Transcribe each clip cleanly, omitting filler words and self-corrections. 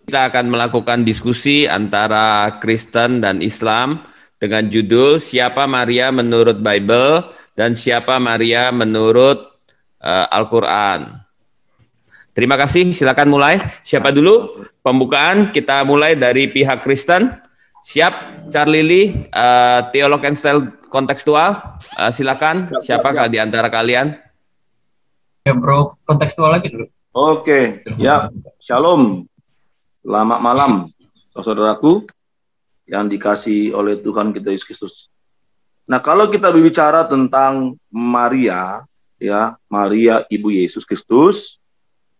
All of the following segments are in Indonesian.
Kita akan melakukan diskusi antara Kristen dan Islam dengan judul Siapa Maria menurut Bible dan Siapa Maria menurut Al-Quran. Terima kasih, silakan mulai. Siapa dulu? Pembukaan kita mulai dari pihak Kristen. Siap, Charlie Lee, teolog and style kontekstual. Silakan, siapakah di antara kalian? Ya bro, kontekstual lagi dulu. Oke, ya, shalom. Selamat malam, saudaraku yang dikasihi oleh Tuhan kita Yesus Kristus. Nah, kalau kita berbicara tentang Maria, ya, Maria Ibu Yesus Kristus,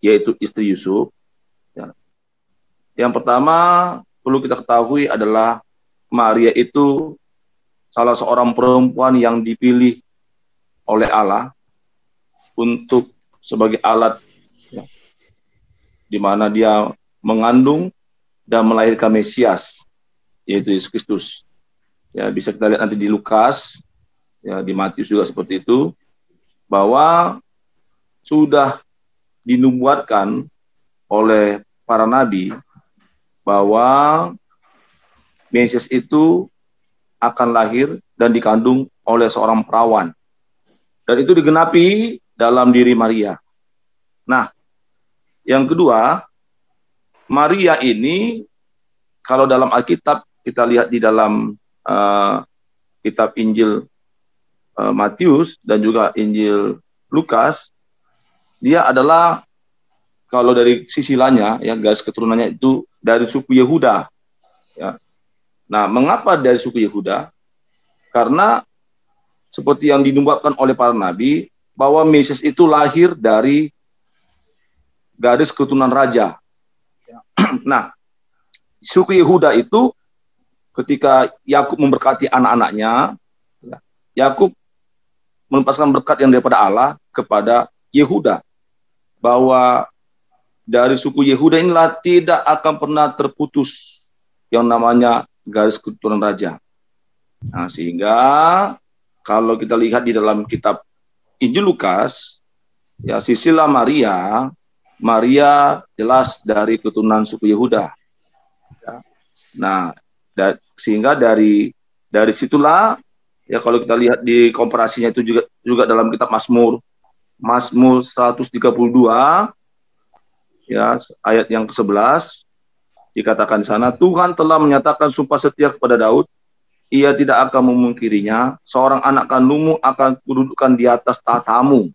yaitu istri Yusuf, ya. Yang pertama perlu kita ketahui adalah Maria itu salah seorang perempuan yang dipilih oleh Allah untuk sebagai alat, ya, di mana dia mengandung dan melahirkan Mesias, yaitu Yesus Kristus. Ya, bisa kita lihat nanti di Lukas, ya, di Matius juga seperti itu, bahwa sudah dinubuatkan oleh para nabi bahwa Mesias itu akan lahir dan dikandung oleh seorang perawan. Dan itu digenapi dalam diri Maria. Nah, yang kedua, Maria ini, kalau dalam Alkitab, kita lihat di dalam kitab Injil Matius dan juga Injil Lukas, dia adalah, kalau dari sisilanya, ya, garis keturunannya itu dari suku Yehuda. Ya. Nah, mengapa dari suku Yehuda? Karena seperti yang dinubuatkan oleh para nabi, bahwa Mesias itu lahir dari garis keturunan raja. Nah, suku Yehuda itu ketika Yakub memberkati anak-anaknya, Yakub melepaskan berkat yang daripada Allah kepada Yehuda, bahwa dari suku Yehuda inilah tidak akan pernah terputus yang namanya garis keturunan raja. Nah, sehingga kalau kita lihat di dalam kitab Injil Lukas, ya, sisilah Maria jelas dari keturunan suku Yehuda. Ya. Nah, sehingga dari situlah, ya, kalau kita lihat di komparasinya itu juga dalam kitab Mazmur 132, ya, ayat yang ke-11, dikatakan di sana, Tuhan telah menyatakan sumpah setia kepada Daud, ia tidak akan memungkirinya, seorang anak kandungmu akan kududukan di atas tahtamu.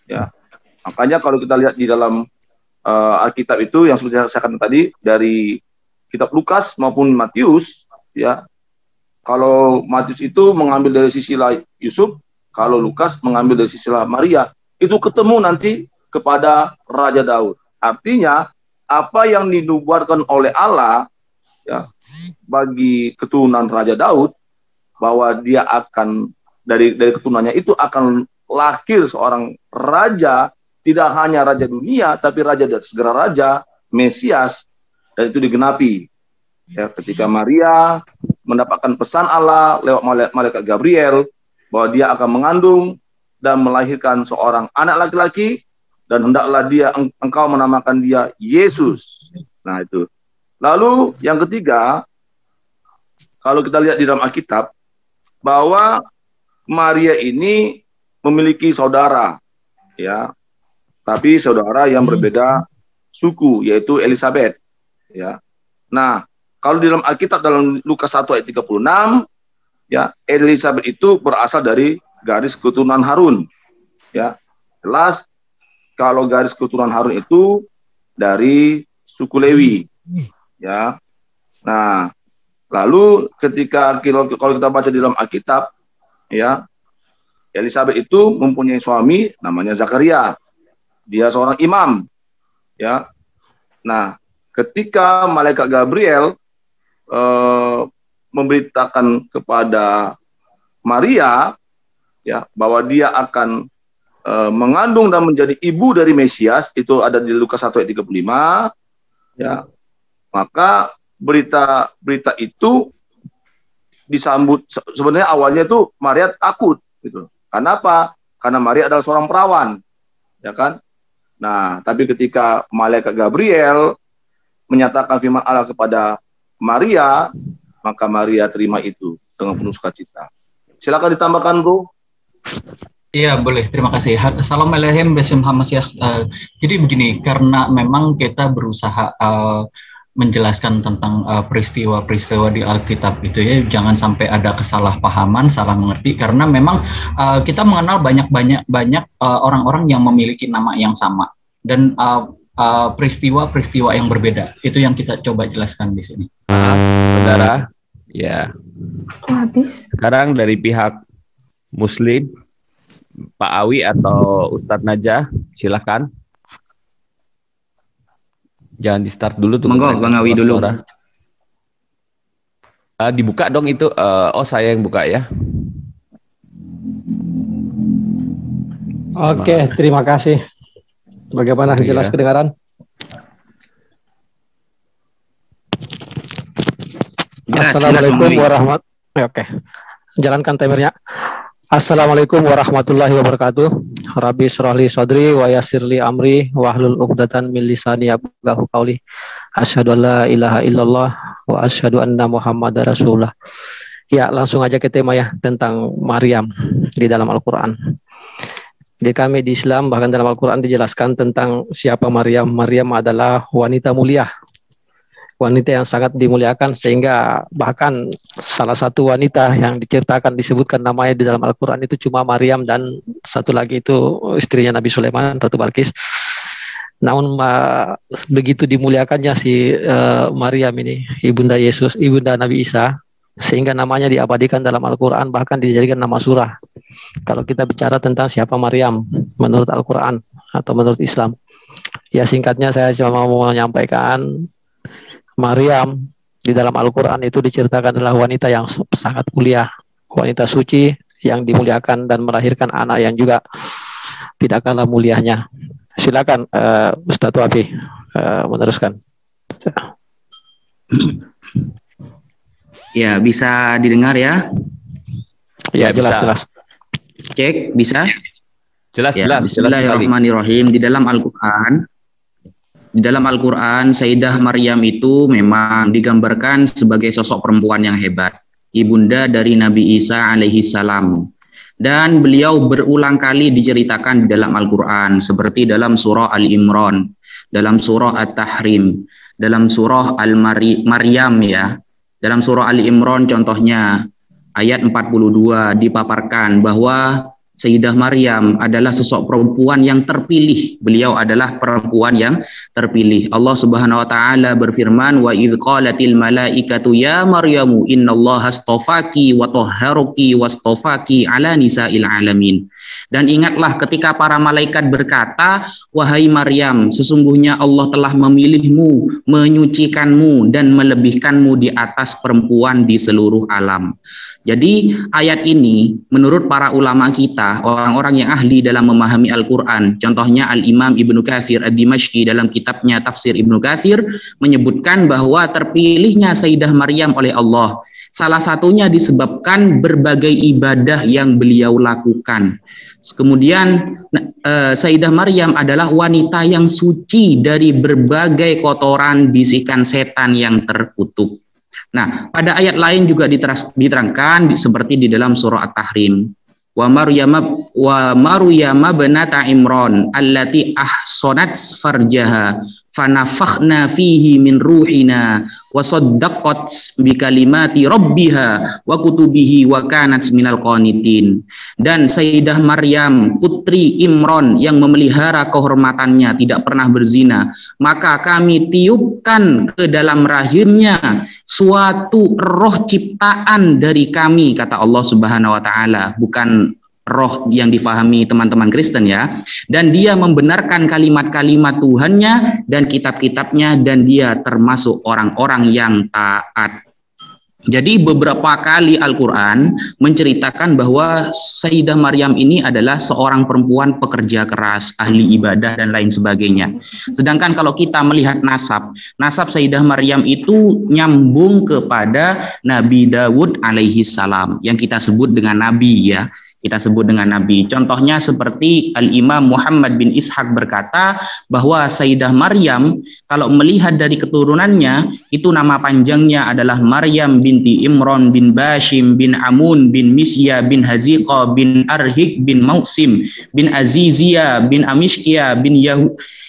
Ya. Makanya kalau kita lihat di dalam Alkitab itu yang seperti saya katakan tadi, dari kitab Lukas maupun Matius, ya, kalau Matius itu mengambil dari sisilah Yusuf, kalau Lukas mengambil dari sisilah Maria, itu ketemu nanti kepada Raja Daud. Artinya apa yang dinubuatkan oleh Allah, ya, bagi keturunan Raja Daud, bahwa dia akan dari keturunannya itu akan lahir seorang raja, tidak hanya raja dunia, tapi raja dan segala raja, Mesias, dan itu digenapi. Ya, ketika Maria mendapatkan pesan Allah lewat malaikat Gabriel, bahwa dia akan mengandung dan melahirkan seorang anak laki-laki, dan hendaklah engkau menamakan dia Yesus. Nah, itu. Lalu yang ketiga, kalau kita lihat di dalam Alkitab, bahwa Maria ini memiliki saudara, ya, tapi saudara yang berbeda suku, yaitu Elizabeth. Ya. Nah, kalau di dalam Alkitab dalam Lukas 1 ayat 36, ya, Elizabeth itu berasal dari garis keturunan Harun. Ya. Jelas kalau garis keturunan Harun itu dari suku Lewi. Ya. Nah, lalu ketika kalau kita baca di dalam Alkitab, ya, Elizabeth itu mempunyai suami namanya Zakaria. Dia seorang imam, ya. Nah, ketika malaikat Gabriel memberitakan kepada Maria, ya, bahwa dia akan mengandung dan menjadi ibu dari Mesias, itu ada di Lukas 1 ayat 35, ya. Maka berita itu disambut, sebenarnya awalnya itu Maria takut, gitu. Karena apa? Karena Maria adalah seorang perawan, ya kan? Nah, tapi ketika malaikat Gabriel menyatakan firman Allah kepada Maria, maka Maria terima itu dengan penuh sukacita. Silakan ditambahkan, Bro. Iya, boleh. Terima kasih. Assalamualaikum warahmatullahi wabarakatuh. Jadi begini, karena memang kita berusaha menjelaskan tentang peristiwa-peristiwa di Alkitab itu ya, jangan sampai ada kesalahpahaman, salah mengerti, karena memang kita mengenal banyak orang-orang yang memiliki nama yang sama dan peristiwa-peristiwa yang berbeda. Itu yang kita coba jelaskan di sini. Saudara, ya. Sekarang dari pihak Muslim, Pak Awi atau Ustadz Najah, silakan. Jangan di start dulu tuh. Monggo, Bang Awi dulu. Dibuka dong itu. Saya yang buka ya. Oke, terima kasih. Bagaimana jelas kedengaran? Assalamualaikum warahmatullahi wabarakatuh. Oke, jalankan timernya. Assalamualaikum warahmatullahi wabarakatuh. Rabbi shrahli sadri wa yassirli amri wahlul 'uqdatam min lisani yafqahu qawli. Asyhadu an la ilaha illallah wa asyhadu anna Muhammadar Rasulullah. Ya, langsung aja ke tema ya, tentang Maryam di dalam Al-Qur'an. Di kami di Islam, bahkan dalam Al-Qur'an dijelaskan tentang siapa Maryam. Maryam adalah wanita mulia, wanita yang sangat dimuliakan, sehingga bahkan salah satu wanita yang diceritakan disebutkan namanya di dalam Al-Quran itu cuma Maryam, dan satu lagi itu istrinya Nabi Sulaiman, Ratu Balkis. Namun begitu dimuliakannya si Maryam ini, ibunda Yesus, ibunda Nabi Isa, sehingga namanya diabadikan dalam Al-Quran, bahkan dijadikan nama surah. Kalau kita bicara tentang siapa Maryam menurut Al-Quran atau menurut Islam, ya singkatnya saya cuma mau menyampaikan, Maryam di dalam Al-Quran itu diceritakan adalah wanita yang sangat mulia, wanita suci yang dimuliakan dan melahirkan anak yang juga tidak kalah mulianya. Silakan Ustadz Wafi meneruskan. Ya, bisa didengar ya? Ya, jelas. Cek, bisa? Jelas. Bismillahirrahmanirrahim. Di dalam Al-Quran, Sayyidah Maryam itu memang digambarkan sebagai sosok perempuan yang hebat, ibunda dari Nabi Isa alaihi salam. Dan beliau berulang kali diceritakan di dalam Al-Quran, seperti dalam surah Al-Imran, dalam surah At-Tahrim, dalam surah Al-Maryam ya. Dalam surah Al-Imran contohnya, ayat 42 dipaparkan bahwa Sayyidah Maryam adalah sosok perempuan yang terpilih. Beliau adalah perempuan yang terpilih. Allah Subhanahu wa taala berfirman, "Wa idz qalatil malaikatu ya Maryamu innallaha astafaki wa tahharuki wastafaki ala nisa'il alamin." Dan ingatlah ketika para malaikat berkata, "Wahai Maryam, sesungguhnya Allah telah memilihmu, menyucikanmu dan melebihkanmu di atas perempuan di seluruh alam." Jadi ayat ini menurut para ulama kita, orang-orang yang ahli dalam memahami Al-Quran, contohnya Al-Imam Ibnu Katsir Ad-Dimashqi dalam kitabnya Tafsir Ibnu Katsir menyebutkan bahwa terpilihnya Sayyidah Maryam oleh Allah salah satunya disebabkan berbagai ibadah yang beliau lakukan. Kemudian Sayyidah Maryam adalah wanita yang suci dari berbagai kotoran bisikan setan yang terkutuk. Nah, pada ayat lain juga diterangkan seperti di dalam surah At-Tahrim. Wa Maryama binata Imran allati ahsanat farjaha fanafakhna fihi min ruhina wa saddaqat bi kalimati rabbiha wa kutubihi wa kanat minal qanitin. Dan Sayyidah Maryam putri Imran yang memelihara kehormatannya, tidak pernah berzina, maka kami tiupkan ke dalam rahimnya suatu roh ciptaan dari kami, kata Allah Subhanahu wa taala, bukan roh yang difahami teman-teman Kristen ya. Dan dia membenarkan kalimat-kalimat Tuhannya dan kitab-kitabnya, dan dia termasuk orang-orang yang taat. Jadi beberapa kali Al-Quran menceritakan bahwa Sayyidah Maryam ini adalah seorang perempuan pekerja keras, ahli ibadah dan lain sebagainya. Sedangkan kalau kita melihat nasab Sayyidah Maryam itu nyambung kepada Nabi Daud alaihi salam, yang kita sebut dengan Nabi ya. kita sebut dengan nabi. Contohnya seperti Al-Imam Muhammad bin Ishaq berkata bahwa Sayyidah Maryam kalau melihat dari keturunannya itu nama panjangnya adalah Maryam binti Imran bin Bashim bin Amun bin Misya bin Haziqa bin Arhik bin Mausim bin Azizia bin Amishkia bin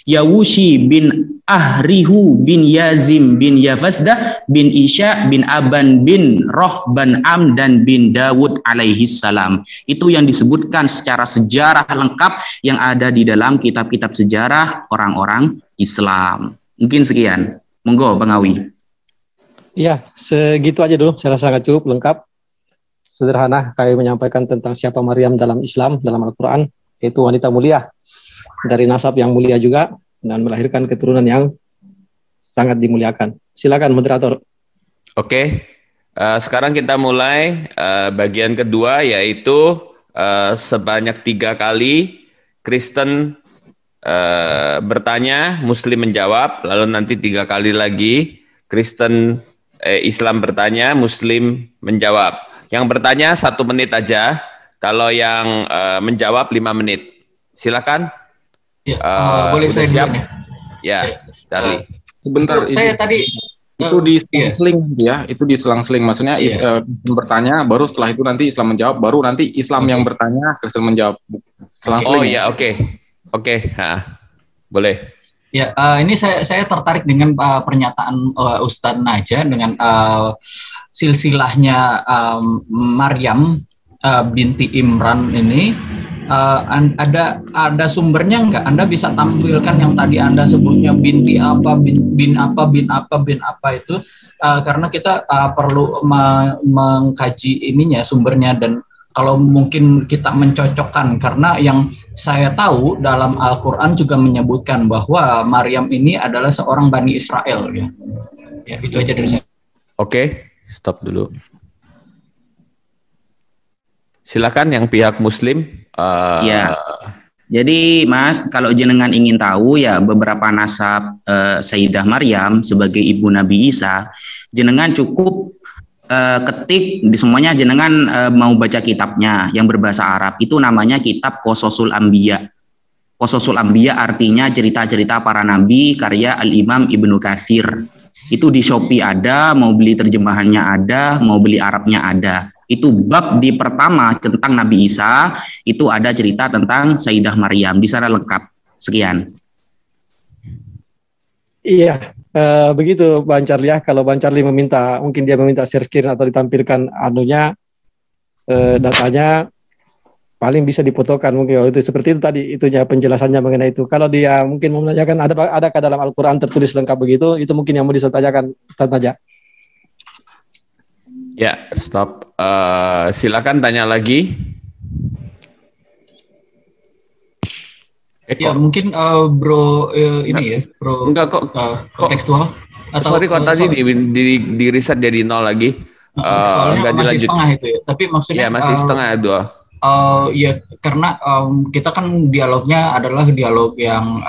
Yawushi bin Ahrihu bin Yazim bin Yafasda bin Isya bin Aban bin Rohban Amdan bin Dawud alaihi salam. Itu yang disebutkan secara sejarah lengkap yang ada di dalam kitab-kitab sejarah orang-orang Islam. Mungkin sekian. Monggo Bang Awi. Iya, segitu aja dulu. Saya rasa sangat cukup lengkap. Sederhana kami menyampaikan tentang siapa Maryam dalam Islam, dalam Al-Quran, yaitu wanita mulia dari nasab yang mulia juga dan melahirkan keturunan yang sangat dimuliakan. Silakan moderator. Oke, sekarang kita mulai bagian kedua, yaitu sebanyak 3 kali Kristen bertanya, Muslim menjawab, lalu nanti 3 kali lagi Kristen Islam bertanya, Muslim menjawab. Yang bertanya 1 menit aja, kalau yang menjawab 5 menit. Silakan. Ya, boleh saya siap? dulu nih. Ya, Charlie. Sebentar. Saya tadi itu di selang-seling ya, itu di selang-seling. Maksudnya bertanya, baru setelah itu nanti Islam menjawab, baru nanti Islam yang bertanya, Kristen menjawab. Selang-seling. Oh ya, oke, boleh. Ya, ini saya tertarik dengan pernyataan Ustadz Naja dengan silsilahnya Maryam binti Imran ini. Ada sumbernya nggak? Anda bisa tampilkan yang tadi Anda sebutnya binti apa, bin apa itu, karena kita perlu mengkaji ininya sumbernya, dan kalau mungkin kita mencocokkan, karena yang saya tahu dalam Al-Quran juga menyebutkan bahwa Maryam ini adalah seorang Bani Israel ya. Ya, itu aja dari saya. Oke, stop dulu. Silakan yang pihak Muslim. Ya. Jadi Mas, kalau jenengan ingin tahu ya beberapa nasab Sayyidah Maryam sebagai ibu Nabi Isa, jenengan cukup ketik di semuanya, jenengan mau baca kitabnya yang berbahasa Arab, itu namanya kitab Qososul Anbiya. Qososul Anbiya artinya cerita-cerita para nabi, karya Al-Imam Ibnu Katsir. Itu di Shopee ada, mau beli terjemahannya ada, mau beli Arabnya ada. Itu bab di pertama tentang Nabi Isa, itu ada cerita tentang Sayyidah Maryam, di sana lengkap. Sekian. Iya, begitu Bang Charlie ya. Kalau Bang Charlie mungkin dia meminta share screen atau ditampilkan anunya, datanya, paling bisa difotokan mungkin. Kalau itu seperti itu tadi, itunya penjelasannya mengenai itu. Kalau dia mungkin mau menanyakan adakah dalam Al-Quran tertulis lengkap begitu, itu mungkin yang mau ditanyakan Ustaz Naja. Ya, stop. Silakan tanya lagi. Ya mungkin Bro ini ya, Bro. Enggak kok. Kontekstual. Atau, sorry kok tadi di reset jadi 0 lagi. Soalnya masih dilanjut. Setengah itu ya. Tapi maksudnya. Ya masih setengah 2. Ya karena kita kan dialognya adalah dialog yang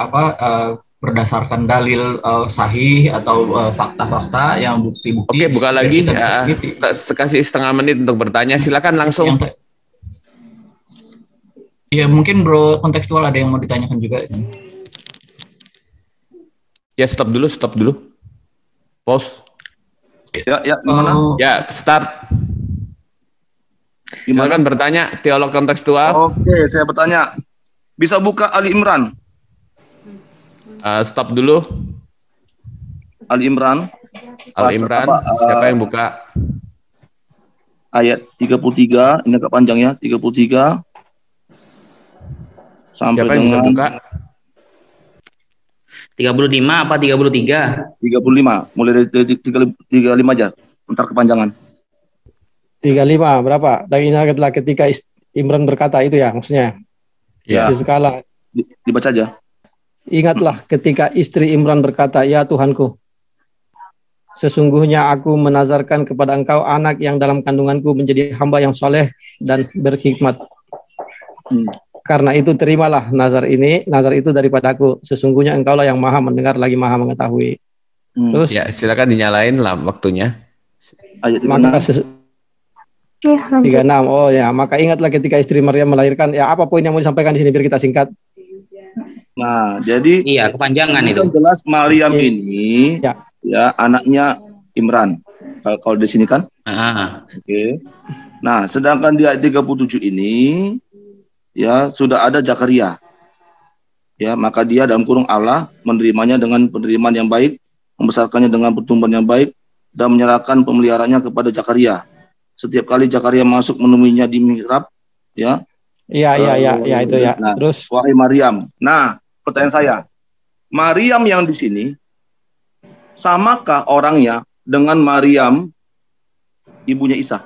berdasarkan dalil sahih atau fakta-fakta yang bukti-bukti. Oke, buka lagi ya. Kasih setengah menit untuk bertanya. Silakan langsung. Ya mungkin Bro kontekstual ada yang mau ditanyakan juga. Ya stop dulu. Pause. Ya gimana? Ya start. Silakan bertanya, teolog kontekstual. Oke, saya bertanya. Bisa buka Ali Imran? Stop dulu. Ali Imran. Siapa yang buka? Ayat 33, ini agak panjang ya, 33. Sampai siapa yang dengan bisa buka? 35 apa 33? 35, mulai dari 35 aja, ntar kepanjangan. 35 berapa? Dan ini adalah ketika Imran berkata itu ya, maksudnya. Ya. Di skala. Dibaca aja. Ingatlah ketika istri Imran berkata, "Ya Tuhanku, sesungguhnya aku menazarkan kepada Engkau anak yang dalam kandunganku menjadi hamba yang soleh dan berhikmat. Karena itu terimalah nazar itu daripadaku. Sesungguhnya Engkaulah yang maha mendengar lagi maha mengetahui." Terus ya silakan dinyalain lah waktunya. Maka 36. Oh ya, maka ingatlah ketika istri Maryam melahirkan, ya apa poin yang mau disampaikan di sini biar kita singkat. Nah, jadi Iya, kepanjangan itu. Jelas Maryam ini ya anaknya Imran. Kalau di sini kan? Oke. Nah, sedangkan di ayat 37 ini ya sudah ada Zakaria. Ya, maka dia dalam kurung Allah menerimanya dengan penerimaan yang baik, membesarkannya dengan pertumbuhan yang baik dan menyerahkan pemeliharaannya kepada Zakaria. Setiap kali Zakaria masuk menemuinya di mihrab, ya. Iya, itu ya. Nah, terus wahai Maryam. Nah, pertanyaan saya, Maryam yang di sini samakah orangnya dengan Maryam ibunya Isa?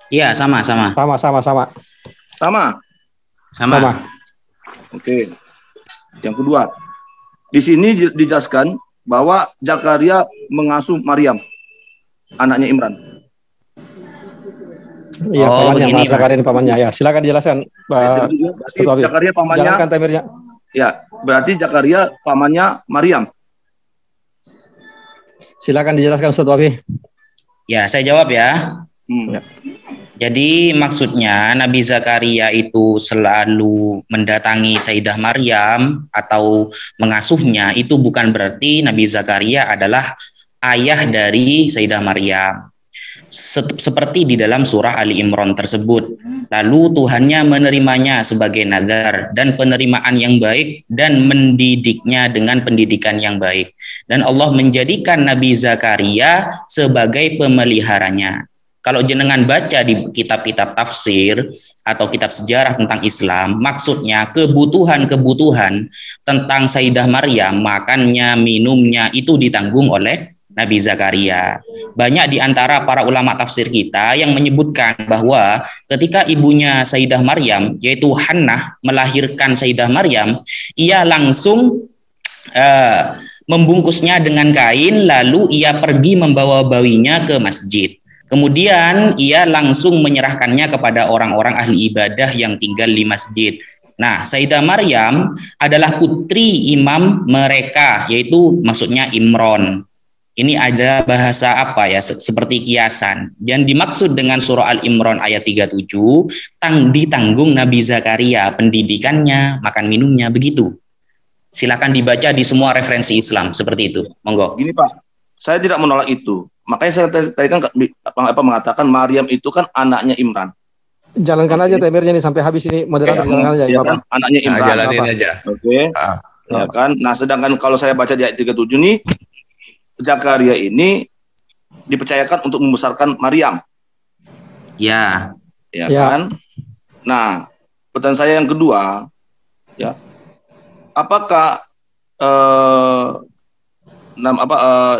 Iya, sama. Sama. Oke. Yang kedua, di sini dijelaskan bahwa Zakaria mengasuh Maryam, anaknya Imran. Iya, pamannya, Zakaria ini pamannya. Ya, silakan dijelaskan. Zakaria pamannya. Jalankan timernya. Ya, berarti Zakaria pamannya Maryam. Silakan dijelaskan Ustaz Wafi. Ya, saya jawab ya. Jadi maksudnya Nabi Zakaria itu selalu mendatangi Sayyidah Maryam atau mengasuhnya, itu bukan berarti Nabi Zakaria adalah ayah dari Sayyidah Maryam. Seperti di dalam surah Ali Imran tersebut. Lalu Tuhannya menerimanya sebagai nazar dan penerimaan yang baik dan mendidiknya dengan pendidikan yang baik. Dan Allah menjadikan Nabi Zakaria sebagai pemeliharanya. Kalau jenengan baca di kitab-kitab tafsir atau kitab sejarah tentang Islam, maksudnya kebutuhan-kebutuhan tentang Sayyidah Maryam, makannya, minumnya itu ditanggung oleh Nabi Zakaria. Banyak di antara para ulama tafsir kita yang menyebutkan bahwa ketika ibunya Sayyidah Maryam, yaitu Hannah, melahirkan Sayyidah Maryam, ia langsung membungkusnya dengan kain, lalu ia pergi membawa bayinya ke masjid. Kemudian ia langsung menyerahkannya kepada orang-orang ahli ibadah yang tinggal di masjid. Nah, Sayyidah Maryam adalah putri imam mereka, yaitu maksudnya Imron. Ini ada bahasa apa ya, seperti kiasan. Dan dimaksud dengan surah Al-Imran ayat 37, ditanggung Nabi Zakaria, pendidikannya, makan minumnya, begitu. Silakan dibaca di semua referensi Islam, seperti itu. Monggo. Gini Pak, saya tidak menolak itu. Makanya saya tadi kan mengatakan Maryam itu kan anaknya Imran. Jalankan aja timernya nih sampai habis ini, moderator jalankan aja. Ya kan, anaknya Imran. Jalanin aja. Oke. Ya kan. Nah, sedangkan kalau saya baca di ayat 37 nih, Zakaria ini dipercayakan untuk membesarkan Maryam. Ya. Ya kan? Nah, pertanyaan saya yang kedua, ya. Apakah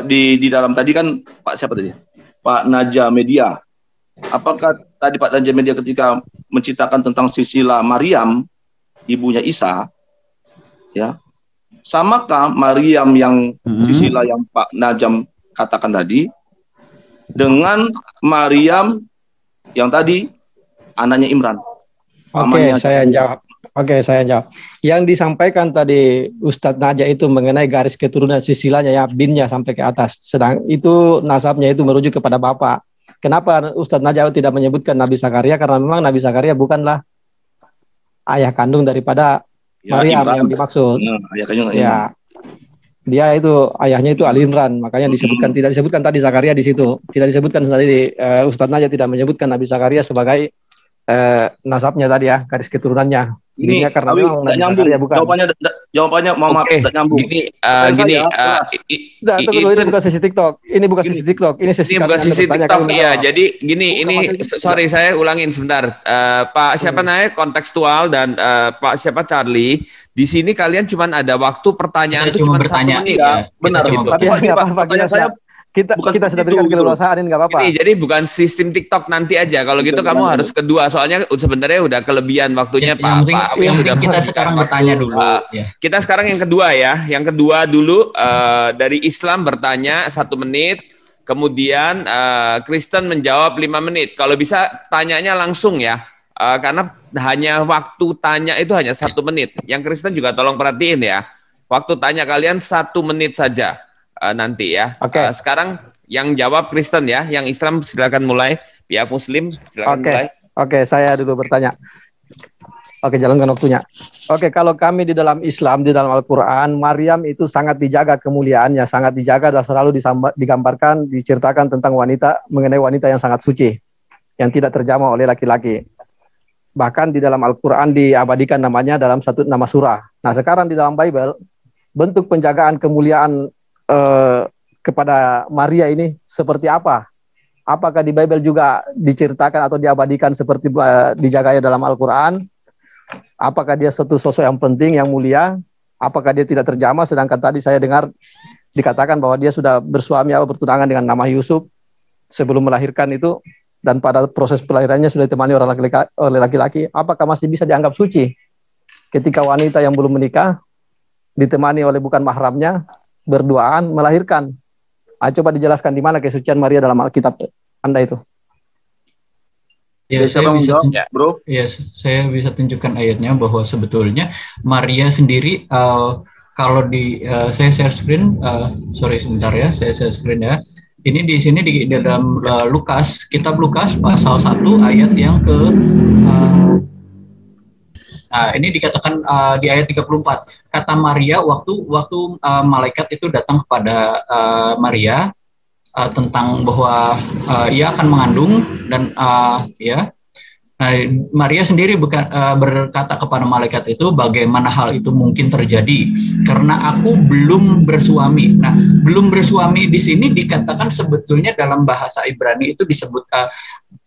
di dalam tadi kan Pak siapa tadi? Pak Naja Media. Apakah tadi Pak Naja Media ketika menceritakan tentang silsilah Maryam, ibunya Isa, ya, samakah Maryam yang silsilah yang Pak Najam katakan tadi dengan Maryam yang tadi anaknya Imran? Oke, saya jawab. Yang disampaikan tadi Ustadz Naja itu mengenai garis keturunan silsilahnya ya, binnya sampai ke atas. Sedang itu nasabnya itu merujuk kepada bapak. Kenapa Ustadz Naja tidak menyebutkan Nabi Zakaria? Karena memang Nabi Zakaria bukanlah ayah kandung daripada Maryam yang dimaksud. Ya, dia itu ayahnya itu Al-Imran, makanya disebutkan, tidak disebutkan tadi Zakaria di situ. Tidak disebutkan tadi Ustadz Naja tidak menyebutkan Nabi Zakaria sebagai nasabnya tadi ya, garis keturunannya. Ini karena memang nyambung. Jawabannya maaf tidak nyambung. Ini bukan sesi TikTok. Ini bukan sesi TikTok. Ini sesi TikTok. Iya, jadi gini, ini sorry saya ulangin sebentar. Pak siapa namanya kontekstual dan Pak siapa Charlie. Di sini kalian cuma ada waktu pertanyaan itu cuma 1 menit. Ya, benar. Pertanyaan saya kita sudah berikan keleluasaan, ini nggak apa-apa. Jadi bukan sistem TikTok nanti aja. Kalau gitu kamu harus kedua. Soalnya sebenarnya udah kelebihan waktunya Pak. Kita sekarang bertanya dulu. Kita sekarang yang kedua ya. Yang kedua dulu dari Islam bertanya 1 menit. Kemudian Kristen menjawab 5 menit. Kalau bisa tanyanya langsung ya. Karena hanya waktu tanya itu hanya 1 menit. Yang Kristen juga tolong perhatiin ya. Waktu tanya kalian 1 menit saja. Nanti ya. Okay. Sekarang Yang jawab Kristen ya, yang Islam silakan mulai. Pihak Muslim silakan mulai. Oke, saya dulu bertanya. Oke, jalankan waktunya. Oke, kalau kami di dalam Islam, di dalam Al-Quran, Maryam itu sangat dijaga kemuliaannya, sangat dijaga dan selalu digambarkan, diceritakan tentang wanita, mengenai wanita yang sangat suci, yang tidak terjamah oleh laki-laki. Bahkan di dalam Al-Quran diabadikan namanya dalam satu nama surah. Nah, sekarang di dalam Bible, bentuk penjagaan kemuliaan kepada Maria ini seperti apa? Apakah di Bible juga diceritakan atau diabadikan seperti dijaganya dalam Al-Quran? Apakah dia satu sosok yang penting, yang mulia? Apakah dia tidak terjamah? Sedangkan tadi saya dengar dikatakan bahwa dia sudah bersuami atau bertunangan dengan nama Yusuf sebelum melahirkan itu, dan pada proses pelahirannya sudah ditemani oleh laki-laki. Apakah masih bisa dianggap suci ketika wanita yang belum menikah ditemani oleh bukan mahramnya berduaan melahirkan? Coba dijelaskan di mana kesucian Maria dalam Alkitab Anda itu. Ya, saya bisa tunjukkan ayatnya bahwa sebetulnya Maria sendiri kalau saya share screen, sorry sebentar ya, saya share screen ya. Ini di sini di dalam Lukas, kitab Lukas pasal 1 ayat yang ke nah, ini dikatakan di ayat 34. Kata Maria waktu malaikat itu datang kepada Maria tentang bahwa ia akan mengandung dan Nah, Maria sendiri berkata kepada malaikat itu, bagaimana hal itu mungkin terjadi karena aku belum bersuami. Nah, belum bersuami di sini dikatakan sebetulnya dalam bahasa Ibrani itu disebut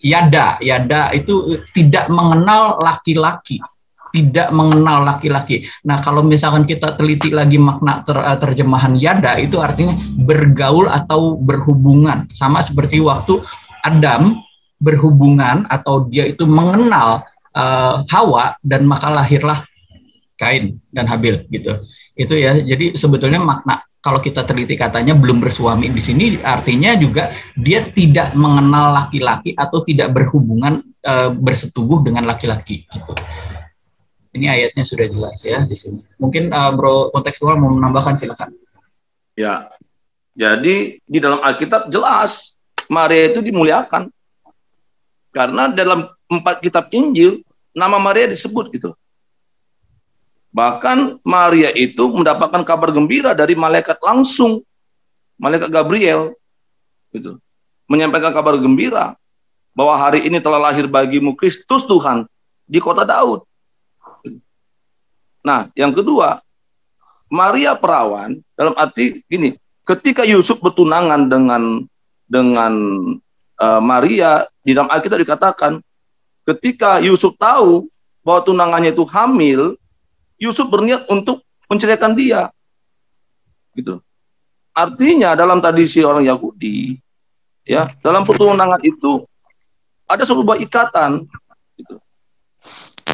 yada. Yada itu tidak mengenal laki-laki. Tidak mengenal laki-laki. Nah, kalau misalkan kita teliti lagi makna terjemahan yada, itu artinya bergaul atau berhubungan. Sama seperti waktu Adam berhubungan atau dia itu mengenal Hawa, dan maka lahirlah Kain dan Habil gitu. Itu ya. Jadi sebetulnya makna kalau kita teliti katanya belum bersuami di sini artinya juga dia tidak mengenal laki-laki atau tidak berhubungan bersetubuh dengan laki-laki gitu. Ini ayatnya sudah jelas ya di sini. Mungkin Bro kontekstual mau menambahkan, silakan. Ya. Jadi di dalam Alkitab jelas Maria itu dimuliakan. Karena dalam 4 kitab Injil, nama Maria disebut gitu. Bahkan Maria itu mendapatkan kabar gembira dari malaikat langsung. Malaikat Gabriel. Gitu. Menyampaikan kabar gembira bahwa hari ini telah lahir bagimu Kristus Tuhan di kota Daud. Nah, yang kedua, Maria perawan, dalam arti gini, ketika Yusuf bertunangan dengan Maria, di dalam Alkitab dikatakan ketika Yusuf tahu bahwa tunangannya itu hamil, Yusuf berniat untuk menceraikan dia. Gitu. Artinya dalam tradisi orang Yahudi, ya, dalam pertunangan itu ada sebuah ikatan. Gitu.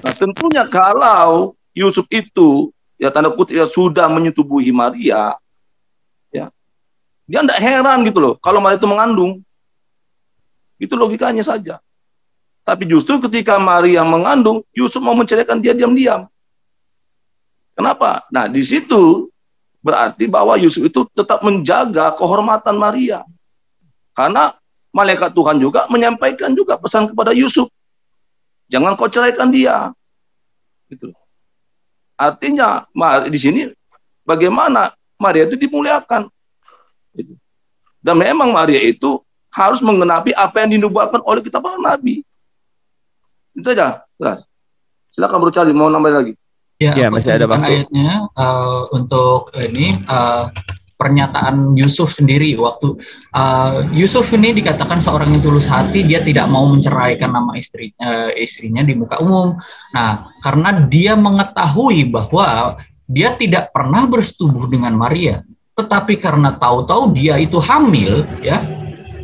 Nah, tentunya kalau Yusuf itu, ya tanda kutip, ya, sudah menyetubuhi Maria, ya, dia tidak heran gitu loh kalau Maria itu mengandung. Itu logikanya saja. Tapi justru ketika Maria mengandung, Yusuf mau menceraikan dia diam-diam. Kenapa? Nah, di situ berarti bahwa Yusuf itu tetap menjaga kehormatan Maria. Karena malaikat Tuhan juga menyampaikan juga pesan kepada Yusuf. Jangan kau ceraikan dia. Gitu. Artinya, di sini bagaimana Maria itu dimuliakan. Gitu. Dan memang Maria itu harus menggenapi apa yang dinubuatkan oleh kitab para nabi. Itu aja. Silakan Bro Charlie, mau nambah lagi. Ya, masih ada waktu. Ayatnya untuk ini pernyataan Yusuf sendiri waktu Yusuf ini dikatakan seorang yang tulus hati, dia tidak mau menceraikan nama istrinya di muka umum. Nah, karena dia mengetahui bahwa dia tidak pernah bersetubuh dengan Maria, tetapi karena tahu-tahu dia itu hamil, ya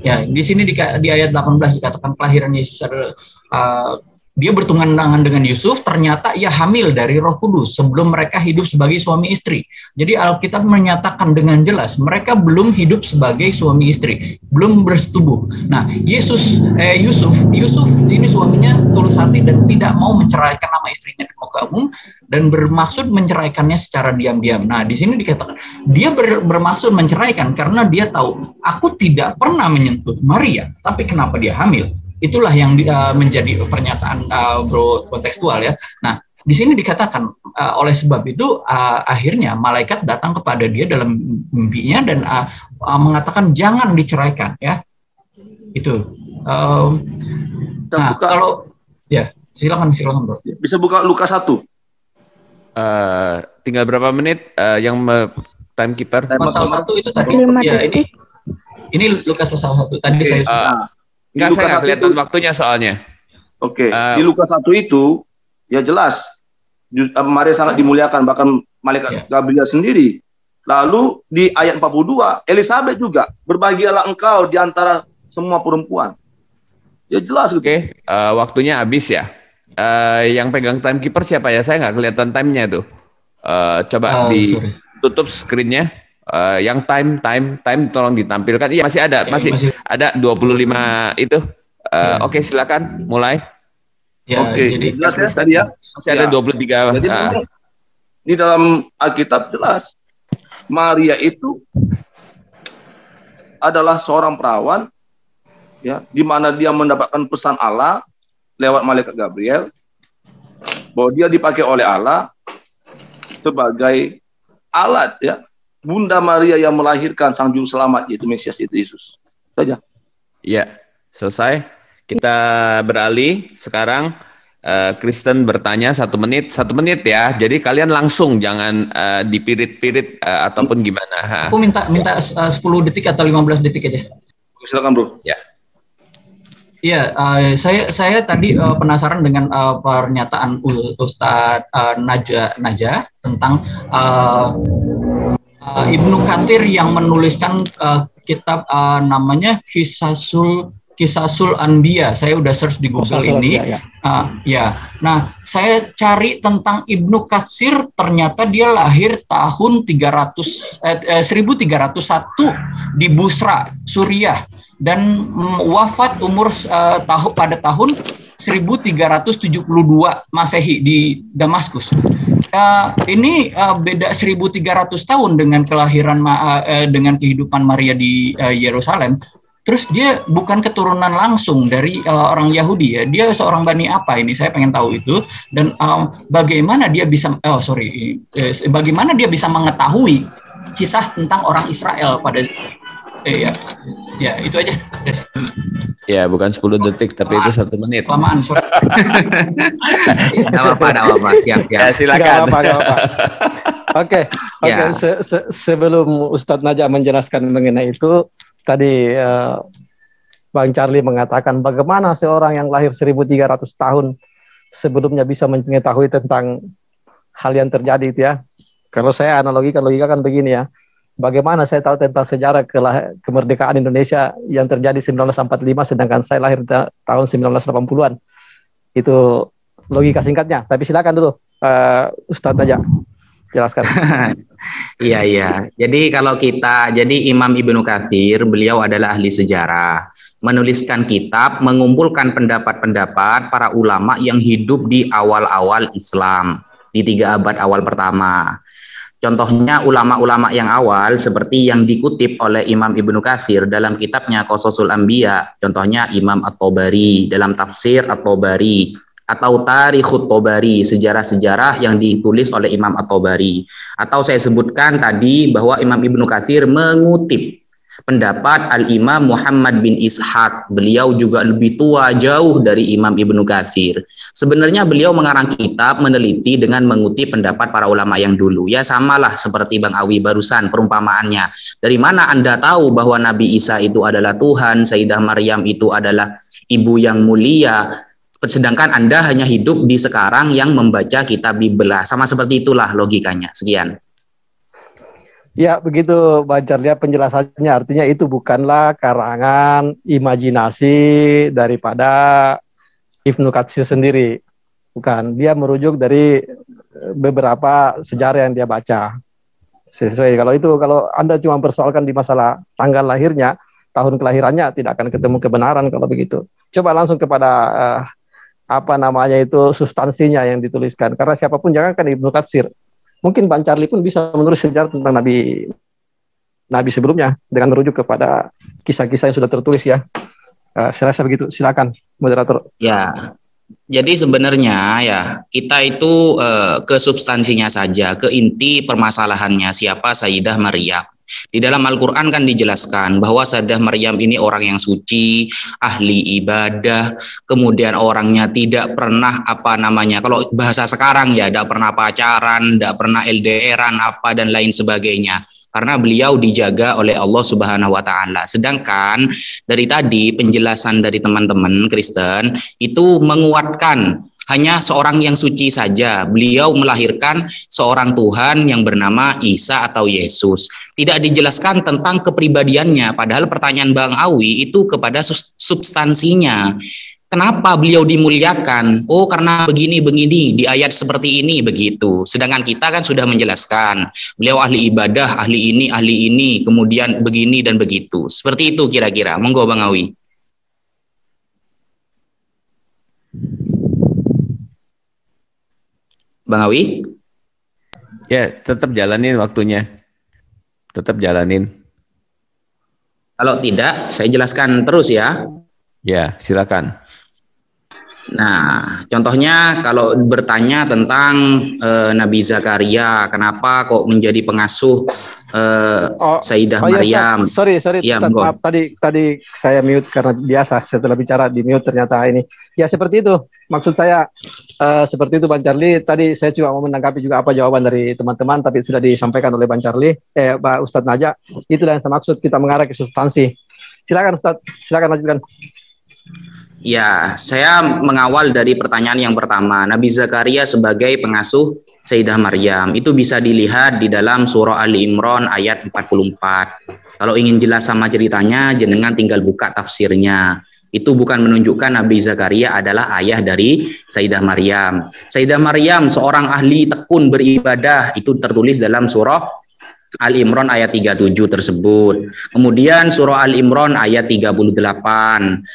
di sini di ayat 18 dikatakan kelahiran Yesus adalah dia bertunangan dengan Yusuf, ternyata ia hamil dari Roh Kudus sebelum mereka hidup sebagai suami istri. Jadi Alkitab menyatakan dengan jelas mereka belum hidup sebagai suami istri, belum bersetubuh. Nah, Yusuf ini suaminya tulus hati dan tidak mau menceraikan nama istrinya di muka umum dan bermaksud menceraikannya secara diam-diam. Nah, di sini dikatakan dia bermaksud menceraikan karena dia tahu aku tidak pernah menyentuh Maria, tapi kenapa dia hamil? Itulah yang menjadi pernyataan bro kontekstual ya. Nah, di sini dikatakan oleh sebab itu akhirnya malaikat datang kepada dia dalam mimpinya dan mengatakan jangan diceraikan ya. Itu. Nah, kalau ya silakan bro. Bisa buka Lukas 1. Tinggal berapa menit yang timekeeper? Pasal 1 itu tadi ya ini Lukas pasal 1 tadi saya enggak, saya nggak kelihatan waktunya soalnya. Oke, di Lukas 1 itu ya jelas Maria sangat dimuliakan, bahkan malaikat Gabriel sendiri. Lalu di ayat 42 Elizabeth juga, berbahagialah engkau di antara semua perempuan. Ya jelas gitu. Oke, waktunya habis ya. Yang pegang timekeeper siapa ya? Saya nggak kelihatan timenya tuh. Coba ditutup screen-nya. Yang time tolong ditampilkan. Iya, masih ada 25 itu. Oke, silakan mulai. Ya, oke, jadi jelas ya tadi ya. Masih ada 23. Jadi di dalam Alkitab jelas Maria itu adalah seorang perawan ya, di mana dia mendapatkan pesan Allah lewat malaikat Gabriel bahwa dia dipakai oleh Allah sebagai alat ya, Bunda Maria yang melahirkan Sang Juru Selamat, yaitu Mesias, itu Yesus. Saja. Ya, selesai. Kita beralih sekarang. Kristen bertanya 1 menit ya. Jadi kalian langsung, jangan dipirit-pirit ataupun gimana. Aku minta 10 detik atau 15 detik aja. Silakan bro. Ya. Iya, saya tadi penasaran dengan pernyataan Ustadz Naja tentang Ibnu Katsir yang menuliskan kitab namanya Kisasul Anbiya. Saya udah search di Google ini. Nah, saya cari tentang Ibnu Katsir, ternyata dia lahir tahun 1301 di Busra, Suriah, dan wafat umur pada tahun 1372 Masehi di Damaskus. Ini beda 1300 tahun dengan kelahiran dengan kehidupan Maria di Yerusalem. Terus dia bukan keturunan langsung dari orang Yahudi ya. Dia seorang Bani apa ini? Saya pengen tahu itu. Dan bagaimana dia bisa bagaimana dia bisa mengetahui kisah tentang orang Israel pada ya itu aja. Ya, bukan 10 detik tapi itu 1 menit. Lamaan. Enggak apa-apa, siap. Ya, silakan. Oke. Sebelum Ustadz Naja menjelaskan mengenai itu, tadi Bang Charlie mengatakan bagaimana seorang yang lahir 1300 tahun sebelumnya bisa mengetahui tentang hal yang terjadi itu ya. Kalau saya logika kan begini ya. Bagaimana saya tahu tentang sejarah kemerdekaan Indonesia yang terjadi 1945 sedangkan saya lahir tahun 1980-an. Itu logika singkatnya. Tapi silakan dulu Ustadz Naja jelaskan. Iya. Jadi Imam Ibnu Katsir, beliau adalah ahli sejarah, menuliskan kitab, mengumpulkan pendapat-pendapat para ulama yang hidup di awal-awal Islam, di 3 abad awal pertama. Contohnya ulama-ulama yang awal seperti yang dikutip oleh Imam Ibnu Katsir dalam kitabnya Qasasul Anbiya, contohnya Imam At-Tabari dalam tafsir At-Tabari, atau Tarikhut Tabari, sejarah-sejarah yang ditulis oleh Imam At-Tabari. Atau saya sebutkan tadi bahwa Imam Ibnu Katsir mengutip pendapat Al-Imam Muhammad bin Ishaq. Beliau juga lebih tua jauh dari Imam Ibnu Katsir. Sebenarnya beliau mengarang kitab, meneliti dengan mengutip pendapat para ulama yang dulu. Ya samalah seperti Bang Awi barusan perumpamaannya. Dari mana Anda tahu bahwa Nabi Isa itu adalah Tuhan, Sayyidah Maryam itu adalah ibu yang mulia, sedangkan Anda hanya hidup di sekarang yang membaca kitab Bibel. Sama seperti itulah logikanya. Sekian. Ya, begitu Bang Charlie penjelasannya. Artinya itu bukanlah karangan imajinasi daripada Ibnu Katsir sendiri. Bukan, dia merujuk dari beberapa sejarah yang dia baca. Sesuai, kalau Anda cuma persoalkan di masalah tanggal lahirnya, tahun kelahirannya, tidak akan ketemu kebenaran kalau begitu. Coba langsung kepada substansinya yang dituliskan. Karena siapapun, jangankan Ibnu Katsir, mungkin Bang Charlie pun bisa menulis sejarah tentang Nabi sebelumnya dengan merujuk kepada kisah-kisah yang sudah tertulis ya. Saya rasa begitu. Silakan, moderator. Ya. Jadi sebenarnya ya kita itu ke substansinya saja, ke inti permasalahannya siapa Sayyidah Maryam. Di dalam Al-Quran kan dijelaskan bahwa Sayyidah Maryam ini orang yang suci, ahli ibadah, kemudian orangnya tidak pernah kalau bahasa sekarang ya, tidak pernah pacaran, tidak pernah LDRan dan lain sebagainya. Karena beliau dijaga oleh Allah Subhanahu wa Ta'ala. Sedangkan dari tadi penjelasan dari teman-teman Kristen itu menguatkan hanya seorang yang suci saja. Beliau melahirkan seorang Tuhan yang bernama Isa atau Yesus. Tidak dijelaskan tentang kepribadiannya. Padahal pertanyaan Bang Awi itu kepada substansinya. Kenapa beliau dimuliakan? Oh, karena begini di ayat seperti ini begitu. Sedangkan kita kan sudah menjelaskan beliau ahli ibadah, ahli ini, kemudian begini dan begitu. Seperti itu kira-kira. Monggo Bang Awi. Bang Awi? Ya, tetap jalanin waktunya. Tetap jalanin. Kalau tidak, saya jelaskan terus ya. Ya, silakan. Nah, contohnya kalau bertanya tentang Nabi Zakaria, kenapa kok menjadi pengasuh Sayyidah Maryam? Ya, sorry, ya, maaf tadi saya mute karena biasa setelah bicara di mute ternyata ini. Ya seperti itu, maksud saya seperti itu Bang Charlie. Tadi saya cuma mau menanggapi juga apa jawaban dari teman-teman, tapi sudah disampaikan oleh Bang Charlie, Pak Ustadz Naja. Itulah yang saya maksud, kita mengarah ke substansi. Silakan Ustadz, silakan lanjutkan. Ya, saya mengawal dari pertanyaan yang pertama. Nabi Zakaria sebagai pengasuh Sayyidah Maryam itu bisa dilihat di dalam surah Ali Imran ayat 44. Kalau ingin jelas sama ceritanya, jenengan tinggal buka tafsirnya. Itu bukan menunjukkan Nabi Zakaria adalah ayah dari Sayyidah Maryam. Sayyidah Maryam seorang ahli tekun beribadah, itu tertulis dalam surah Ali Imran ayat 37 tersebut. Kemudian surah Ali Imran ayat 38.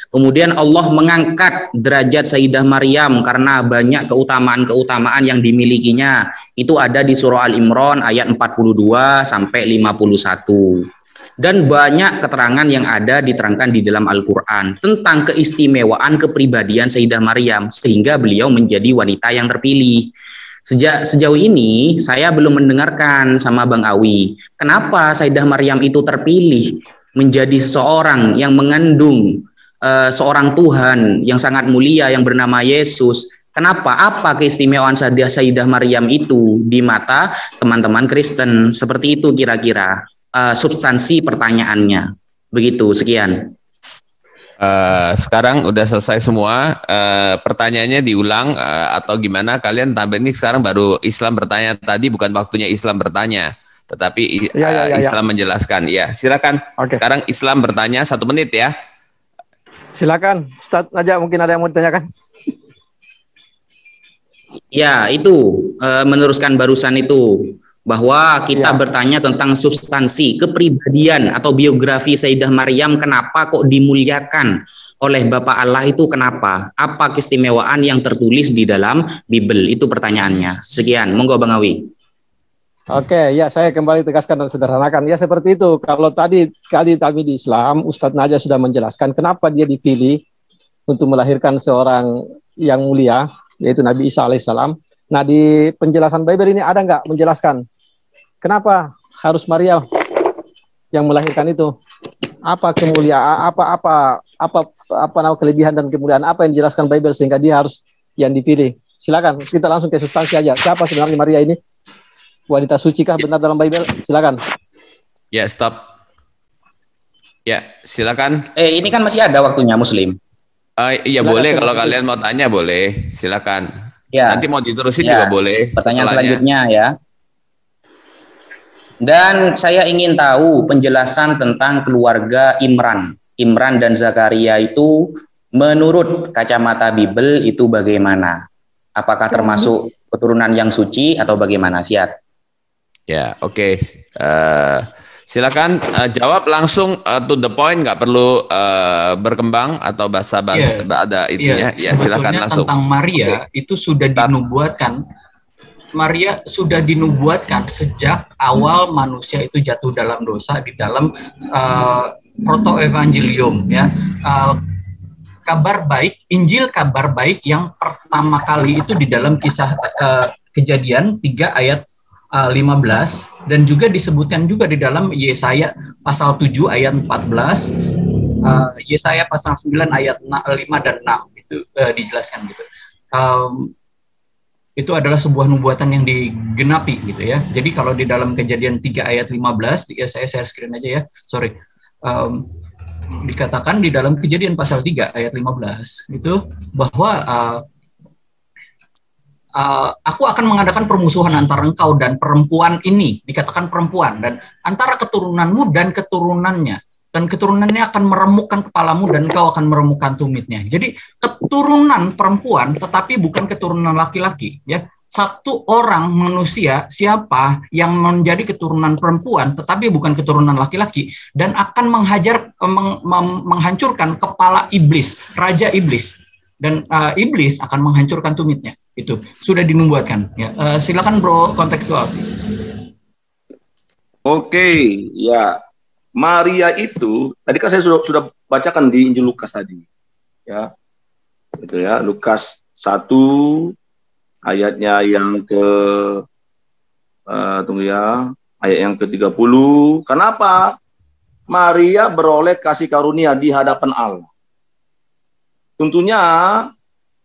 Kemudian Allah mengangkat derajat Sayyidah Maryam karena banyak keutamaan-keutamaan yang dimilikinya. Itu ada di surah Ali Imran ayat 42 sampai 51. Dan banyak keterangan yang ada diterangkan di dalam Al-Quran tentang keistimewaan kepribadian Sayyidah Maryam sehingga beliau menjadi wanita yang terpilih. Sejauh ini saya belum mendengarkan sama Bang Awi, kenapa Sayyidah Maryam itu terpilih menjadi seseorang yang mengandung seorang Tuhan yang sangat mulia yang bernama Yesus. Kenapa? Apa keistimewaan Sayyidah Maryam itu di mata teman-teman Kristen? Seperti itu kira-kira substansi pertanyaannya. Begitu, sekian. Sekarang udah selesai semua. Pertanyaannya diulang atau gimana? Kalian tambah ini sekarang baru Islam bertanya, tadi bukan waktunya Islam bertanya, tetapi Islam menjelaskan. Ya, silakan. Okay. Sekarang Islam bertanya 1 menit ya. Silakan, Ustadz Naja, mungkin ada yang mau ditanyakan? Ya, itu meneruskan barusan itu. Bahwa kita bertanya tentang substansi kepribadian atau biografi Sayyidah Maryam, kenapa kok dimuliakan oleh Bapa Allah itu, kenapa? Apa keistimewaan yang tertulis di dalam Bible? Itu pertanyaannya. Sekian, monggo Bang Awi. Oke, ya saya kembali tegaskan dan sederhanakan. Ya seperti itu, kalau tadi di Islam, Ustadz Naja sudah menjelaskan kenapa dia dipilih untuk melahirkan seorang yang mulia, yaitu Nabi Isa alaihissalam. Nah, di penjelasan Bible ini ada nggak menjelaskan kenapa harus Maria yang melahirkan itu? Apa kemuliaan, apa kelebihan dan kemuliaan apa yang dijelaskan Bible sehingga dia harus yang dipilih? Silakan, kita langsung ke substansi aja. Siapa sebenarnya Maria ini? Wanita suci kah benar dalam Bible? Silakan. Ya, stop. Ya, silakan. Ini kan masih ada waktunya Muslim. Iya, silakan, boleh kalau kalian mau tanya boleh, silakan. Ya. Nanti mau diterusin juga boleh. Pertanyaan selanjutnya ya. Dan saya ingin tahu penjelasan tentang keluarga Imran dan Zakaria itu Menurut kacamata Bible itu bagaimana? Apakah termasuk keturunan yang suci atau bagaimana, Siat? Ya, oke. Silakan jawab langsung to the point, nggak perlu berkembang atau basa-basi ada itunya. Ya, silakan langsung. Tentang Maria itu sudah dinubuatkan. Maria sudah dinubuatkan sejak awal manusia itu jatuh dalam dosa di dalam proto evangelium, ya. Kabar baik, Injil kabar baik yang pertama kali itu di dalam kisah Kejadian 3 ayat 15, dan juga disebutkan juga di dalam Yesaya pasal 7 ayat 14, Yesaya pasal 9 ayat 5 dan 6 itu dijelaskan gitu. Itu adalah sebuah nubuatan yang digenapi gitu ya. Jadi kalau di dalam Kejadian 3 ayat 15, saya share screen aja ya, sorry. Dikatakan di dalam Kejadian pasal 3 ayat 15 itu bahwa aku akan mengadakan permusuhan antara engkau dan perempuan ini, dikatakan perempuan, dan antara keturunanmu dan keturunannya, dan keturunannya akan meremukkan kepalamu dan engkau akan meremukkan tumitnya. Jadi keturunan perempuan tetapi bukan keturunan laki-laki, ya. Satu orang manusia siapa yang menjadi keturunan perempuan tetapi bukan keturunan laki-laki dan akan menghancurkan kepala iblis, raja iblis, dan iblis akan menghancurkan tumitnya. Itu sudah dinubuatkan, ya. Silakan Bro kontekstual. Oke, ya. Maria itu tadi kan saya sudah bacakan di Injil Lukas tadi, ya. Itu ya, Lukas 1 ayatnya yang ke ayat yang ke-30. Kenapa Maria beroleh kasih karunia di hadapan Allah? Tentunya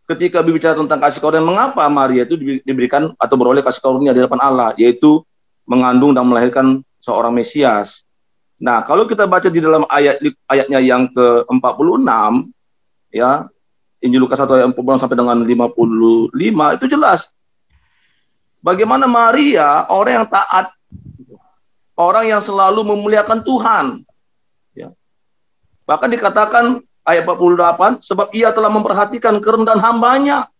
ketika berbicara tentang kasih karunia, mengapa Maria itu diberikan atau beroleh kasih karunia di hadapan Allah, yaitu mengandung dan melahirkan seorang Mesias. Nah, kalau kita baca di dalam ayatnya yang ke-46, ya, Injil Lukas 1 ayat 40 sampai dengan 55, itu jelas bagaimana Maria orang yang taat, orang yang selalu memuliakan Tuhan, ya. Bahkan dikatakan ayat 48, sebab ia telah memperhatikan kerendahan hambanya,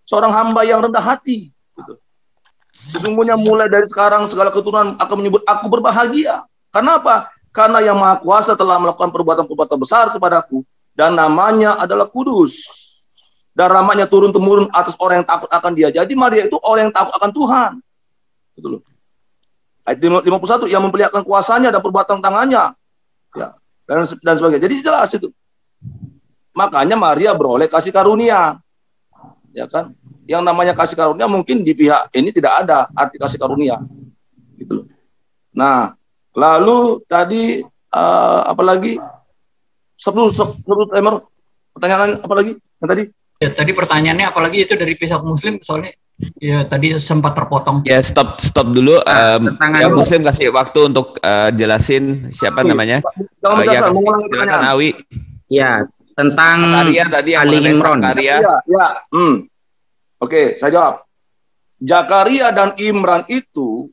seorang hamba yang rendah hati, gitu. Sesungguhnya mulai dari sekarang segala keturunan akan menyebut aku berbahagia. Kenapa? Karena yang Maha Kuasa telah melakukan perbuatan-perbuatan besar kepadaku, dan namanya adalah kudus. Dan rahmatnya turun-temurun atas orang yang takut akan dia. Jadi Maria itu orang yang takut akan Tuhan. Gitu loh. Ayat 51, yang memperlihatkan kuasanya dan perbuatan tangannya. Ya, dan sebagainya. Jadi jelas itu. Makanya Maria beroleh kasih karunia. Ya kan? Yang namanya kasih karunia mungkin di pihak ini tidak ada arti kasih karunia. Gitu loh. Nah, lalu tadi apa lagi? Sebelum pertanyaan apa lagi yang tadi? Ya, tadi pertanyaannya apalagi itu dari pihak Muslim, soalnya ya tadi sempat terpotong. Ya, stop dulu. Ya, Muslim kasih waktu untuk jelasin siapa namanya. Jangan mengulangi pertanyaan. Awi. Ya, tentang Zakaria tadi yang Ali Imran. Ya. Oke, saya jawab. Zakaria dan Imran itu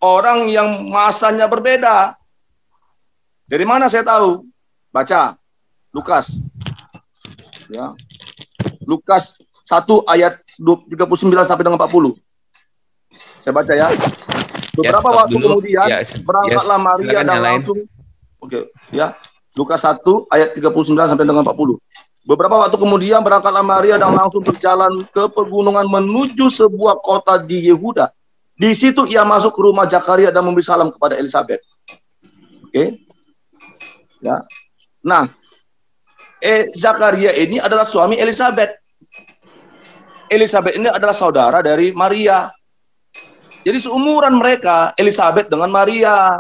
orang yang masanya berbeda. Dari mana saya tahu? Baca Lukas, ya, Lukas 1 ayat 39 sampai dengan 40. Saya baca ya. Beberapa waktu dulu. Kemudian berangkatlah Maria dan langsung. Oke, ya. Lukas 1 ayat 39 sampai dengan 40. Beberapa waktu kemudian berangkatlah Maria dan langsung berjalan ke pegunungan menuju sebuah kota di Yehuda. Di situ ia masuk ke rumah Zakaria dan memberi salam kepada Elisabet. Oke. Ya. Nah, Zakaria ini adalah suami Elisabet. Elisabet ini adalah saudara dari Maria. Jadi seumuran mereka, Elisabet dengan Maria.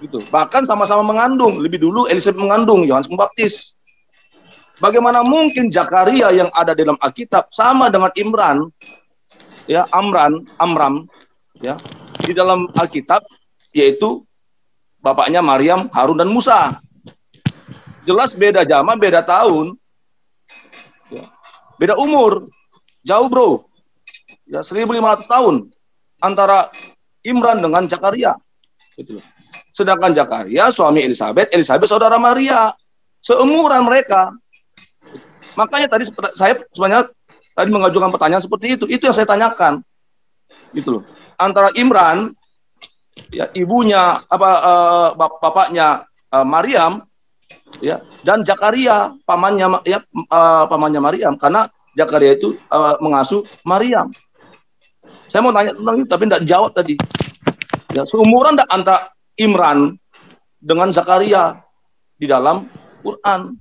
Gitu. Bahkan sama-sama mengandung. Lebih dulu Elisabet mengandung Yohanes Pembaptis. Bagaimana mungkin Zakaria yang ada dalam Alkitab sama dengan Imran, ya, Amram, ya, di dalam Alkitab, yaitu bapaknya Maryam, Harun dan Musa. Jelas beda zaman, beda tahun, ya. Beda umur, jauh bro, ya, 1500 tahun antara Imran dengan Zakaria. Gitu. Sedangkan Zakaria suami Elisabet, Elisabet saudara Maria, seumuran mereka. Makanya tadi saya sebenarnya tadi mengajukan pertanyaan seperti itu. Itu yang saya tanyakan. Gitu loh. Antara Imran, ya ibunya bapaknya Maryam, ya, dan Zakaria pamannya Maryam, karena Zakaria itu mengasuh Maryam. Saya mau tanya tentang itu tapi tidak dijawab tadi. Ya, seumuran tidak antara Imran dengan Zakaria di dalam Quran,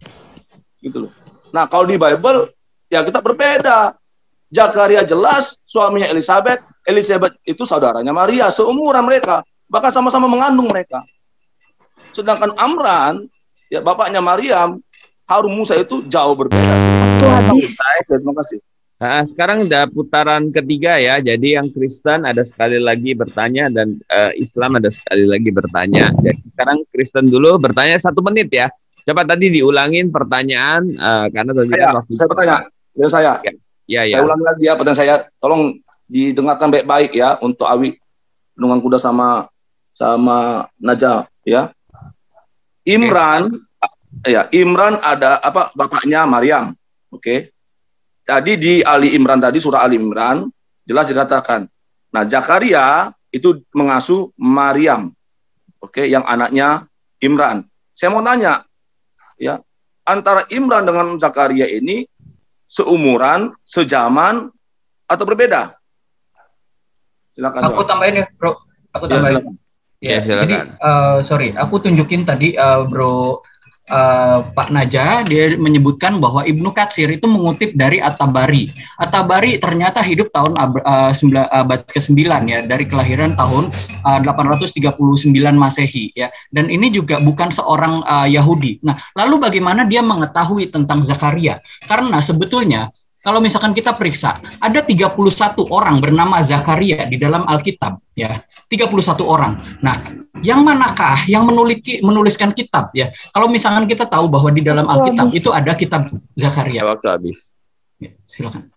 gitu loh. Nah, kalau di Bible ya kita berbeda. Zakaria jelas suaminya Elizabeth itu saudaranya Maria, seumuran mereka, bahkan sama-sama mengandung mereka. Sedangkan Amran, ya bapaknya Maryam, Harun Musa itu jauh berbeda. Waktu habis. Terima kasih. Nah, sekarang udah putaran ketiga ya. Jadi yang Kristen ada sekali lagi bertanya dan Islam ada sekali lagi bertanya. Jadi sekarang Kristen dulu bertanya 1 menit ya. Coba tadi diulangin pertanyaan karena tadi kan waktu saya bertanya. Ya saya. Ya. Saya ulangi lagi ya pertanyaan saya. Tolong didengarkan baik-baik ya untuk Awi Penunggang Kuda sama Najah ya. Imran ada bapaknya Maryam. Oke. Tadi di Ali Imran tadi surah Ali Imran jelas dikatakan. Nah, Zakaria itu mengasuh Maryam. Oke, yang anaknya Imran. Saya mau tanya ya, antara Imran dengan Zakaria ini seumuran, sejaman atau berbeda? Silakan. Aku tambahin ya, Bro. Aku tambahin. Ya, silakan. Jadi, aku tunjukin tadi, Bro, Pak Naja, dia menyebutkan bahwa Ibnu Katsir itu mengutip dari At-Tabari. At-Tabari ternyata hidup tahun abad ke-9 ya, dari kelahiran tahun 839 Masehi ya. Dan ini juga bukan seorang Yahudi. Nah, lalu bagaimana dia mengetahui tentang Zakaria? Karena sebetulnya kalau misalkan kita periksa, ada 31 orang bernama Zakaria di dalam Alkitab, ya, 31 orang. Nah, yang manakah yang menuliskan kitab, ya? Kalau misalkan kita tahu bahwa di dalam Alkitab itu ada kitab Zakaria. Waktu habis. Ya, silakan.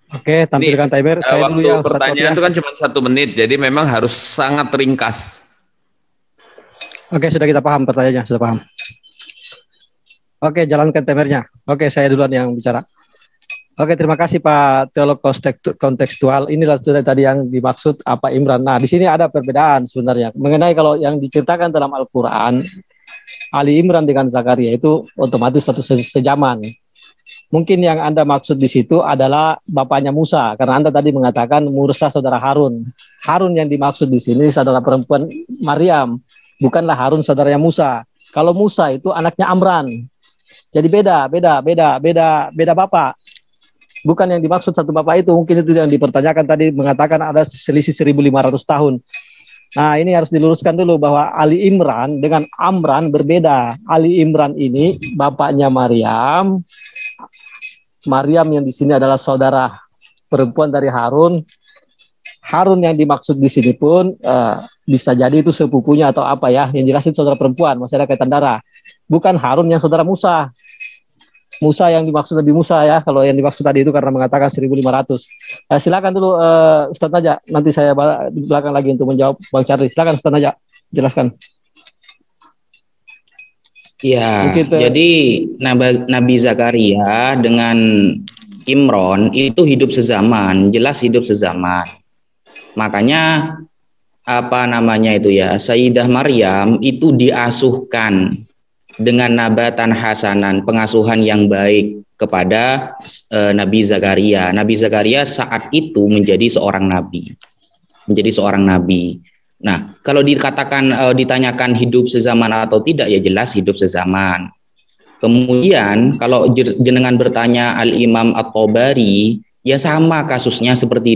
Oke, tampilkan timer. Saya waktu dulu ya. Pertanyaan itu kan cuma 1 menit, jadi memang harus sangat ringkas. Oke, sudah kita paham pertanyaannya, sudah paham. Oke, jalankan timernya. Oke, saya duluan yang bicara. Oke, terima kasih Pak Teolog kontekstual. Inilah tadi yang dimaksud apa Imran. Nah, di sini ada perbedaan sebenarnya. Mengenai kalau yang diceritakan dalam Al-Quran, Ali Imran dengan Zakaria itu otomatis satu sejaman. Mungkin yang Anda maksud di situ adalah bapaknya Musa, karena Anda tadi mengatakan Musa saudara Harun. Harun yang dimaksud di sini saudara perempuan Maryam, bukanlah Harun saudaranya Musa. Kalau Musa itu anaknya Amran. Jadi beda bapak. Bukan yang dimaksud satu bapak itu, mungkin itu yang dipertanyakan tadi, mengatakan ada selisih 1500 tahun. Nah, ini harus diluruskan dulu bahwa Ali Imran dengan Amran berbeda. Ali Imran ini bapaknya Maryam. Maryam yang di sini adalah saudara perempuan dari Harun. Harun yang dimaksud di sini pun bisa jadi itu sepupunya atau apa ya, yang jelasin saudara perempuan, masih ada kaitan darah. Bukan Harun yang saudara Musa. Musa yang dimaksud Nabi Musa ya, kalau yang dimaksud tadi itu karena mengatakan 1500. Silakan dulu Ustaz Naja, nanti saya di belakang lagi untuk menjawab Bang Charlie. Silakan Ustaz Naja, jelaskan. Ya, jadi Nabi Zakaria dengan Imran itu hidup sezaman, jelas hidup sezaman. Makanya apa namanya itu ya, Sayyidah Maryam itu diasuhkan dengan nabatan hasanan, pengasuhan yang baik kepada Nabi Zakaria. Nabi Zakaria saat itu menjadi seorang nabi. Nah, kalau ditanyakan hidup sezaman atau tidak, ya jelas hidup sezaman. Kemudian kalau jenengan bertanya Al-Imam At-Tabari, ya sama kasusnya seperti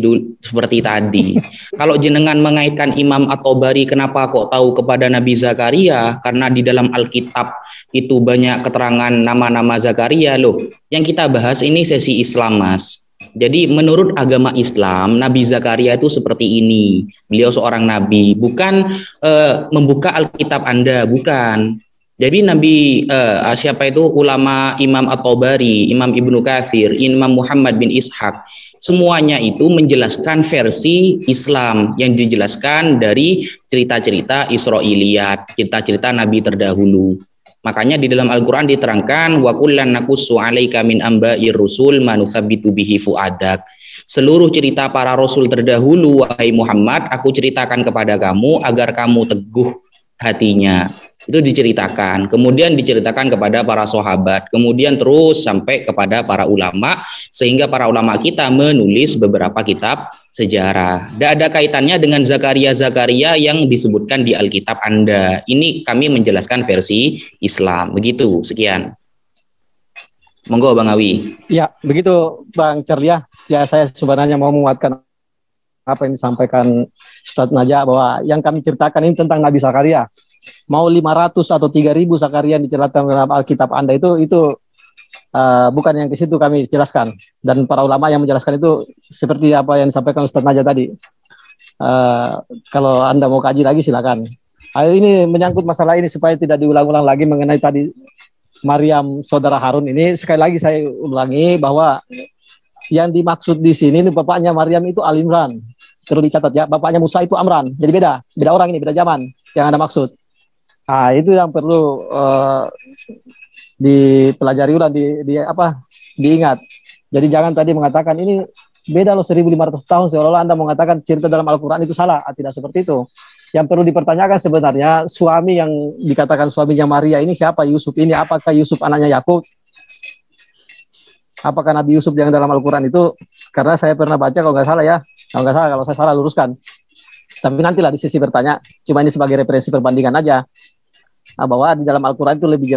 tadi. Kalau jenengan mengaitkan Imam At-Tabari, kenapa kok tahu kepada Nabi Zakaria? Karena di dalam Alkitab itu banyak keterangan nama-nama Zakaria loh. Yang kita bahas ini sesi Islam, Mas. Jadi menurut agama Islam, Nabi Zakaria itu seperti ini. Beliau seorang nabi, bukan membuka Alkitab Anda, bukan. Jadi siapa itu ulama Imam At-Tabari, Imam Ibnu Katsir, Imam Muhammad bin Ishaq, semuanya itu menjelaskan versi Islam yang dijelaskan dari cerita-cerita Israiliyat, cerita-cerita nabi terdahulu. Makanya di dalam Al-Qur'an diterangkan wa kullan naqussu 'alaika min amba'ir rusul ma nuthabbitu bihi fu'adak. Seluruh cerita para rasul terdahulu wahai Muhammad aku ceritakan kepada kamu agar kamu teguh hatinya. Itu diceritakan, kemudian diceritakan kepada para sahabat, kemudian terus sampai kepada para ulama, sehingga para ulama kita menulis beberapa kitab sejarah. Tidak ada kaitannya dengan Zakaria yang disebutkan di Alkitab Anda. Ini kami menjelaskan versi Islam. Begitu, sekian. Monggo Bang Awi. Ya, begitu Bang Cerlia. Ya, saya sebenarnya mau menguatkan apa yang disampaikan Ustadz Najah, bahwa yang kami ceritakan ini tentang Nabi Zakaria. Mau 500 atau 3.000 Zakaria yang diceritakan dalam Alkitab Anda itu bukan yang ke situ kami jelaskan. Dan para ulama yang menjelaskan itu seperti apa yang disampaikan Ustadz Najah tadi. Kalau Anda mau kaji lagi silakan. Ini menyangkut masalah ini supaya tidak diulang-ulang lagi mengenai tadi Maryam saudara Harun ini. Sekali lagi saya ulangi bahwa yang dimaksud di sini ini bapaknya Maryam itu Al-Imran. Terus dicatat ya, bapaknya Musa itu Amran. Jadi beda orang ini, beda zaman yang Anda maksud. Itu yang perlu dipelajari ulang, diingat. Jadi jangan tadi mengatakan ini beda loh 1.500 tahun, seolah-olah Anda mengatakan cerita dalam Al-Quran itu salah. Tidak seperti itu. Yang perlu dipertanyakan sebenarnya suami yang dikatakan suaminya Maria ini siapa? Yusuf ini, apakah Yusuf anaknya Yakub? Apakah Nabi Yusuf yang dalam Al-Quran itu? Karena saya pernah baca kalau nggak salah ya, kalau saya salah luruskan. Tapi nantilah di sisi bertanya, cuma ini sebagai referensi perbandingan aja. Bahwa di dalam Al-Quran itu lebih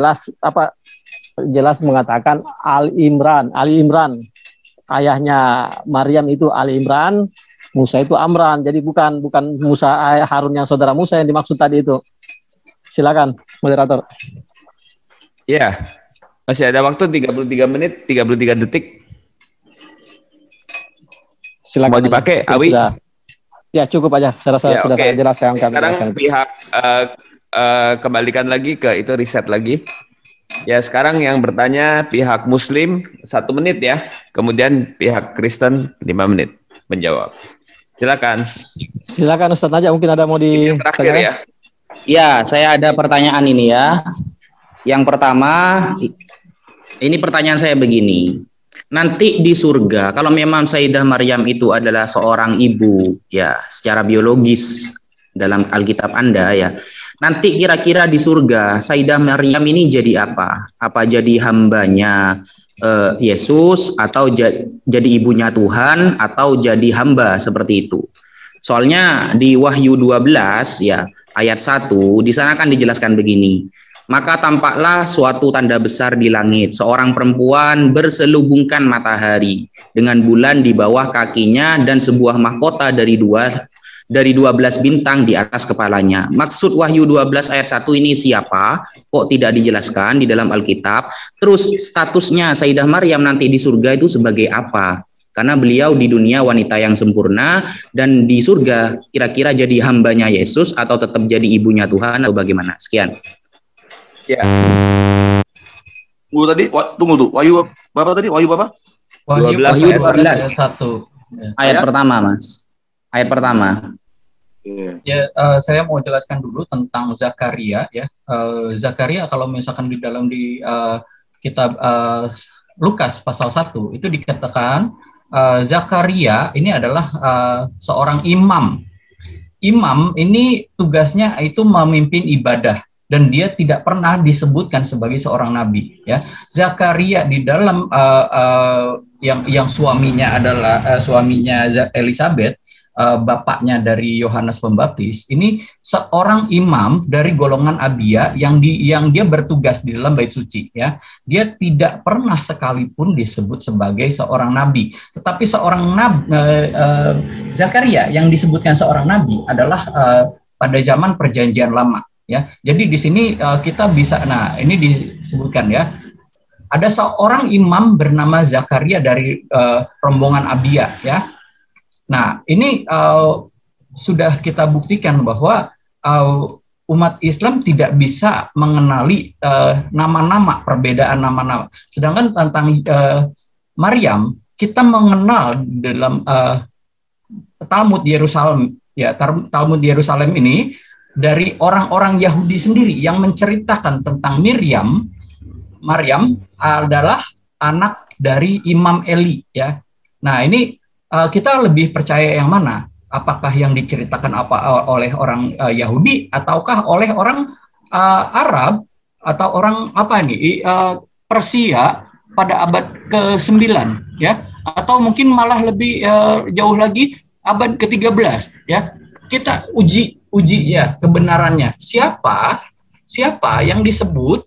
jelas mengatakan Ali Imran. Ayahnya Maryam itu Ali Imran, Musa itu Amran. Jadi bukan Musa Harun yang saudara Musa yang dimaksud tadi itu. Silakan moderator. Ya. Masih ada waktu 33 menit 33 detik. Silakan. Mau dipakai Awi? Sudah. Ya cukup aja. Saya rasa sudah sangat jelas yang kami sekarang pihak kembalikan lagi ke itu, riset lagi. Ya sekarang yang bertanya pihak Muslim 1 menit ya. Kemudian pihak Kristen 5 menit menjawab. Silakan. Silakan Ustaz Najah, mungkin ada mau di terakhir ya. Ya, saya ada pertanyaan ini ya. Yang pertama, ini pertanyaan saya begini. Nanti di surga, kalau memang Sayyidah Maryam itu adalah seorang ibu, ya, secara biologis dalam Alkitab Anda ya. Nanti kira-kira di surga, Sayyidah Maryam ini jadi apa? Apa jadi hambanya Yesus, atau jadi ibunya Tuhan, atau jadi hamba seperti itu? Soalnya di Wahyu 12 ya, ayat 1, di sana kan dijelaskan begini. Maka tampaklah suatu tanda besar di langit, seorang perempuan berselubungkan matahari dengan bulan di bawah kakinya dan sebuah mahkota dari 12 bintang di atas kepalanya. Maksud Wahyu 12 ayat 1 ini siapa? Kok tidak dijelaskan di dalam Alkitab? Terus statusnya Sayyidah Maryam nanti di surga itu sebagai apa? Karena beliau di dunia wanita yang sempurna, dan di surga kira-kira jadi hambanya Yesus atau tetap jadi ibunya Tuhan atau bagaimana? Sekian. Ya. Tadi tunggu tuh. Wahyu berapa tadi? Wahyu berapa? Wahyu 12 ayat pertama, Mas. Ayat pertama. Ya, saya mau jelaskan dulu tentang Zakaria ya. Zakaria kalau misalkan di kitab Lukas pasal 1 itu dikatakan Zakaria ini adalah seorang imam. Imam ini tugasnya itu memimpin ibadah, dan dia tidak pernah disebutkan sebagai seorang nabi ya. Zakaria di dalam yang suaminya adalah suaminya Elizabeth, bapaknya dari Yohanes Pembaptis, ini seorang imam dari golongan Abia yang dia bertugas di dalam bait suci ya. Dia tidak pernah sekalipun disebut sebagai seorang nabi, tetapi seorang Zakaria yang disebutkan seorang nabi adalah pada zaman Perjanjian Lama ya. Jadi di sini kita bisa, ini disebutkan ya, ada seorang imam bernama Zakaria dari rombongan Abia ya. Nah, ini sudah kita buktikan bahwa umat Islam tidak bisa mengenali nama-nama, perbedaan nama-nama. Sedangkan tentang Maryam, kita mengenal dalam Talmud Yerusalem, ya, Talmud Yerusalem ini dari orang-orang Yahudi sendiri yang menceritakan tentang Maryam adalah anak dari Imam Eli, ya. Nah, ini kita lebih percaya yang mana? Apakah yang diceritakan oleh orang Yahudi ataukah oleh orang Arab atau orang Persia pada abad ke-9, ya, atau mungkin malah lebih jauh lagi abad ke-13, ya. Kita uji ya kebenarannya. Siapa yang disebut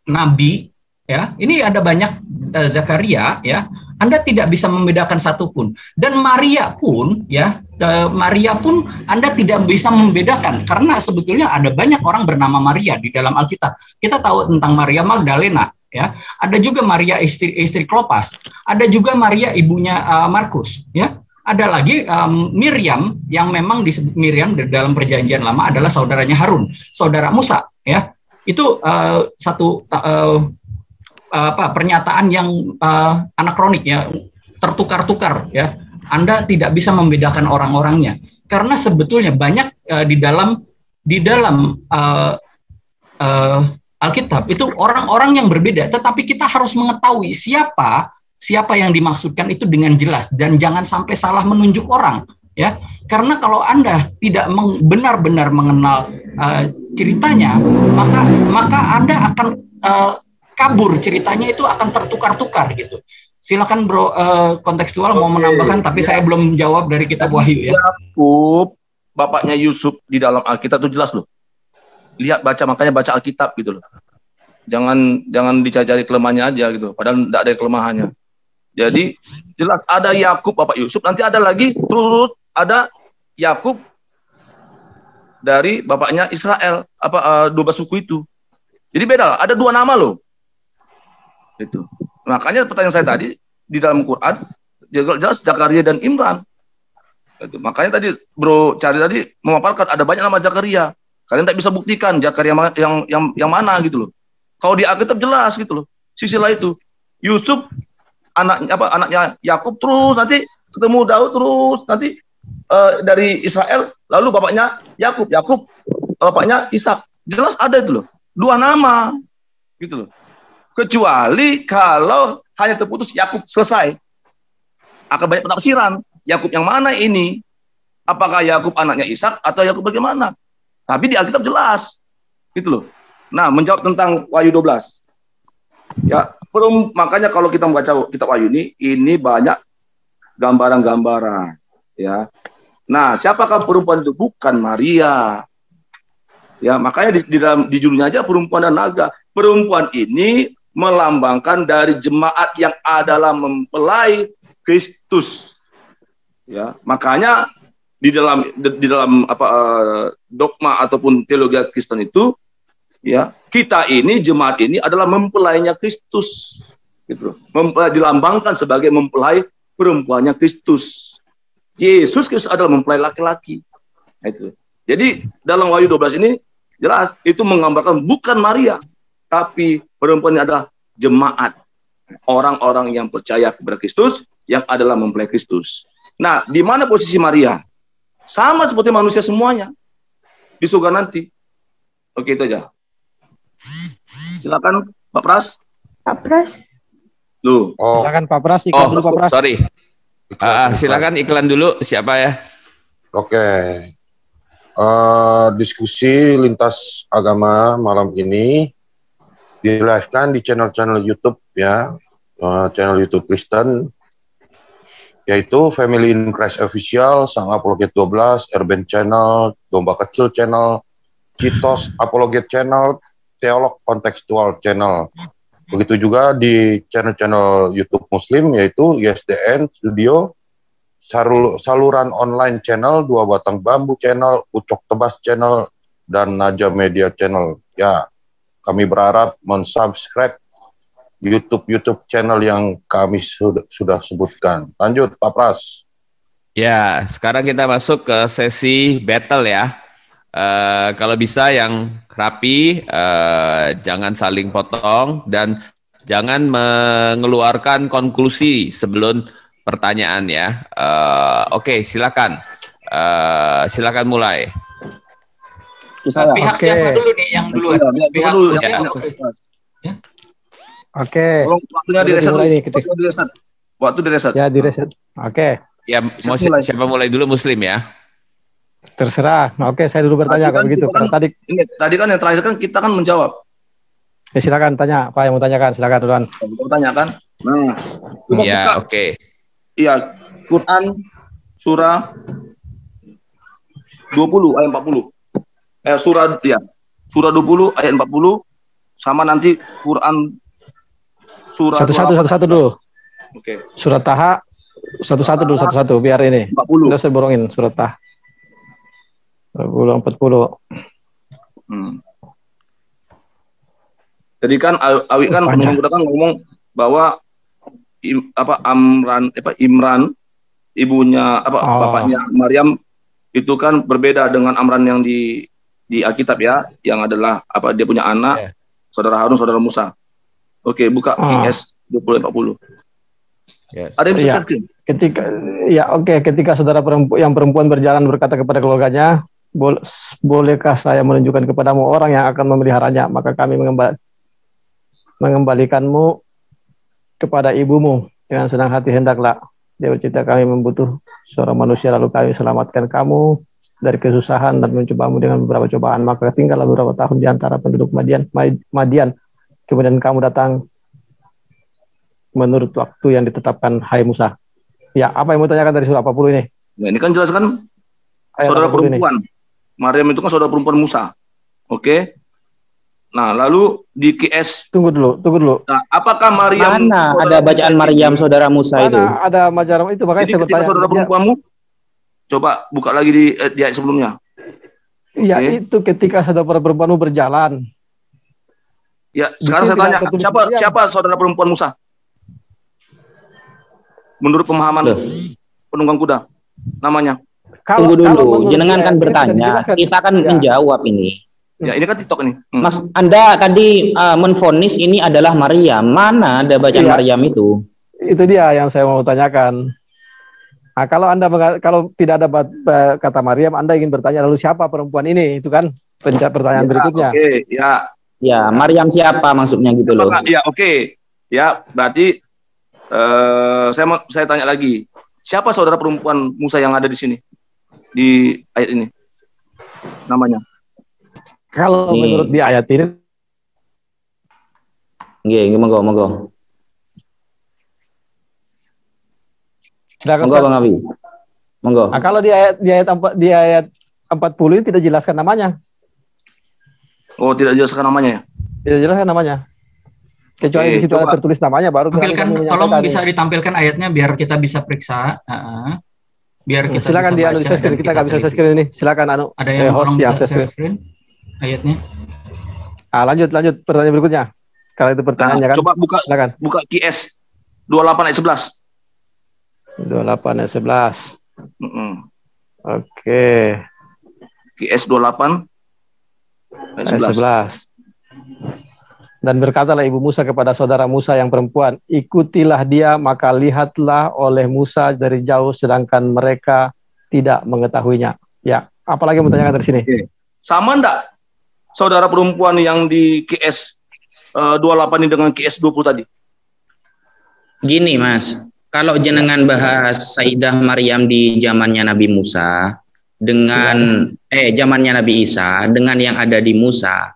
nabi, ya. Ini ada banyak Zakaria, ya. Anda tidak bisa membedakan satupun. Dan Maria pun, ya, Anda tidak bisa membedakan karena sebetulnya ada banyak orang bernama Maria di dalam Alkitab. Kita tahu tentang Maria Magdalena, ya. Ada juga Maria istri Klopas. Ada juga Maria ibunya Markus, ya. Ada lagi Miriam yang memang disebut Miriam dalam Perjanjian Lama adalah saudaranya Harun, saudara Musa, ya. Itu satu pernyataan yang anakronik, ya, tertukar-tukar, ya. Anda tidak bisa membedakan orang-orangnya karena sebetulnya banyak di dalam Alkitab itu orang-orang yang berbeda, tetapi kita harus mengetahui siapa yang dimaksudkan itu dengan jelas dan jangan sampai salah menunjuk orang, ya. Karena kalau Anda tidak benar-benar mengenal ceritanya, maka Anda akan kabur, ceritanya itu akan tertukar-tukar gitu. Silakan Bro kontekstual mau menambahkan, tapi saya belum jawab dari kitab Wahyu, ya. Yakub, bapaknya Yusuf di dalam Alkitab itu jelas loh. Lihat, makanya baca Alkitab gitu loh. Jangan dicari-cari kelemahannya aja gitu, padahal tidak ada kelemahannya. Jadi jelas ada Yakub bapak Yusuf, nanti ada lagi terus ada Yakub dari bapaknya Israel, 12 suku itu. Jadi beda, ada 2 nama loh. Itu. Makanya pertanyaan saya tadi di dalam Quran jelas Zakaria dan Imran. Itu. Makanya tadi Bro cari tadi memaparkan ada banyak nama Zakaria. Kalian tidak bisa buktikan Zakaria yang mana gitu loh. Kalau di Alkitab jelas gitu loh. Sisilah itu. Yusuf anaknya Yakub, terus nanti ketemu Daud, terus nanti dari Israel, lalu bapaknya Yakub bapaknya Ishak. Jelas ada itu loh. 2 nama gitu loh. Kecuali kalau hanya terputus Yakub selesai, akan banyak penafsiran. Yakub yang mana ini? Apakah Yakub anaknya Ishak atau Yakub bagaimana? Tapi di Alkitab jelas, gitu loh. Nah, menjawab tentang Wahyu 12. Ya, makanya kalau kita membaca kitab Wahyu ini banyak gambaran-gambaran, ya. Nah, siapakah perempuan itu? Bukan Maria. Ya, makanya di judulnya aja perempuan dan naga. Perempuan ini melambangkan dari jemaat yang adalah mempelai Kristus. Ya, makanya di dalam dogma ataupun teologi Kristen itu, ya, kita ini jemaat ini adalah mempelainya Kristus, gitu. Dilambangkan sebagai mempelai perempuannya Kristus. Yesus Kristus adalah mempelai laki-laki. Itu. Jadi dalam Wahyu 12 ini jelas itu menggambarkan bukan Maria, tapi perempuan ini adalah jemaat, orang-orang yang percaya kepada Kristus, yang adalah mempelai Kristus. Nah, di mana posisi Maria? Sama seperti manusia semuanya di surga nanti. Oke, itu aja. Silakan Pak Pras. Pak Pras. Loh. Oh. Silakan Pak Pras, iklan dulu Pak Pras. Sorry. Silakan iklan dulu, siapa ya? Oke. Diskusi lintas agama malam ini di-live-kan di channel-channel YouTube, ya, channel YouTube Kristen, yaitu Family in Christ Official, Sang Apologet 12, Erben Channel, Domba Kecil Channel, Citos Apologet Channel, Teolog Kontekstual Channel. Begitu juga di channel-channel YouTube Muslim, yaitu ISDN Studio, Saluran Online Channel, Dua Batang Bambu Channel, Ucok Tebas Channel, dan Naja Media Channel. Ya, kami berharap mensubscribe YouTube channel yang kami sudah sebutkan. Lanjut, Pak Pras. Ya, sekarang kita masuk ke sesi battle ya. Kalau bisa yang rapi, jangan saling potong dan jangan mengeluarkan konklusi sebelum pertanyaan ya. Oke, silakan. Silakan mulai. Pihak siapa dulu nih yang duluan? Pihak dulu. Ya. Oke. Waktunya direset. Waktu direset. Ya, direset. Oke. Ya, siapa mulai dulu? Muslim ya? Terserah. Oke, saya dulu bertanya kalau begitu. Tadi kan yang terakhir kan kita kan menjawab. Ya, silakan tanya. Apa yang mau tanyakan? Silakan duluan. Bertanya kan? Nah, ya, oke. Iya, Quran surah 20 ayat 40. Surah 20 ayat 40 sama nanti Quran surah satu-satu dulu. Oke. Surat Taha satu-satu biar ini. 40. Sudah saya borongin surat Taha. 40. Jadi kan Awi kan ngomong bahwa Imran ibunya bapaknya Maryam itu kan berbeda dengan Amran yang di Alkitab ya, yang adalah dia punya anak, saudara Harun, saudara Musa. Oke, buka IS 2040. Yes. Ada yang bisa screen? Ketika saudara perempuan berjalan berkata kepada keluarganya, bolehkah saya menunjukkan kepadamu orang yang akan memeliharanya, maka kami mengembalikanmu kepada ibumu dengan senang hati, hendaklah dia bercerita kami membutuh seorang manusia, lalu kami selamatkan kamu dari kesusahan dan mencobamu dengan beberapa cobaan, maka tinggallah beberapa tahun di antara penduduk Madian. Kemudian kamu datang menurut waktu yang ditetapkan, hai Musa. Ya, apa yang mau tanyakan dari surah 40 ini? Nah, ini kan jelas kan saudara perempuan. Maryam itu kan saudara perempuan Musa. Oke. Nah, lalu di QS. Tunggu dulu. Nah, apakah Maryam mana ada bacaan Maryam saudara Musa itu? Ada Maryam itu, makanya jadi saya ketika saudara perempuanmu coba buka lagi di ayat sebelumnya. Iya, itu ketika saudara perempuanmu berjalan. Ya, sekarang saya tanya, siapa saudara perempuan Musa? Menurut pemahaman penunggang kuda, namanya? Tunggu dulu, jenengan kan bertanya, kita kan menjawab ini. Ya, ini kan TikTok ini. Mas, Anda tadi menvonis ini adalah Maryam. Mana ada bacaan Maryam itu? Itu dia yang saya mau tanyakan. Nah, kalau tidak ada kata Maryam, Anda ingin bertanya lalu siapa perempuan ini? Itu kan pertanyaan berikutnya. Oke, ya. Ya, Maryam siapa maksudnya gitu loh. Ya, oke. Ya, berarti saya tanya lagi. Siapa saudara perempuan Musa yang ada di sini? Di ayat ini. Namanya. Kalau menurut di ayat ini. Nggih, monggo. Monggo Bang Abi. Monggo. Nah, kalau di ayat 40 ini tidak jelaskan namanya. Oh, tidak jelaskan namanya ya? Tidak jelaskan namanya. Kecuali di situ ada tertulis namanya baru. Tolong bisa ditampilkan ayatnya biar kita bisa periksa. Biar kita silakan di anu share screen, kita nggak bisa share screen ini. Silakan anu. Ada yang orang bisa share screen ayatnya. Lanjut pertanyaan berikutnya. Kalau itu pertanyaannya kan. Coba buka QS 28 ayat 11. 28 ayat 11. Oke. QS 28 ayat 11. Dan berkatalah ibu Musa kepada saudara Musa yang perempuan, ikutilah dia, maka lihatlah oleh Musa dari jauh, sedangkan mereka tidak mengetahuinya. Ya, apalagi mau tanyakan dari sini? Sama enggak saudara perempuan yang di QS 28 ini dengan QS 20 tadi? Gini Mas, kalau jenengan bahas Sayyidah Maryam di zamannya Nabi Musa dengan zamannya Nabi Isa dengan yang ada di Musa,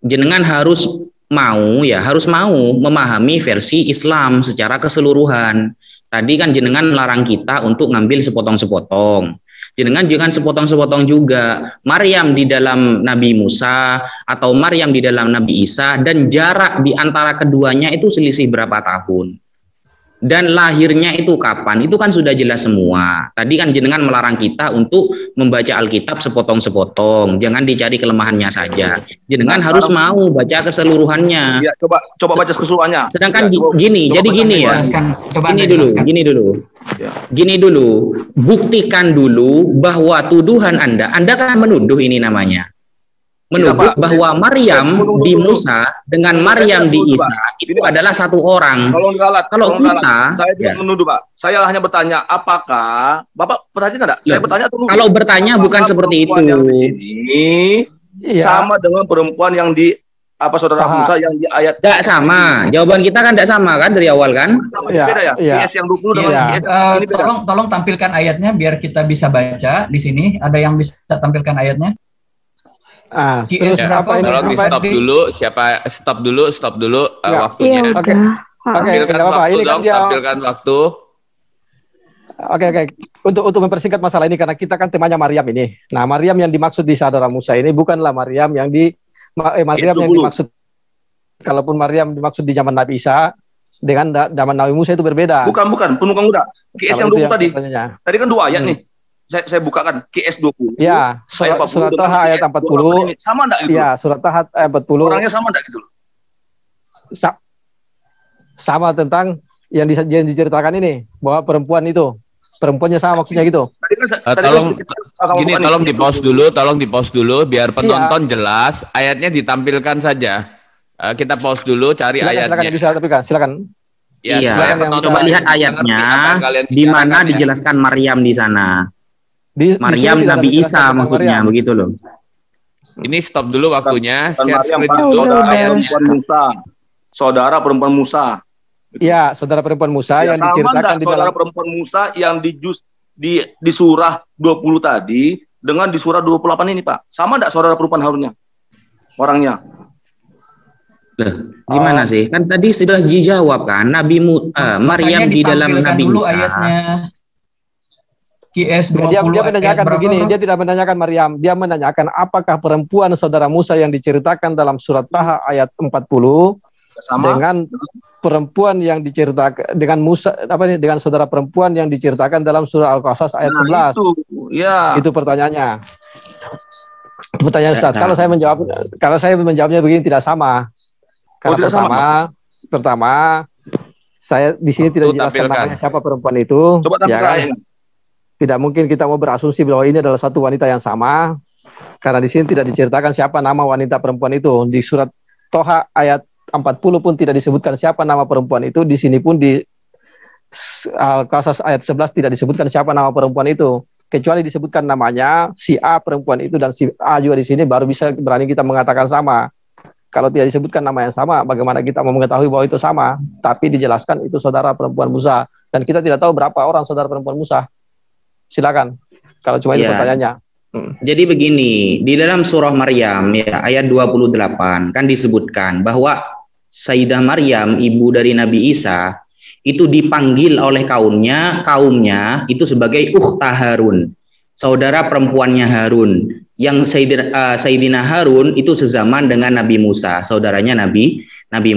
jenengan harus mau memahami versi Islam secara keseluruhan. Tadi kan jenengan melarang kita untuk ngambil sepotong-sepotong. Jenengan jangan sepotong-sepotong juga. Maryam di dalam Nabi Musa atau Maryam di dalam Nabi Isa, dan jarak di antara keduanya itu selisih berapa tahun. Dan lahirnya itu kapan, itu kan sudah jelas semua. Tadi kan jenengan melarang kita untuk membaca Alkitab sepotong-sepotong, jangan dicari kelemahannya saja. Jenengan harus mau baca keseluruhannya. Ya, coba baca keseluruhannya. Sedangkan gini, jadi gini ya. Gini dulu. Ya. Gini dulu, buktikan dulu bahwa tuduhan Anda kan menuduh ini namanya. Menuduh bahwa Maryam di Musa dengan Maryam di Isa itu adalah satu orang. Kalau kita, saya tidak menuduh, Pak. Saya hanya bertanya, apakah Bapak bertanya nggak? Saya bertanya kalau bertanya bukan seperti itu. Yang di sini sama dengan perempuan yang di saudara Musa yang di ayat. Tidak sama. Jawaban kita kan tidak sama kan dari awal kan? Beda ya. GS yang 20 dengan GS ini beda. Tolong tampilkan ayatnya biar kita bisa baca di sini. Ada yang bisa tampilkan ayatnya? Terus apa ini? Tolong di stop dulu. Siapa stop dulu waktunya. Oke. Tampilkan waktu. Oke. Untuk mempersingkat masalah ini karena kita kan temanya Maryam ini. Nah, Maryam yang dimaksud di saudara Musa ini bukanlah Maryam yang dimaksud. Kalaupun Maryam dimaksud di zaman Nabi Isa dengan zaman Nabi Musa itu berbeda. Bukan, penumpang muda. KS yang 20 tadi. Tadi kan 2 ayat nih. Saya bukakan KS 20. Ya, surat Taha ayat 40. Sama enggak gitu? Ya, surat Taha ayat 40. Orangnya sama enggak gitu? Sama tentang yang diceritakan ini, bahwa perempuannya sama maksudnya gitu. Tolong di pause dulu biar penonton jelas, ayatnya ditampilkan saja. Kita pause dulu cari ayatnya. Silakan. Ya, coba lihat ayatnya di mana dijelaskan Maryam di sana. Maryam Nabi Isa maksudnya begitu loh. Ini stop dulu waktunya. Share screen itu. Saudara perempuan Musa. Iya, saudara perempuan Musa yang diceritakan di saudara perempuan Musa yang di surah 20 tadi dengan di surah 28 ini, Pak. Sama enggak saudara perempuan Harunnya? Orangnya. Gimana sih? Kan tadi sudah dijawab kan Maryam di dalam Nabi Isa. QS 20 dia menanyakan begini, dia tidak menanyakan Maryam, dia menanyakan apakah perempuan saudara Musa yang diceritakan dalam surat Taha ayat 40 dengan perempuan yang diceritakan dengan saudara perempuan yang diceritakan dalam surah Al-Qasas ayat 11. Itu pertanyaannya. Pertanyaan Ustaz. Kalau saya menjawabnya begini tidak sama. Karena pertama saya di sini tidak jelaskan namanya siapa perempuan itu. Coba tampilkan. Tidak mungkin kita mau berasumsi bahwa ini adalah satu wanita yang sama, karena di sini tidak diceritakan siapa nama wanita perempuan itu. Di surat Toha ayat 40 pun tidak disebutkan siapa nama perempuan itu. Di sini pun di Al-Qasas ayat 11 tidak disebutkan siapa nama perempuan itu. Kecuali disebutkan namanya si A perempuan itu dan si A juga di sini, baru bisa berani kita mengatakan sama. Kalau tidak disebutkan nama yang sama, bagaimana kita mau mengetahui bahwa itu sama? Tapi dijelaskan itu saudara perempuan Musa, dan kita tidak tahu berapa orang saudara perempuan Musa. Silakan, kalau cuma itu pertanyaannya. Jadi begini, di dalam surah Maryam ya ayat 28 kan disebutkan bahwa Sayyidah Maryam, ibu dari Nabi Isa, itu dipanggil oleh kaumnya itu sebagai ukhta Harun, saudara perempuannya Harun. Yang Sayyidina Harun itu sezaman dengan Nabi Musa, saudaranya Nabi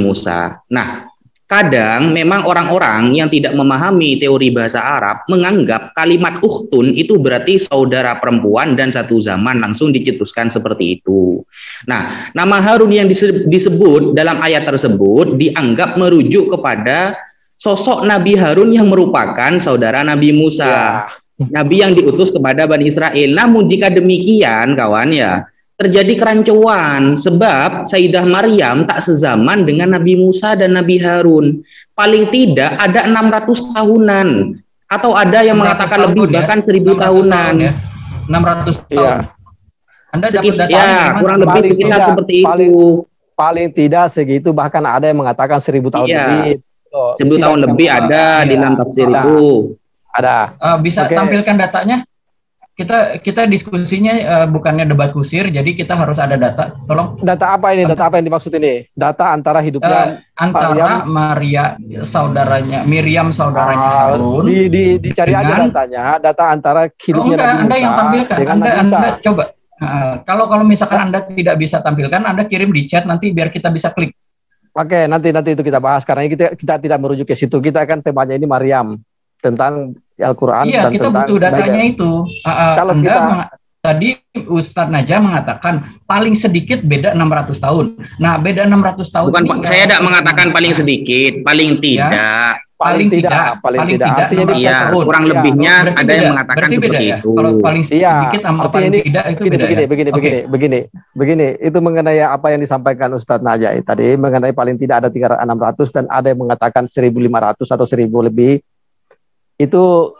Musa. Nah, kadang memang orang-orang yang tidak memahami teori bahasa Arab menganggap kalimat ukhtun itu berarti saudara perempuan dan satu zaman, langsung dicetuskan seperti itu. Nah, nama Harun yang disebut dalam ayat tersebut dianggap merujuk kepada sosok Nabi Harun yang merupakan saudara Nabi Musa. Nabi yang diutus kepada Bani Israel. Namun jika demikian kawan ya, terjadi kerancuan sebab Sayyidah Maryam tak sezaman dengan Nabi Musa dan Nabi Harun. Paling tidak ada 600 tahunan, atau ada yang mengatakan lebih bahkan 1000 tahunan. 600 tahun. Anda dapat data kurang lebih sekitar seperti itu. Paling tidak segitu, bahkan ada yang mengatakan 1000 tahun lebih. 1000 tahun lebih ada di dalam tafsir itu. Ada. Bisa tampilkan datanya? Kita diskusinya bukannya debat kusir, jadi kita harus ada data. Tolong. Data apa ini? Data apa yang dimaksud ini? Data antara hidupnya antara Miriam saudaranya Harun. Dicari aja datanya. Data antara hidupnya Nabi Musa. Anda yang tampilkan. Anda coba. Kalau misalkan Anda tidak bisa tampilkan, Anda kirim di chat nanti biar kita bisa klik. Oke, nanti itu kita bahas karena kita tidak merujuk ke situ. Kita kan temanya ini Maryam, tentang Al-Quran dan kita tentang butuh datanya itu. Tadi Ustadz Najah mengatakan paling sedikit beda 600 tahun. Nah, beda 600 tahun. Bukan, saya tidak mengatakan paling sedikit, paling tidak. Ya, paling tidak. Artinya iya, kurang lebihnya berarti ada yang mengatakan seperti itu. Kalau paling sedikit sama paling tidak itu beda. Begini, itu mengenai apa yang disampaikan Ustadz Najah tadi, mengenai paling tidak ada 600 dan ada yang mengatakan 1.500 atau 1.000 lebih. Itu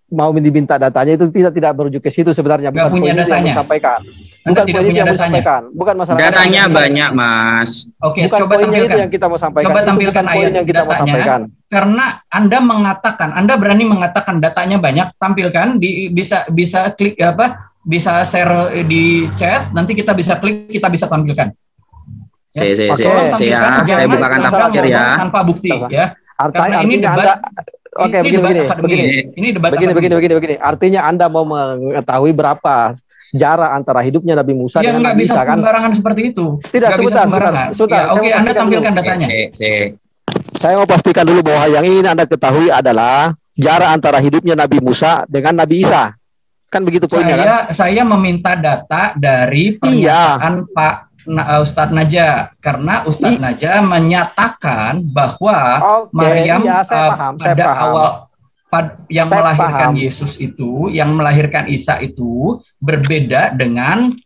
mau diminta datanya itu tidak merujuk ke situ sebenarnya. Bukan punya datanya. Disampaikan. Bukan tidak punya datanya. Bukan masalah datanya banyak, Mas. Oke, bukan coba tampilkan. Itu yang kita mau sampaikan. Coba tampilkan ayat yang kita datanya. Mau sampaikan. Karena Anda berani mengatakan datanya banyak, tampilkan bisa klik bisa share di chat, nanti kita bisa klik, kita bisa tampilkan. Saya bukakan tafsir ya. Tanpa bukti ya. Karena ini debat. Begini. Artinya Anda mau mengetahui berapa jarak antara hidupnya Nabi Musa dengan Nabi Isa kan? Sembarangan seperti itu. Tidak, sebentar. Oke, Anda tampilkan datanya. Saya mau pastikan dulu bahwa yang ingin Anda ketahui adalah jarak antara hidupnya Nabi Musa dengan Nabi Isa. Kan begitu poinnya kan? Saya meminta data dari pernyataan Pak Ustadz Najah, karena Ustadz Najah menyatakan bahwa Maryam pada awal yang melahirkan Yesus itu, yang melahirkan Isa itu berbeda dengan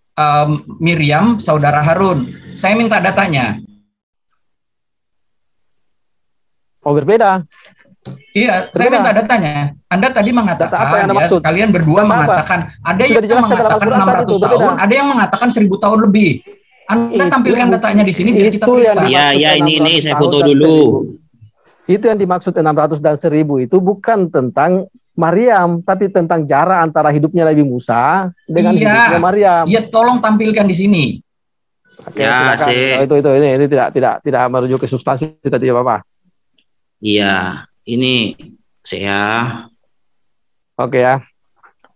Miriam saudara Harun. Saya minta datanya. Oh, berbeda. Iya, saya minta datanya. Anda tadi mengatakan, kalian berdua mengatakan, ada yang mengatakan 600 tahun, ada yang mengatakan 1.000 tahun lebih. Anda tampilkan datanya di sini biar kita periksa. Iya, ini saya foto dulu. Itu yang dimaksud 600 dan 1.000 itu bukan tentang Maryam, tapi tentang jarak antara hidupnya Nabi Musa dengan hidupnya Maryam. Iya, tolong tampilkan di sini. Oke, silakan. Ini tidak merujuk ke substansi tadi ya, Bapak. Iya, ini saya. Oke ya.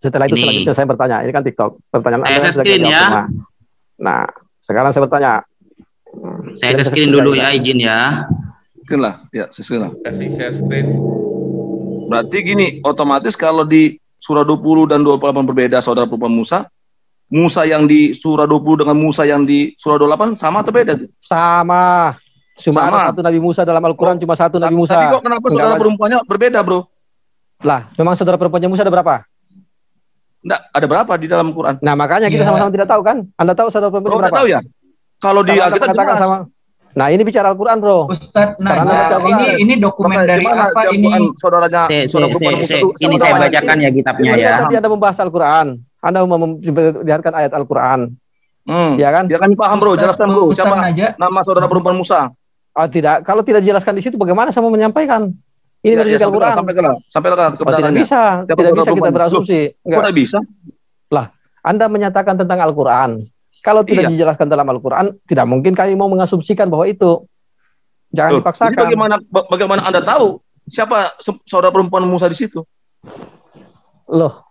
Setelah itu selanjutnya saya bertanya. Ini kan TikTok. Pertanyaan saya screen ya. Nah, sekarang saya bertanya. Saya screen dulu ya, izin ya. Screen lah, ya screen lah. Kasih share screen. Berarti gini, otomatis kalau di surah 20 dan 28 berbeda saudara perempuan Musa, Musa yang di surah 20 dengan Musa yang di surah 28 sama atau beda? Sama. Cuma ada satu Nabi Musa dalam Al-Quran, cuma satu Nabi Musa. Tapi kok kenapa saudara perempuannya berbeda, bro? Lah, memang saudara perempuannya Musa ada berapa? Enggak, ada berapa di dalam Quran? Nah, makanya kita sama-sama tidak tahu kan? Anda tahu saudara perempuannya berapa? Tidak tahu ya? Kalau di Alkitab jelas. Nah, ini bicara Al-Quran, bro. Ustadz Najah, ini dokumen dari apa ini? Saudaranya, ini saya bacakan ya kitabnya ya. Tadi Anda membahas Al-Quran. Anda memperlihatkan ayat Al-Quran. Ya kan? Ya kami paham, bro. Jelaskan, bro. Siapa nama saudara perempuan Musa? Oh, tidak. Kalau tidak dijelaskan di situ, bagaimana saya mau menyampaikan? Ini dari Al-Quran. Sampaikan tidak bisa kita berasumsi. Tidak bisa. Lah, Anda menyatakan tentang Al-Quran. Kalau tidak dijelaskan dalam Al-Quran, tidak mungkin kami mau mengasumsikan bahwa itu. Jangan dipaksakan. Jadi bagaimana Anda tahu siapa saudara perempuan Musa di situ? Loh.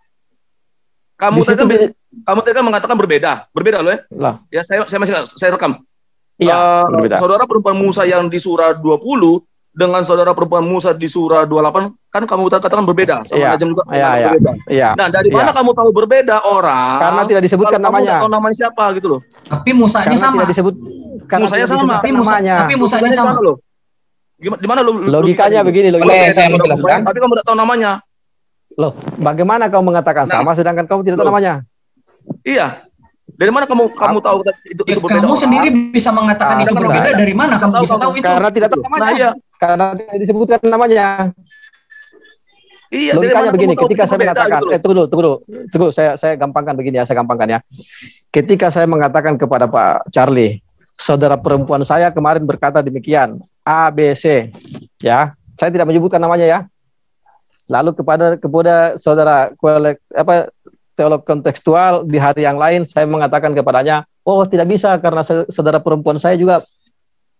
Kamu tadi mengatakan berbeda loh ya? Lah. Ya saya rekam. Iya, saudara perempuan Musa yang di surah 20 dengan saudara perempuan Musa di surah 28 kan kamu katakan berbeda sama Najm juga berbeda. Iya. Nah, dari mana kamu tahu berbeda orang? Karena tidak disebutkan namanya. Kamu tahu namanya siapa gitu loh. Tapi Musanya sama. Tidak disebut. Musanya sama. Tapi Musanya sama loh. Gimana lo? Logikanya begini, saya menjelaskan. Tapi kamu tidak tahu namanya. Loh, bagaimana kamu mengatakan sama sedangkan kamu tidak tahu namanya? Iya. Dari mana kamu tahu itu berbeda? Kamu sendiri bisa mengatakan itu berbeda dari mana? Kamu bisa tahu itu? Karena tidak tahu namanya. Karena tidak disebutkan namanya. Iya. Logikanya begini. Ketika saya mengatakan, tunggu, saya gampangkan begini ya, Ketika saya mengatakan kepada Pak Charlie, saudara perempuan saya kemarin berkata demikian, A, B, C, ya, saya tidak menyebutkan namanya ya. Lalu kepada saudara teolog kontekstual di hari yang lain, saya mengatakan kepadanya, oh tidak bisa karena saudara perempuan saya juga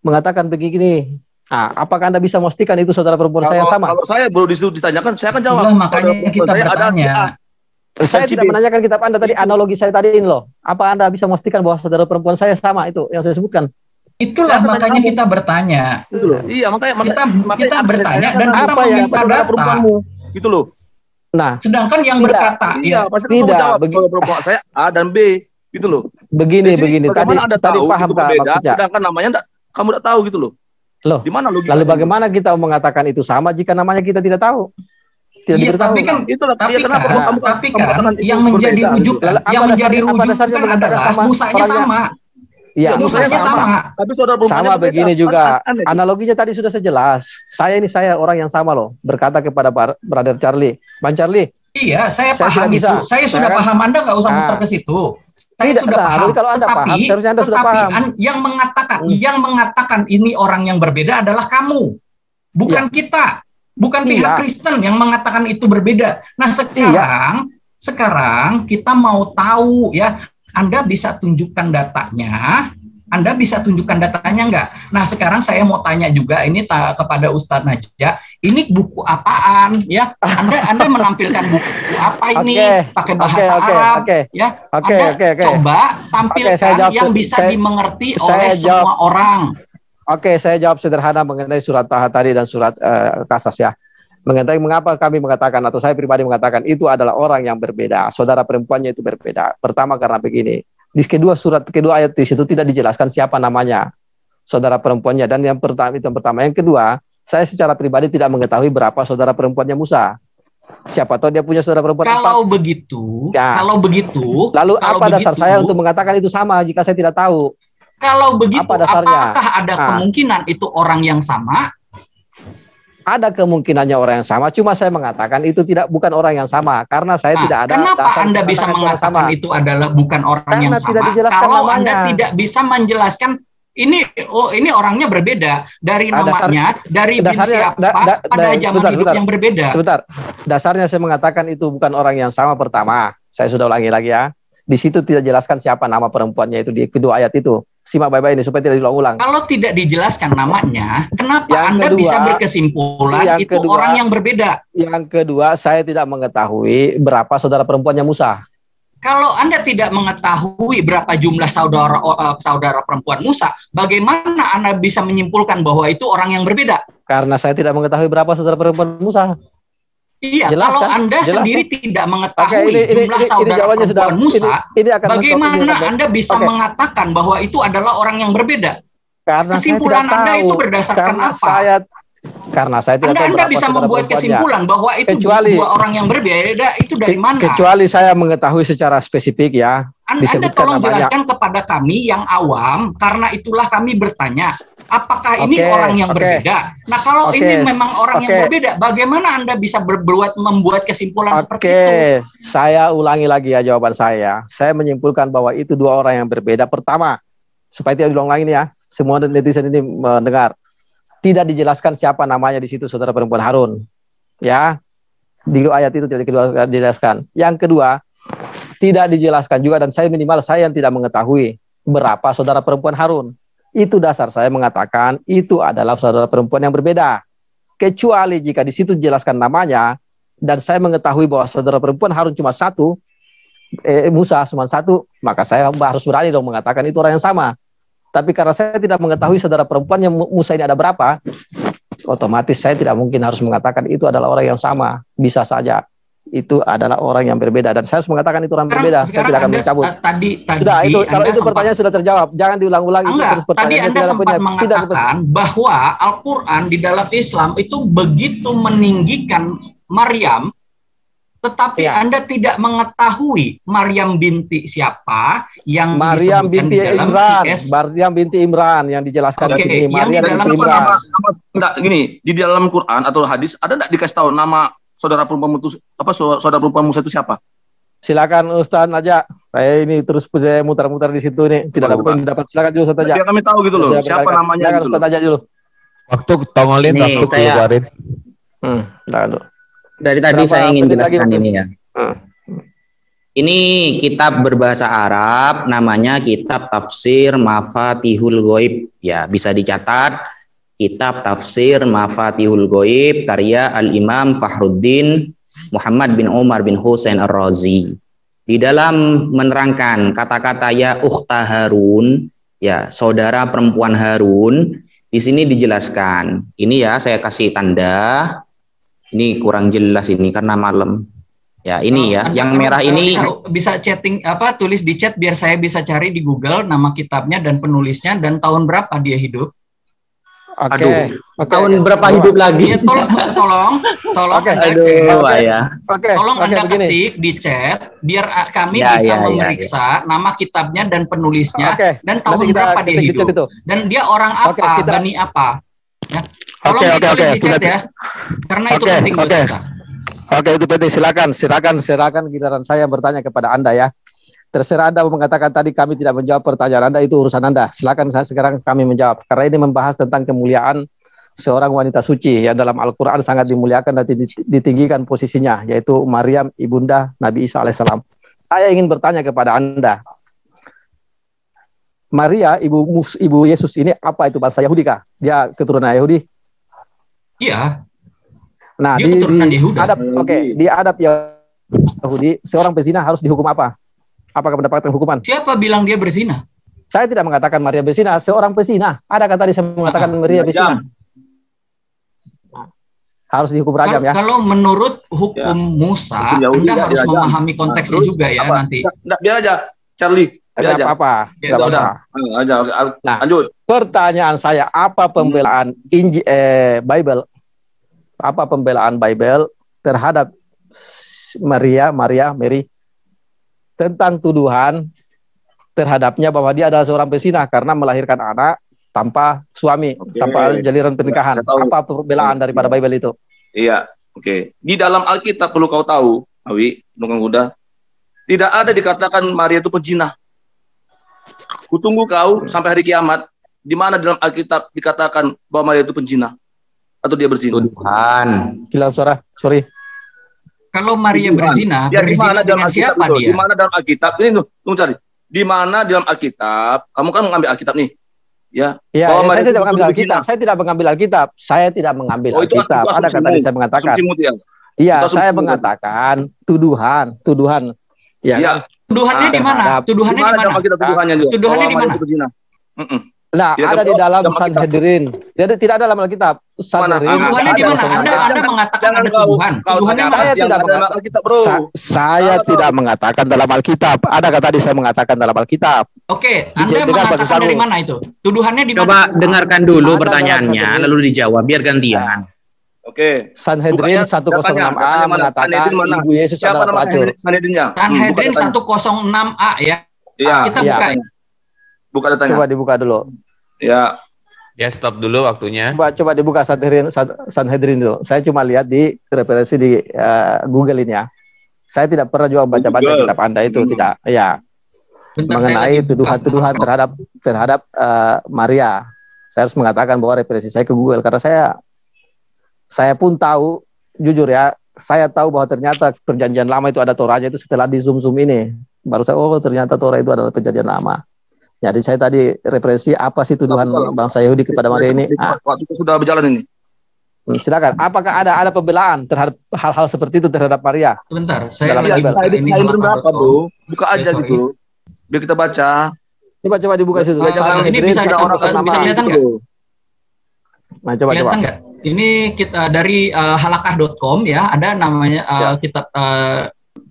mengatakan begini. Nah, apakah Anda bisa memastikan itu saudara perempuan saya yang sama? Kalau saya baru disitu ditanyakan, saya akan jawab. Makanya kita bertanya. Saya tidak menanyakan kitab Anda tadi, analogi saya tadi ini loh. Apa Anda bisa memastikan bahwa saudara perempuan saya sama itu yang saya sebutkan? Itulah makanya kita bertanya. Iya, makanya kita bertanya dan kita apa yang meminta data. Gitu loh. Nah, sedangkan yang tidak, berkata Iya, pasti kamu tidak, jawab kalau perempuan saya A dan B gitu loh. begini. Bagaimana Anda Tadi tahu paham itu Kak berbeda, maksudnya? sedangkan namanya kamu tidak tahu gitu loh. Loh, di mana logikanya? lalu bagaimana kita mengatakan itu sama jika namanya kita tidak tahu? Tidak Iya, diberitahu. tapi kan, Itulah, tapi ya kenapa kan, kamu tapi katakan kan itu yang menjadi berbeda, gitu? rujukan, Apa yang menjadi dasarnya rujukan mengatakan adalah sama musanya orangnya? sama. Iya, musanya sama. Tapi saudara perempuannya sama berbeda. begini juga. Aneh. Analoginya tadi sudah saya jelas. Saya orang yang sama loh. Berkata kepada Brother Charlie, Bang Charlie. Iya, saya Saya paham sudah itu. bisa. Saya sudah Kan? paham. Anda nggak usah muter ke situ. Saya Tidak, sudah paham. tapi kalau Anda paham, seharusnya Anda sudah paham. Yang mengatakan ini orang yang berbeda adalah kamu, bukan kita, bukan pihak Kristen yang mengatakan itu berbeda. Nah, sekarang kita mau tahu ya, Anda bisa tunjukkan datanya. Anda bisa tunjukkan datanya nggak? Nah, sekarang saya mau tanya juga ini kepada Ustadz Najah, ini buku apaan ya? Anda menampilkan buku apa ini? Pakai bahasa Arab ya? Coba tampilkan yang bisa dimengerti oleh semua orang. Oke, saya jawab sederhana mengenai surat Taha tadi dan surat Kasas ya. Mengenai mengapa kami mengatakan atau saya pribadi mengatakan itu adalah orang yang berbeda, saudara perempuannya itu berbeda. Pertama karena begini. Di kedua ayat di situ tidak dijelaskan siapa namanya saudara perempuannya, dan yang pertama. Yang kedua, saya secara pribadi tidak mengetahui berapa saudara perempuannya Musa. Siapa tahu dia punya saudara perempuan kalau 4. begitu ya. Lalu apa dasar saya untuk mengatakan itu sama jika saya tidak tahu? Kalau begitu, apakah ada kemungkinan itu orang yang sama? Ada kemungkinannya orang yang sama, cuma saya mengatakan itu bukan orang yang sama karena saya tidak ada. Kenapa Anda bisa mengatakan itu adalah bukan orang yang sama? Kalau namanya. Anda tidak bisa menjelaskan ini orangnya berbeda dari namanya, dari bin siapa, pada zaman hidup yang berbeda. Sebentar, dasarnya saya mengatakan itu bukan orang yang sama. Pertama, saya sudah ulangi lagi ya. Di situ tidak jelaskan siapa nama perempuannya itu di kedua ayat itu. Simak baik-baik ini supaya tidak diulang-ulang. Kalau tidak dijelaskan namanya, kenapa Anda bisa berkesimpulan itu orang yang berbeda? Yang kedua, saya tidak mengetahui berapa saudara perempuannya Musa. Kalau Anda tidak mengetahui berapa jumlah saudara perempuan Musa, bagaimana Anda bisa menyimpulkan bahwa itu orang yang berbeda? Karena saya tidak mengetahui berapa saudara perempuan Musa. Iya, kalau Anda sendiri tidak mengetahui jumlah saudara perempuan Musa, bagaimana Anda bisa mengatakan bahwa itu adalah orang yang berbeda? Karena kesimpulan Anda itu berdasarkan apa? Karena saya tidak tahu. Anda bisa membuat kesimpulan bahwa itu dua orang yang berbeda, itu dari mana? Kecuali saya mengetahui secara spesifik ya. Anda tolong jelaskan kepada kami yang awam, karena itulah kami bertanya. Apakah ini orang yang berbeda? Nah, kalau ini memang orang yang berbeda, bagaimana Anda bisa membuat kesimpulan seperti itu? Saya ulangi lagi ya jawaban saya. Saya menyimpulkan bahwa itu dua orang yang berbeda. Pertama, supaya tidak diulang-ulang ini ya, semua netizen ini mendengar. Tidak dijelaskan siapa namanya di situ saudara perempuan Harun. Ya, di ayat itu tidak dijelaskan. Yang kedua, tidak dijelaskan juga, dan saya yang tidak mengetahui berapa saudara perempuan Harun. Itu dasar saya mengatakan itu adalah saudara perempuan yang berbeda. Kecuali jika di situ dijelaskan namanya, dan saya mengetahui bahwa saudara perempuan Harun cuma satu, Musa cuma satu, maka saya harus berani dong mengatakan itu orang yang sama. Tapi karena saya tidak mengetahui saudara perempuan yang Musa ini ada berapa, otomatis saya tidak mungkin harus mengatakan itu adalah orang yang sama. Bisa saja itu adalah orang yang berbeda, dan saya harus mengatakan itu orang berbeda. Saya tidak akan mencabut. Sudah, kalau itu pertanyaan sudah terjawab, jangan diulang-ulang. Tadi Anda sempat mengatakan bahwa Al-Quran di dalam Islam itu begitu meninggikan Maryam, tetapi Anda tidak mengetahui Maryam binti siapa yang Maryam binti Imran. Maryam binti Imran yang dijelaskan di sini. Maryam binti Imran. Enggak, gini, di dalam Quran atau hadis ada enggak dikasih tahu nama saudara perempuan Musa itu siapa? Silakan Ustaz Najah. Saya ini terus muter-muter di situ nih. Tidak dapat. Silakan dulu Ustaz Najah. Biar kami tahu gitu loh. Siapa namanya? Silakan Ustaz Najah dulu. Waktu tongolin, waktu keluarin. Silakan dulu. Dari tadi saya ingin jelaskan ini ya. Ini kitab berbahasa Arab, namanya Kitab Tafsir Mafatihul Ghaib. Ya, bisa dicatat. Kitab Tafsir Mafatihul Ghaib karya Al-Imam Fakhruddin Muhammad bin Umar bin Husain Ar-Razi. Di dalam menerangkan kata-kata ya ukhta Harun, ya saudara perempuan Harun, di sini dijelaskan. Ini ya saya kasih tanda. Ini kurang jelas ini karena malam. Ya, ini ya, yang merah ini bisa chatting tulis di chat biar saya bisa cari di Google nama kitabnya dan penulisnya dan tahun berapa dia hidup. Oke. Tahun berapa hidup lagi? Ya, tolong Anda cek. Tolong Anda ketik di chat biar kami bisa memeriksa nama kitabnya dan penulisnya dan tahun berapa dia hidup. Dan dia orang apa, Bani apa. Ya. Tolong ditulis di chat ya. Karena itu penting buat kita. Oke, itu penting. Silakan giliran saya bertanya kepada Anda ya. Terserah Anda mengatakan tadi kami tidak menjawab pertanyaan Anda, itu urusan Anda. Silakan sekarang kami menjawab. Karena ini membahas tentang kemuliaan seorang wanita suci yang dalam Al-Quran sangat dimuliakan dan ditinggikan posisinya, yaitu Maryam, ibunda Nabi Isa alaihissalam. Saya ingin bertanya kepada Anda, Maria, ibu Yesus ini apa itu, bangsa Yahudi kah? Dia keturunan Yahudi? Iya. Nah, di adab Yahudi, seorang pezina harus dihukum apa? Apakah mendapatkan hukuman? Siapa bilang dia berzina? Saya tidak mengatakan Maria berzina, seorang pezina. Ada kata tadi saya mengatakan Maria berzina. Harus dihukum rajam ya. Kalau menurut hukum Musa, Anda harus memahami konteksnya juga ya nanti. Biar aja, Charlie. Tidak apa-apa. Nah, lanjut. Pertanyaan saya, apa pembelaan Bible? Apa pembelaan Bible terhadap Mary tentang tuduhan terhadapnya bahwa dia adalah seorang pezina karena melahirkan anak tanpa suami, tanpa jaliran pernikahan. Apa pembelaan daripada Bible itu? Iya, Di dalam Alkitab perlu kau tahu, Awi, Nunggang Kuda, tidak ada dikatakan Maria itu pezina. Kutunggu kau sampai hari kiamat, di mana dalam Alkitab dikatakan bahwa Maria itu pezina atau dia berzina. Tuduhan. Hilang suara, sorry. Kalau Maria berzina, ya, berzina dengan siapa dia? Di mana dalam Alkitab? Ini tunggu cari. Di mana dalam Alkitab? Kamu kan mengambil Alkitab nih. Ya. Saya tidak mengambil Alkitab. Saya tidak mengambil Alkitab. Saya tidak mengambil Alkitab. Ada kata tadi saya mengatakan. Iya, saya mengatakan tuduhan. Ya. Tuduhannya di mana? Tuduhannya di mana? Tuduhannya di mana? Nah, ada di dalam Sanhedrin. Tidak ada dalam Alkitab. Tuduhannya di mana? Anda mengatakan ada tuduhan. Tuduhannya saya tidak mengatakan dalam Alkitab. Ada kata tadi saya mengatakan dalam Alkitab. Oke, Anda mengatakan dari mana itu? Tuduhannya di mana? Coba dengarkan dulu pertanyaannya, lalu dijawab biar gantian. Oke. Sanhedrin 106A mengatakan Ibu Yesus adalah pelacur. Sanhedrin 106A ya. Iya. Kita buka. Buka datanya. Coba dibuka dulu. Ya. Ya, stop dulu waktunya. Coba dibuka Sanhedrin dulu. Saya cuma lihat di referensi di Google ini ya. Saya tidak pernah juga baca-baca kitab Anda itu, tidak. Ya. Mengenai tuduhan-tuduhan terhadap Maria. Saya harus mengatakan bahwa referensi saya ke Google karena saya pun tahu, jujur ya, saya tahu bahwa ternyata perjanjian lama itu ada Torahnya itu setelah di zoom ini. Baru saya, ternyata Torah itu adalah perjanjian lama. Jadi saya tadi referensi apa sih tuduhan bangsa Yahudi kepada Maria ini? Waktu sudah berjalan ini. Silakan. Apakah ada pembelaan terhadap hal-hal seperti itu terhadap Maria? Sebentar, saya berapa, Bro? Buka aja gitu. Biar kita baca. Coba dibuka situ. Ini bisa kelihatan nggak? Nah, coba. Nggak? Ini kita dari halakah.com ya, ada namanya kitab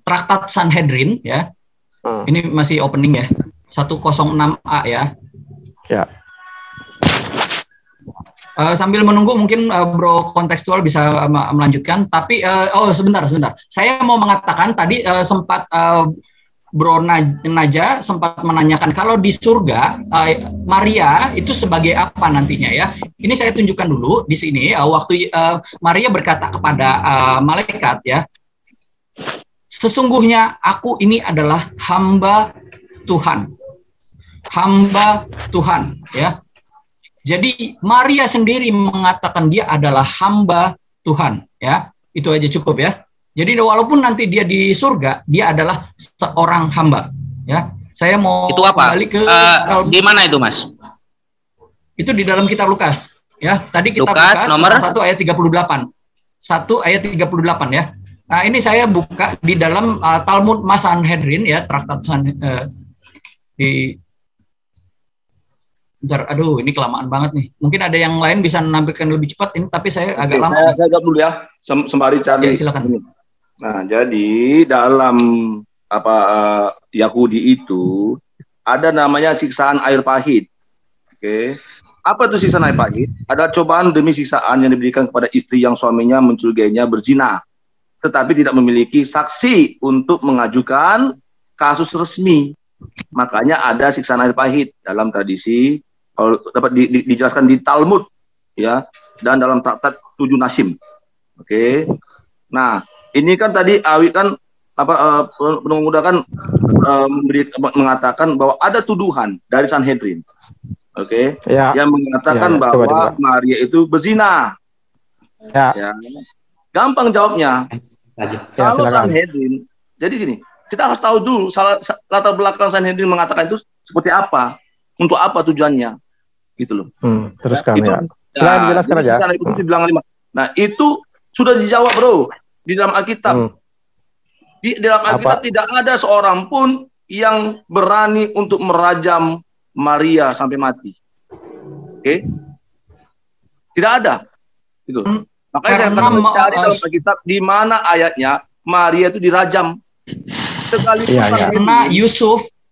Traktat Sanhedrin ya. Ini masih opening ya. 106A ya. Ya. Sambil menunggu mungkin Bro kontekstual bisa melanjutkan, tapi sebentar. Saya mau mengatakan tadi sempat Bro Naja sempat menanyakan kalau di surga Maria itu sebagai apa nantinya ya. Ini saya tunjukkan dulu di sini waktu Maria berkata kepada malaikat ya, sesungguhnya aku ini adalah hamba Tuhan ya. Jadi Maria sendiri mengatakan dia adalah hamba Tuhan ya. Itu aja cukup ya. Jadi walaupun nanti dia di surga, dia adalah seorang hamba ya. Saya mau itu apa? Kembali ke di mana itu, Mas? Itu di dalam kitab Lukas ya. Tadi kita Lukas nomor 1 ayat 38. 1 ayat 38 ya. Nah, ini saya buka di dalam Talmud Mas Sanhedrin ya, Traktat di bentar, aduh ini kelamaan banget nih. Mungkin ada yang lain bisa menampilkan lebih cepat ini, tapi saya agak lama. Saya jawab dulu ya, sembari cari. Ya, silakan. Nah, jadi dalam Yahudi itu ada namanya siksaan air pahit. Oke. Apa itu siksaan air pahit? Ada cobaan demi siksaan yang diberikan kepada istri yang suaminya mencurigainya berzina, tetapi tidak memiliki saksi untuk mengajukan kasus resmi. Makanya ada siksaan air pahit dalam tradisi, kalau dapat dijelaskan di Talmud, ya, dan dalam traktat 7 Nasim. Oke. Nah, ini kan tadi Awi kan penuntut muda kan mengatakan bahwa ada tuduhan dari Sanhedrin, oke, yang mengatakan bahwa Maria itu berzina. Ya. Gampang jawabnya. Kalau Sanhedrin, jadi gini, kita harus tahu dulu latar belakang Sanhedrin mengatakan itu seperti apa, untuk apa tujuannya, gitu loh. Teruskan ya. Selain dijelaskan aja. Itu dibilang 5. Nah, itu sudah dijawab, bro, di dalam Alkitab. Di dalam Alkitab tidak ada seorang pun yang berani untuk merajam Maria sampai mati. Oke? Tidak ada. Itu. Makanya saya akan mencari dalam Alkitab di mana ayatnya Maria itu dirajam.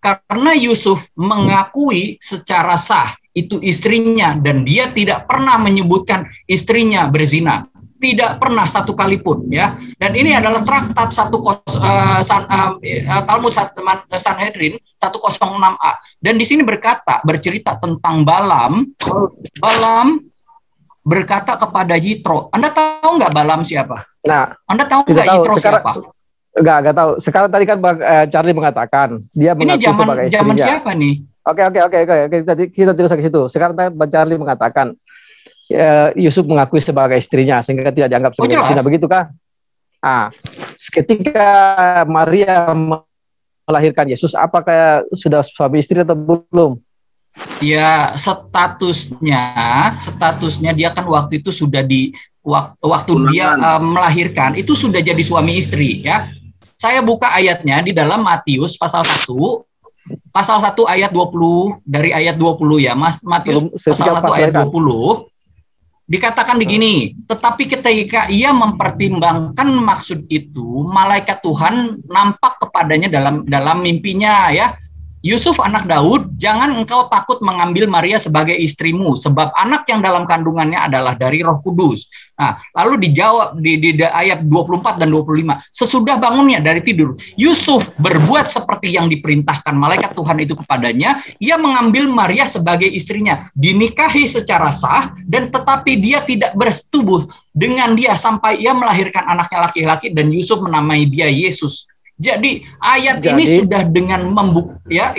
Karena Yusuf mengakui secara sah itu istrinya dan dia tidak pernah menyebutkan istrinya berzina. Tidak pernah satu kali pun, ya. Dan ini adalah traktat Talmud Sanhedrin 106a. Dan di sini bercerita tentang Balaam. Balaam berkata kepada Yitro. Anda tahu nggak Balaam siapa? Nah, Anda tahu nggak Yitro siapa? Enggak tahu. Sekarang tadi kan Charlie mengatakan dia mengaku sebagai istrinya. Zaman siapa nih? Oke. Kita terus ke situ. Sekarang Bang Charlie mengatakan Yusuf mengakui sebagai istrinya sehingga tidak dianggap sebagai istrinya, begitu kah? Ketika Maria melahirkan Yesus, apakah sudah suami istri atau belum? Ya, statusnya dia kan waktu itu sudah waktu dia melahirkan itu sudah jadi suami istri, ya. Saya buka ayatnya di dalam Matius pasal 1 ayat 20, dari ayat 20 ya. Matius pasal 1 ayat 20. Dikatakan begini, tetapi ketika ia mempertimbangkan maksud itu, malaikat Tuhan nampak kepadanya dalam mimpinya, ya. Yusuf anak Daud, jangan engkau takut mengambil Maria sebagai istrimu, sebab anak yang dalam kandungannya adalah dari Roh Kudus. Nah, lalu dijawab di ayat 24 dan 25, sesudah bangunnya dari tidur, Yusuf berbuat seperti yang diperintahkan malaikat Tuhan itu kepadanya, ia mengambil Maria sebagai istrinya, dinikahi secara sah, dan tetapi dia tidak bersetubuh dengan dia sampai ia melahirkan anaknya laki-laki, dan Yusuf menamai dia Yesus. Jadi ini sudah dengan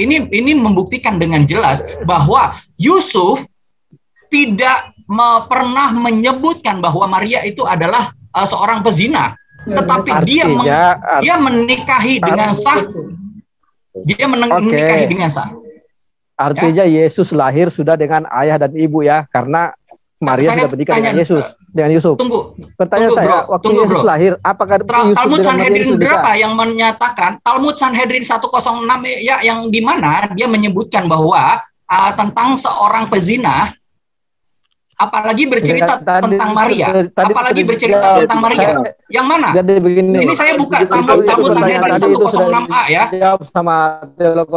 ini membuktikan dengan jelas bahwa Yusuf tidak pernah menyebutkan bahwa Maria itu adalah seorang pezina, tetapi dia menikahi dengan sah. Dia menikahi dengan sah. Artinya Yesus lahir sudah dengan ayah dan ibu, ya, karena Maria sudah menikah dengan Yusuf. Tunggu. Pertanyaan saya, waktu Yesus lahir, apakah Talmud Sanhedrin berapa yang menyatakan? Talmud Sanhedrin 106 ya, yang di mana dia menyebutkan bahwa tentang seorang pezina, apalagi bercerita tentang Maria. Tentang Maria. Yang mana? Ini saya buka Talmud Sanhedrin 106a, ya. Sama teolog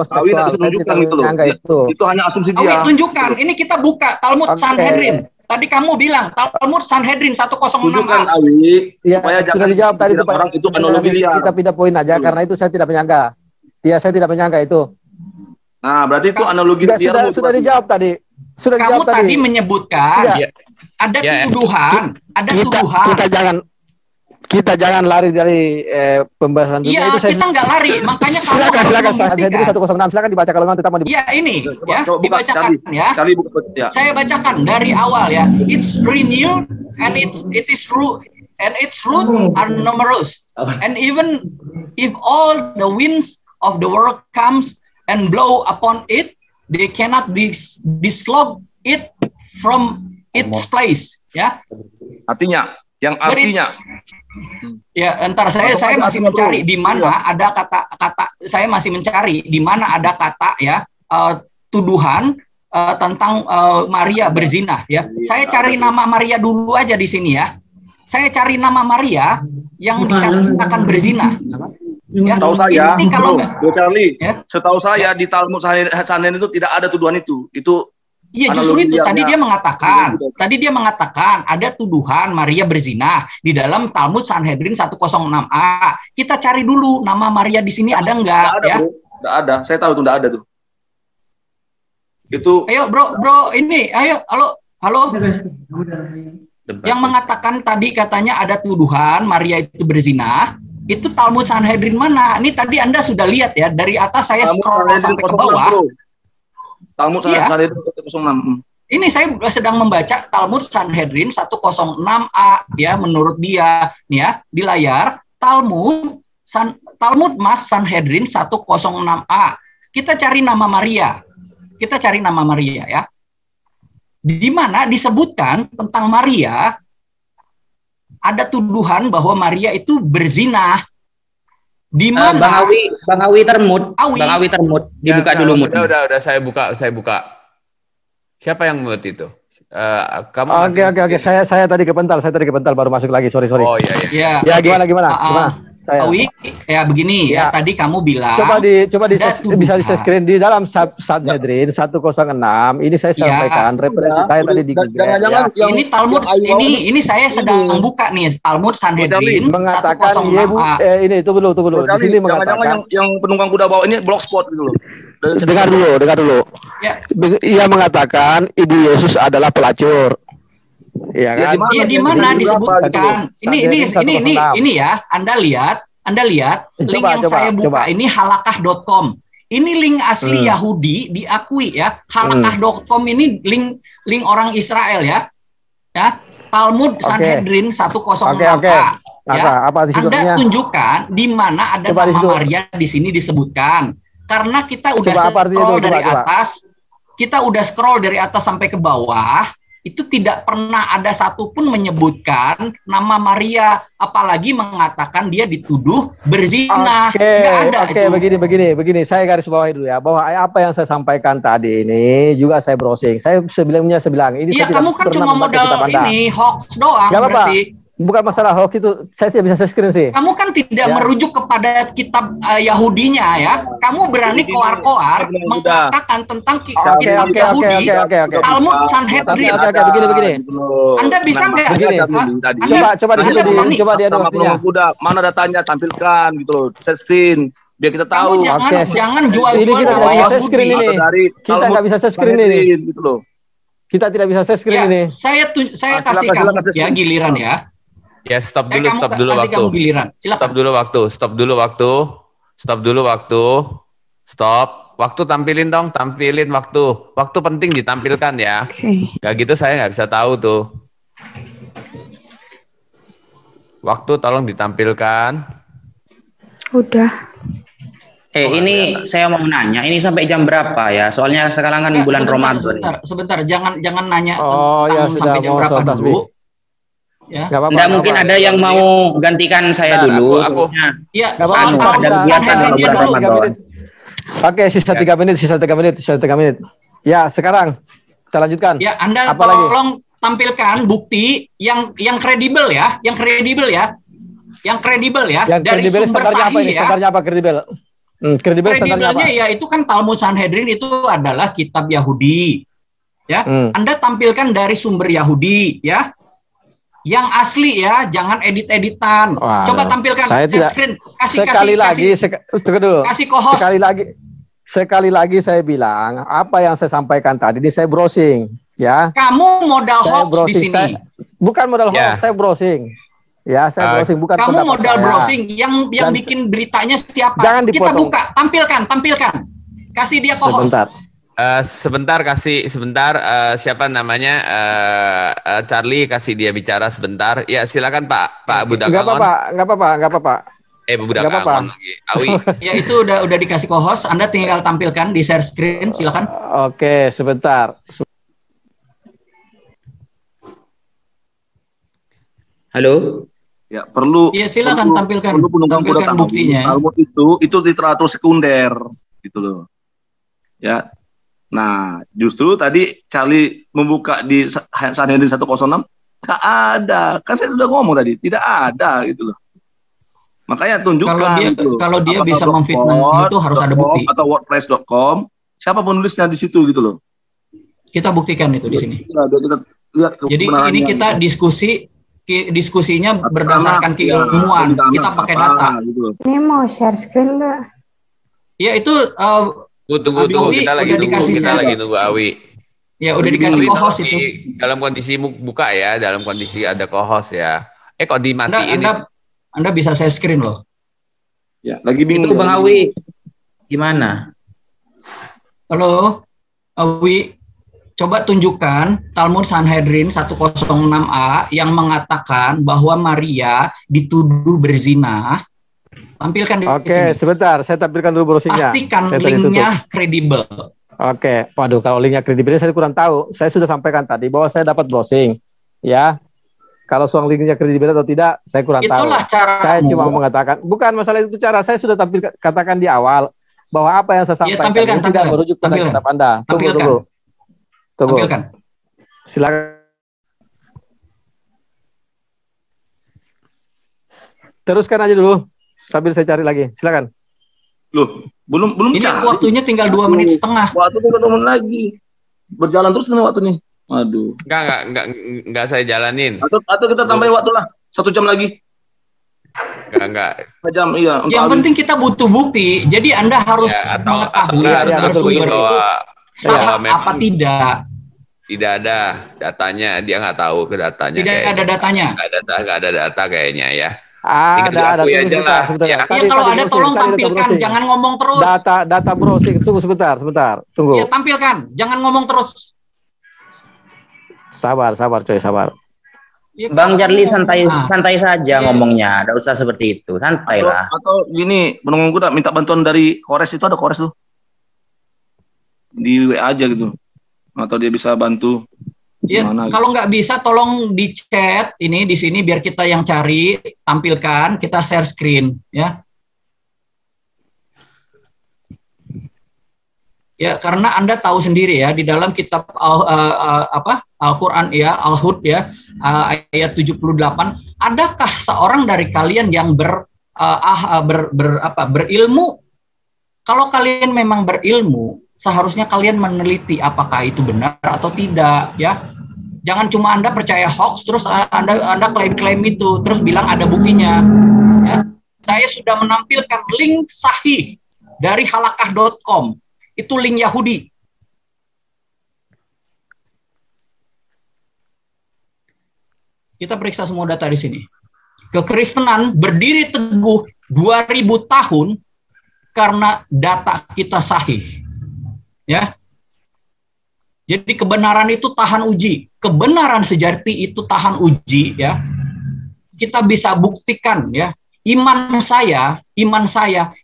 itu hanya asumsi dia. Tunjukkan. Ini kita buka Talmud Sanhedrin. Tadi kamu bilang Talmud Sanhedrin 106a. Supaya sudah dijawab tadi itu, orang itu analogi liar. Kita pindah poin aja karena itu saya tidak menyangka. Saya tidak menyangka itu. Nah, berarti itu analogi liar. Sudah dijawab tadi. Kamu tadi menyebutkan ada tuduhan, Kita jangan lari dari pembahasan dunia. Iya, kita nggak lari. Makanya silakan. Sanhedrin 106, silakan dibaca kalau memang kita mau dibaca. Iya, ini ya, dibacakan ya. Saya bacakan dari awal, ya. It's renewed and it is root and its root are numerous. And even if all the winds of the world comes and blow upon it, they cannot dislodge it from its place, ya. Artinya ya, entar saya masih mencari di mana ada kata saya masih mencari di mana ada kata, ya, tuduhan tentang Maria berzina, ya. Saya cari nama Maria dulu aja di sini, ya. saya cari nama Maria yang dikatakan berzina. Ya, setahu saya, Bro Charlie, ya? Setahu saya di Talmud Sanhedrin itu tidak ada tuduhan itu. Itu iya, justru itu tadi dia mengatakan ada tuduhan Maria berzina di dalam Talmud Sanhedrin 106a. Kita cari dulu nama Maria di sini ada enggak ya? Enggak ada. Saya tahu itu enggak ada tuh. Itu ayo bro ini ayo halo. Yang mengatakan tadi katanya ada tuduhan Maria itu berzina. Itu Talmud Sanhedrin mana? Ini tadi Anda sudah lihat ya, dari atas saya scroll sampai ke bawah. Talmud Sanhedrin 106. Ini saya sedang membaca Talmud Sanhedrin 106a ya, menurut dia nih ya, di layar Talmud Mas Sanhedrin 106a. Kita cari nama Maria. Ya. Di mana disebutkan tentang Maria ada tuduhan bahwa Maria itu berzina. Di mana? Bang Awi termut. Dibuka ya, dulu mut. Udah saya buka. Siapa yang mut itu? Kamu Oke. Saya tadi kebentar baru masuk lagi. Sorry. Oh iya. Ya gimana? Awi, ya begini ya. Tadi kamu bilang. Coba bisa di screen di dalam Sanhedrin 106. Ini saya sampaikan referensi saya tadi di Google. Jangan-jangan ini Talmud ini saya sedang buka nih Talmud Sanhedrin mengatakan iya Bu. Ini tunggu dulu. Di sini mengatakan yang penunggang kuda bawa ini blogspot gitu loh. Dengar dulu. Ya. Ia mengatakan Ibu Yesus adalah pelacur. Iya kan? Iya di mana disebutkan? Ini ya, Anda lihat link yang saya buka ini halakah.com. Ini link asli Yahudi diakui ya. Halakah.com ini link orang Israel ya. Ya, Talmud Sanhedrin 106a. Apa di situ? Anda tunjukkan di mana ada nama Maria di sini disebutkan. Karena kita udah scroll dari atas sampai ke bawah. Itu tidak pernah ada satupun menyebutkan nama Maria, apalagi mengatakan dia dituduh berzina. Oke, begini. Saya garis bawahi dulu ya, bahwa apa yang saya sampaikan tadi ini juga saya browsing. Saya bilang ini. Iya, kamu kan cuma modal ini hoax doang. Gak berarti. Bukan masalah hoax itu, saya tidak bisa screen sih. Kamu kan tidak merujuk kepada kitab Yahudinya ya. Kamu berani koar-koar mengatakan tentang kitab Yahudi. Talmud Sanhedrin. Begini. Anda bisa nggak? Coba dia mana datanya tampilkan gitu loh, set screen biar kita tahu. Jangan jual-jual nama Yahudi. Kita nggak bisa set screen ini. Gitu loh. Kita tidak bisa set screen ini. Saya kasih kamu ya giliran ya. Ya, stop dulu waktu. Waktu tampilin waktu. Waktu penting ditampilkan ya. Gak gitu saya nggak bisa tahu tuh. Waktu tolong ditampilkan. Udah. Ini saya mau nanya, ini sampai jam berapa ya? Soalnya sekarang kan bulan Ramadan. Sebentar, jangan nanya sampai jam berapa dulu. Ya. Enggak mungkin ada yang mau gantikan saya dulu. Iya, Oke, sisa 3 menit. Ya, sekarang kita lanjutkan. Ya, Anda tolong tampilkan bukti yang kredibel ya, Yang kredibel dari sumber sahih ya. Standarnya apa kredibel? Kredibelnya ya itu kan Talmud Sanhedrin itu adalah kitab Yahudi. Ya, Anda tampilkan dari sumber Yahudi ya. Yang asli ya, jangan edit-editan. Coba tampilkan screen. Kasih kohos. Sekali lagi saya bilang, apa yang saya sampaikan tadi ini saya browsing, ya. Kamu modal hoax di sini. Bukan modal hoax, saya browsing. Ya, saya browsing bukan kamu modal browsing. Yang bikin beritanya siapa? Jangan kita buka, tampilkan. Kasih dia kohos. Sebentar siapa namanya Charlie, kasih dia bicara sebentar. Ya silakan Pak Budak Angon. Enggak apa-apa. Budak Angon lagi. Awi. Ya itu udah dikasih co-host, Anda tinggal tampilkan di share screen, silakan. Oke, sebentar. Halo. Ya, perlu. Iya, silakan tampilkan buktinya. Talmud itu literatur sekunder gitu loh. Ya. Nah, justru tadi Charlie membuka di Sanhedrin 106 Tak ada. Kan saya sudah ngomong tadi, tidak ada gitu loh. Makanya tunjukkan kalau dia bisa memfitnah itu harus ada bukti. Atau wordpress.com, siapa penulisnya di situ gitu loh. Kita buktikan itu di sini. Ya, kita lihat. Jadi ini kita diskusinya berdasarkan keilmuan. Kita pakai data. Gitu. Ini mau share screen nggak? Ya itu tunggu kita lagi nunggu Awi. Ya udah dikasih co-host itu. Dalam kondisi buka ya, dalam kondisi ada co-host ya. Kok dimatiin? Anda bisa share screen loh. Ya, lagi bingung. Itu Bang Awi. Gimana? Halo, Awi. Coba tunjukkan Talmud Sanhedrin 106a yang mengatakan bahwa Maria dituduh berzina. Tampilkan di sini. Oke, sebentar. Saya tampilkan dulu browsingnya. Pastikan linknya kredibel. Oke, waduh, kalau linknya kredibelnya saya kurang tahu. Saya sudah sampaikan tadi bahwa saya dapat browsing. Ya, kalau soal linknya kredibel atau tidak, saya kurang tahu. Cara saya cuma mengatakan, bukan masalah itu cara. Saya sudah katakan di awal bahwa apa yang saya sampaikan tidak merujuk pada kitab Anda. Tunggu dulu. Tampilkan. Silakan. Teruskan aja dulu sambil saya cari lagi. Silakan. Loh, belum ini cari. Waktunya tinggal 2 menit setengah. Waktu tinggal 2 menit lagi. Berjalan terus nih waktu nih. Aduh. Enggak saya jalanin. Atau kita tambahin waktu lah. 1 jam lagi. Enggak. 1 jam, iya. Yang penting kita butuh bukti. Jadi Anda harus mengetahui bahwa salah apa tidak. Tidak ada datanya, dia nggak tahu ke datanya. Tidak ada datanya. Nggak ada data kayaknya ya. Ada. Ya, kalau ada tolong tampilkan, jangan ngomong terus. Data browsing, tunggu sebentar. Tunggu. Ya tampilkan, jangan ngomong terus. Sabar coy, sabar. Ya, Bang Jarli santai saja ngomongnya, nggak usah seperti itu, santai lah. Atau gini, menunggu tak minta bantuan dari Kores, itu ada Kores tuh. Di WA aja gitu. Atau dia bisa bantu. Ya, kalau nggak bisa tolong di chat ini di sini biar kita yang cari, tampilkan, kita share screen ya. Ya, karena Anda tahu sendiri ya di dalam kitab Al-Qur'an ya, Al-Hud ya, ayat 78, adakah seorang dari kalian yang berilmu? Kalau kalian memang berilmu, seharusnya kalian meneliti apakah itu benar atau tidak ya. Jangan cuma Anda percaya hoax terus Anda klaim-klaim itu terus bilang ada buktinya ya. Saya sudah menampilkan link sahih dari halakah.com. Itu link Yahudi. Kita periksa semua data di sini. Kekristenan berdiri teguh 2000 tahun karena data kita sahih. Ya, jadi kebenaran itu tahan uji, kebenaran sejati itu tahan uji, ya. Kita bisa buktikan, ya. Iman saya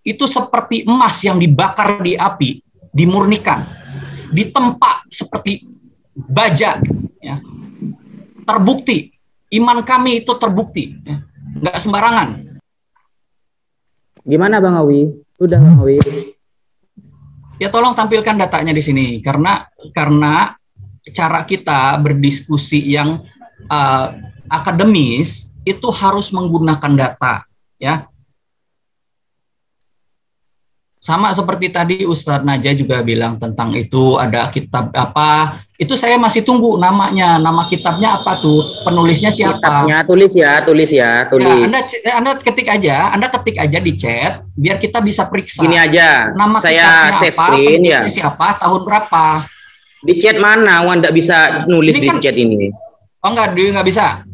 itu seperti emas yang dibakar di api, dimurnikan, ditempa seperti baja, ya. Terbukti, iman kami itu terbukti, ya. Nggak sembarangan. Gimana Bang Awi? Udah Bang Awi. Ya tolong tampilkan datanya di sini karena cara kita berdiskusi yang akademis itu harus menggunakan data ya. Sama seperti tadi Ustadz Naja juga bilang tentang itu ada kitab apa, itu saya masih tunggu namanya, nama kitabnya apa tuh, penulisnya siapa? Kitabnya tulis ya. Ya, Anda ketik aja di chat, biar kita bisa periksa. Gini aja, nama saya share screen ya. Siapa, tahun berapa? Di chat mana? Anda bisa nulis di chat ini? Oh enggak, nggak bisa.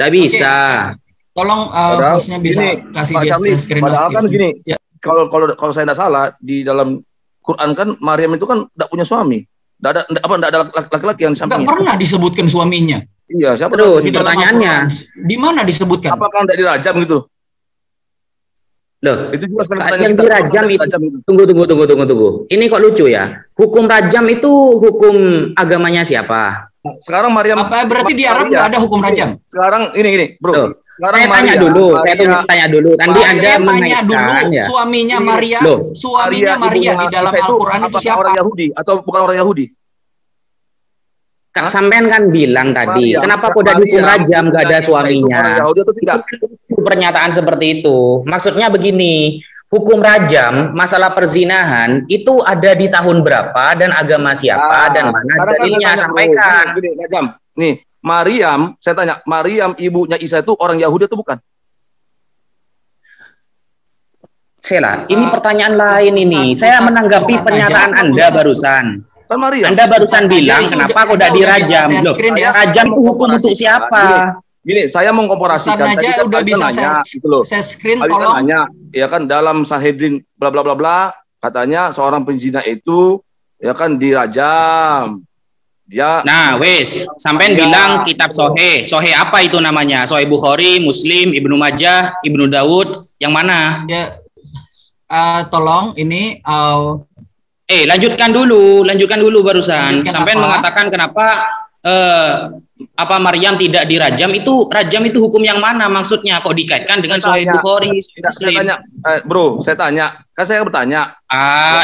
Nggak bisa. Tolong hostnya bisa kasih dia screen. Padahal kan gini. Ya. Kalau saya tidak salah di dalam Quran kan Maryam itu kan tidak punya suami, tidak ada laki-laki yang sampingnya. Tidak pernah disebutkan suaminya. Iya, siapa terus pertanyaannya? Di mana disebutkan? Apakah tidak dirajam gitu? Loh, itu juga yang dirajam itu. Tunggu. Ini kok lucu ya? Hukum rajam itu hukum agamanya siapa? Sekarang Maryam. Apa berarti di Arab nggak ada hukum rajam? Sekarang ini, bro. Loh. Saya tanya dulu. Nanti Anda mengaitkan ya. Suaminya Maria, Maria di dalam Al-Quran itu siapa? Orang Yahudi atau bukan orang Yahudi? Sampean kan bilang tadi, kenapa kok udah dihukum rajam gak ada suaminya? Itu pernyataan seperti itu. Maksudnya begini, hukum rajam masalah perzinahan itu ada di tahun berapa dan agama siapa dan mana dalilnya, sampaikan. Nih, Maryam, saya tanya, Maryam ibunya Isa itu orang Yahudi atau bukan? Sela, ini pertanyaan lain ini. Saya menanggapi pernyataan Anda barusan. Anda barusan bilang kenapa kok tidak dirajam? Loh, rajam itu hukum untuk siapa? Gini, saya mau komparasikan. Tadi udah bisa nanya, gitu loh. Saya screen, tolong. Nanya, ya kan dalam Sanhedrin bla bla bla bla, katanya seorang penzina itu ya kan dirajam. Dia. Nah, wes, sampean bilang kitab Sohe. Sohe apa itu namanya? Sohe Bukhari, Muslim, Ibnu Majah, Ibnu Dawud, yang mana? Ya, tolong ini. Lanjutkan dulu barusan. Sampean mengatakan kenapa Maryam tidak dirajam, rajam itu hukum yang mana maksudnya? Kok dikaitkan dengan Sahih Bukhari? Saya tanya, bro, kan saya bertanya.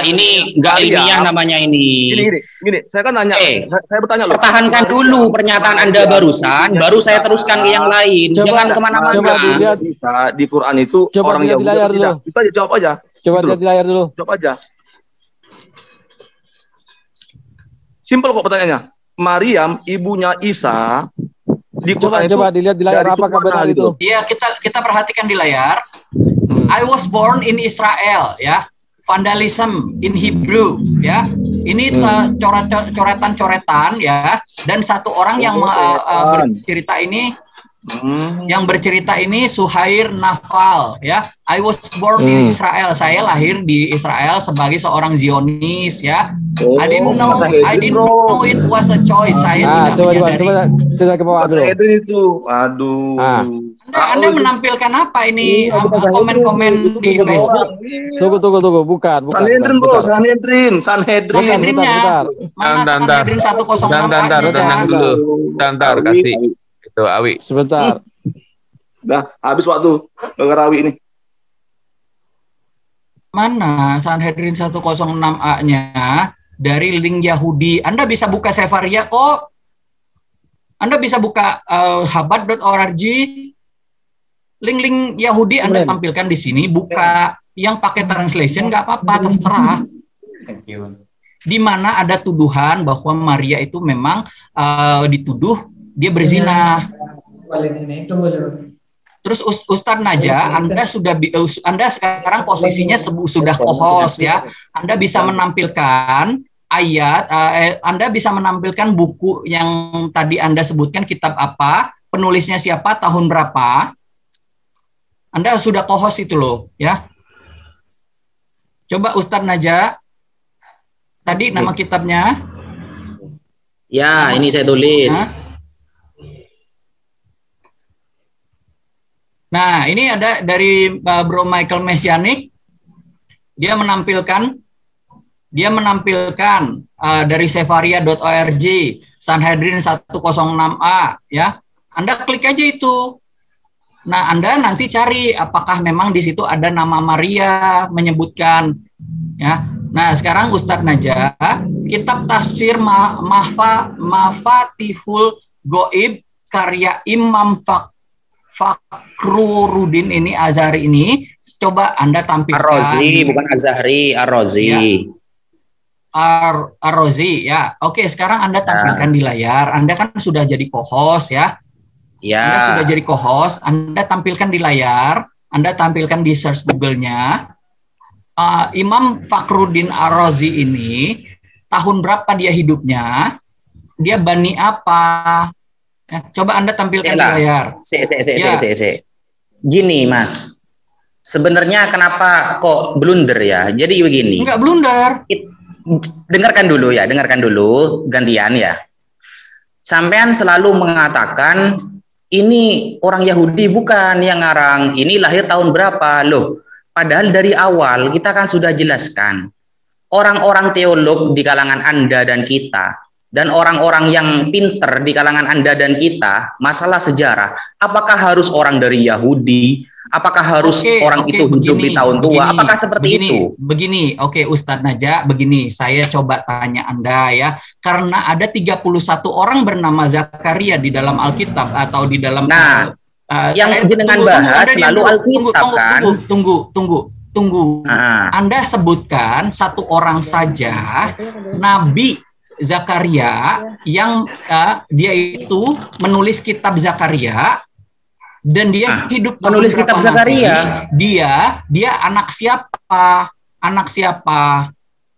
Ini enggak ilmiah namanya ini. Gini, saya kan nanya, saya bertanya loh. Pertahankan dulu pernyataan Anda barusan, baru saya teruskan ke yang lain. Jangan kemana-mana. Coba dilihat bisa di Quran itu orang Yahudi tidak. Kita jawab aja. Coba lihat di layar dulu. Jawab aja. Simpel kok pertanyaannya. Maryam ibunya Isa di Quran coba dilihat di layar apakah benar itu. Iya, kita perhatikan di layar. I was born in Israel, ya. Vandalism in Hebrew, ya. Ini coretan-coretan, ya. Dan satu orang yang bercerita ini yang bercerita ini Suhair Nafal, ya. I was born in Israel. Saya lahir di Israel sebagai seorang Zionis, ya. I didn't know it was a choice. Saya tidak coba ke bawah dulu. Itu, aduh. Anda menampilkan apa ini? Komen-komen di Facebook. Tunggu, bukan. Sanhedrin, bro, Sanhedrin. Sanhedrinnya. Mana Sanhedrin 106? Dantar kasih. Itu Awi. Sebentar. Dah, habis waktu dengar Awi ini. Mana Sanhedrin 106A-nya dari link Yahudi. Anda bisa buka Sefaria kok. Anda bisa buka habat.org. Link-link Yahudi Anda tampilkan di sini. Buka yang pakai translation nggak apa-apa, terserah. Di mana ada tuduhan bahwa Maria itu memang dituduh dia berzina. Terus Ustadz Naja, Anda sekarang posisinya sudah co-host, ya. Anda bisa menampilkan ayat, Anda bisa menampilkan buku yang tadi Anda sebutkan, kitab apa, penulisnya siapa, tahun berapa. Anda sudah co-host itu loh, ya. Coba Ustadz Naja, tadi nama kitabnya. Ya, ini saya tulis. Nah, ini ada dari Bro Michael Mesianik. Dia menampilkan dari sefaria.org, Sanhedrin 106A, ya. Anda klik aja itu. Nah, Anda nanti cari apakah memang di situ ada nama Maria menyebutkan, ya. Nah, sekarang Ustadz Naja, kitab tafsir Mafatihul Goib karya Imam Fakhruddin ini Azhari ini, coba Anda tampilkan. Ar-Razi, bukan Azhari, Ar-Razi. Ya. Ar-Razi, ya. Oke, sekarang Anda tampilkan di layar. Anda kan sudah jadi co-host, ya. Ya. Anda sudah jadi co-host. Anda tampilkan di layar. Anda tampilkan di search Google-nya. Imam Fakhruddin Ar-Razi ini tahun berapa dia hidupnya? Dia bani apa? Ya, coba Anda tampilkan di layar. Gini, Mas. Sebenarnya kenapa kok blunder ya? Jadi begini. Enggak blunder. Dengarkan dulu, gantian ya. Sampean selalu mengatakan ini orang Yahudi bukan yang ngarang, ini lahir tahun berapa loh. Padahal dari awal kita kan sudah jelaskan. Orang-orang teolog di kalangan Anda dan kita, dan orang-orang yang pinter di kalangan Anda dan kita, masalah sejarah, apakah harus orang dari Yahudi, Apakah harus orang itu hidup di tahun tua? Apakah seperti itu? Begini, Ustadz Naja, begini, saya coba tanya Anda ya, karena ada 31 orang bernama Zakaria di dalam Alkitab atau di dalam yang dengan bahas selalu Alkitab kan? Tunggu. Anda sebutkan satu orang saja, Nabi Zakaria, yang dia itu menulis kitab Zakaria, dan dia hidup menulis kitab Zakaria. Dia anak siapa?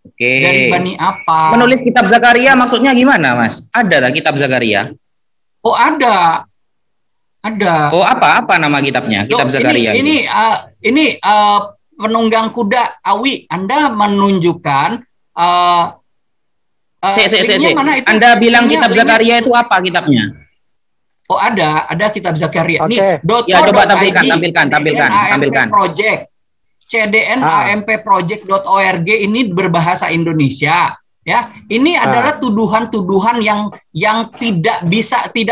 Oke. Dari Bani apa? Menulis kitab Zakaria maksudnya gimana, Mas? Ada lah kitab Zakaria? Oh, ada. Oh, apa nama kitabnya? Kitab Zakaria. Ini penunggang kuda Awi. Anda menunjukkan Anda bilang kitab Zakaria itu apa kitabnya? Oh, ada kitab Zakaria. Nih, ya coba tampilkan. Project cdnampproject.org ini berbahasa Indonesia. Ya, ini adalah tuduhan-tuduhan yang tidak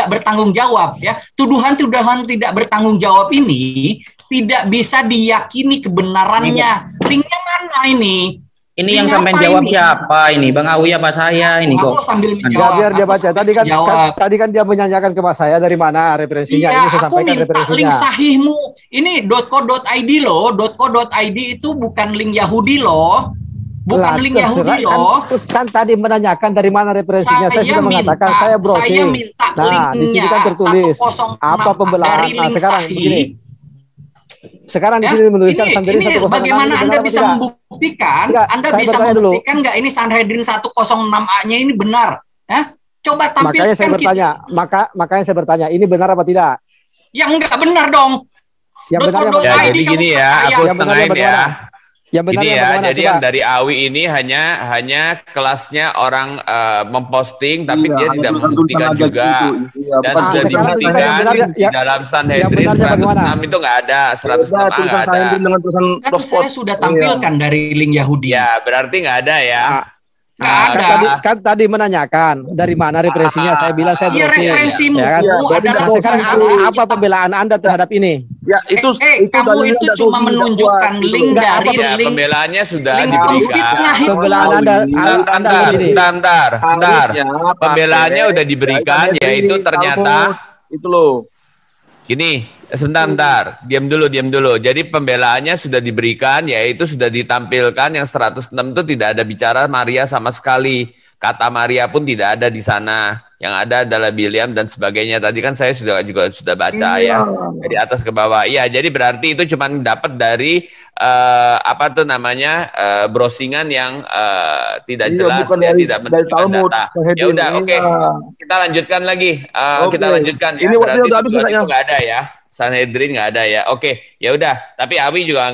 bertanggung jawab. Ya, tuduhan tidak bertanggung jawab ini tidak bisa diyakini kebenarannya. Linknya mana ini? Ini yang sampai jawab siapa ini? Bang Awi apa saya ini kok? Sambil menjawab. Biar dia baca. Tadi kan dia menyanyikan ke Mas saya dari mana referensinya. Iya, ini saya sampaikan referensinya. Link sahihmu. Ini .co.id loh. .co.id itu bukan link Yahudi loh. Link Yahudi loh. Kan tadi menanyakan dari mana referensinya. Saya sudah mengatakan saya browsing. Saya minta linknya. Di sini kan tertulis apa pembelaan. Nah, sekarang begini. Sekarang di sini menuliskan Sanhedrin 106. Bagaimana Anda bisa membuktikan? Anda bisa membuktikan nggak ini Sanhedrin 106A-nya ini benar? Coba tampilkan. Makanya saya bertanya, ini benar apa tidak? Ya nggak benar dong. Yang benar jadi gini ya, aku tengahin ya. Gini ya, jadi yang dari Awi ini hanya kelasnya orang memposting, tapi dia tidak membuktikan juga. Dan sudah dibuktikan di dalam Sanhedrin 106 itu nggak ada, 106 nggak ada. Kan saya sudah tampilkan dari link Yahudi. Ya, berarti nggak ada ya. Kan tadi menanyakan dari mana referensinya. Saya bilang saya browsing. Referensimu adalah sekarang apa pembelaan Anda terhadap ini? Ya, kamu itu cuma menunjukkan link dari link. Pembelaannya sudah diberikan. Pembelaan Anda sebentar. Pembelaannya udah diberikan, yaitu ternyata itu loh. Gini, sebentar, diam dulu. Jadi pembelaannya sudah diberikan, yaitu sudah ditampilkan yang 106 itu tidak ada bicara Maria sama sekali. Kata Maria pun tidak ada di sana. Yang ada adalah Biliam dan sebagainya. Tadi kan saya juga sudah baca ya, dari atas ke bawah. Iya, jadi berarti itu cuma dapat dari browsingan yang tidak jelas, dia tidak menunjukkan data. Ya udah, oke. Kita lanjutkan lagi. Kita lanjutkan ya. Ini berarti itu nggak ada ya. Sanhedrin nggak ada ya. Oke, ya udah. Tapi Awi juga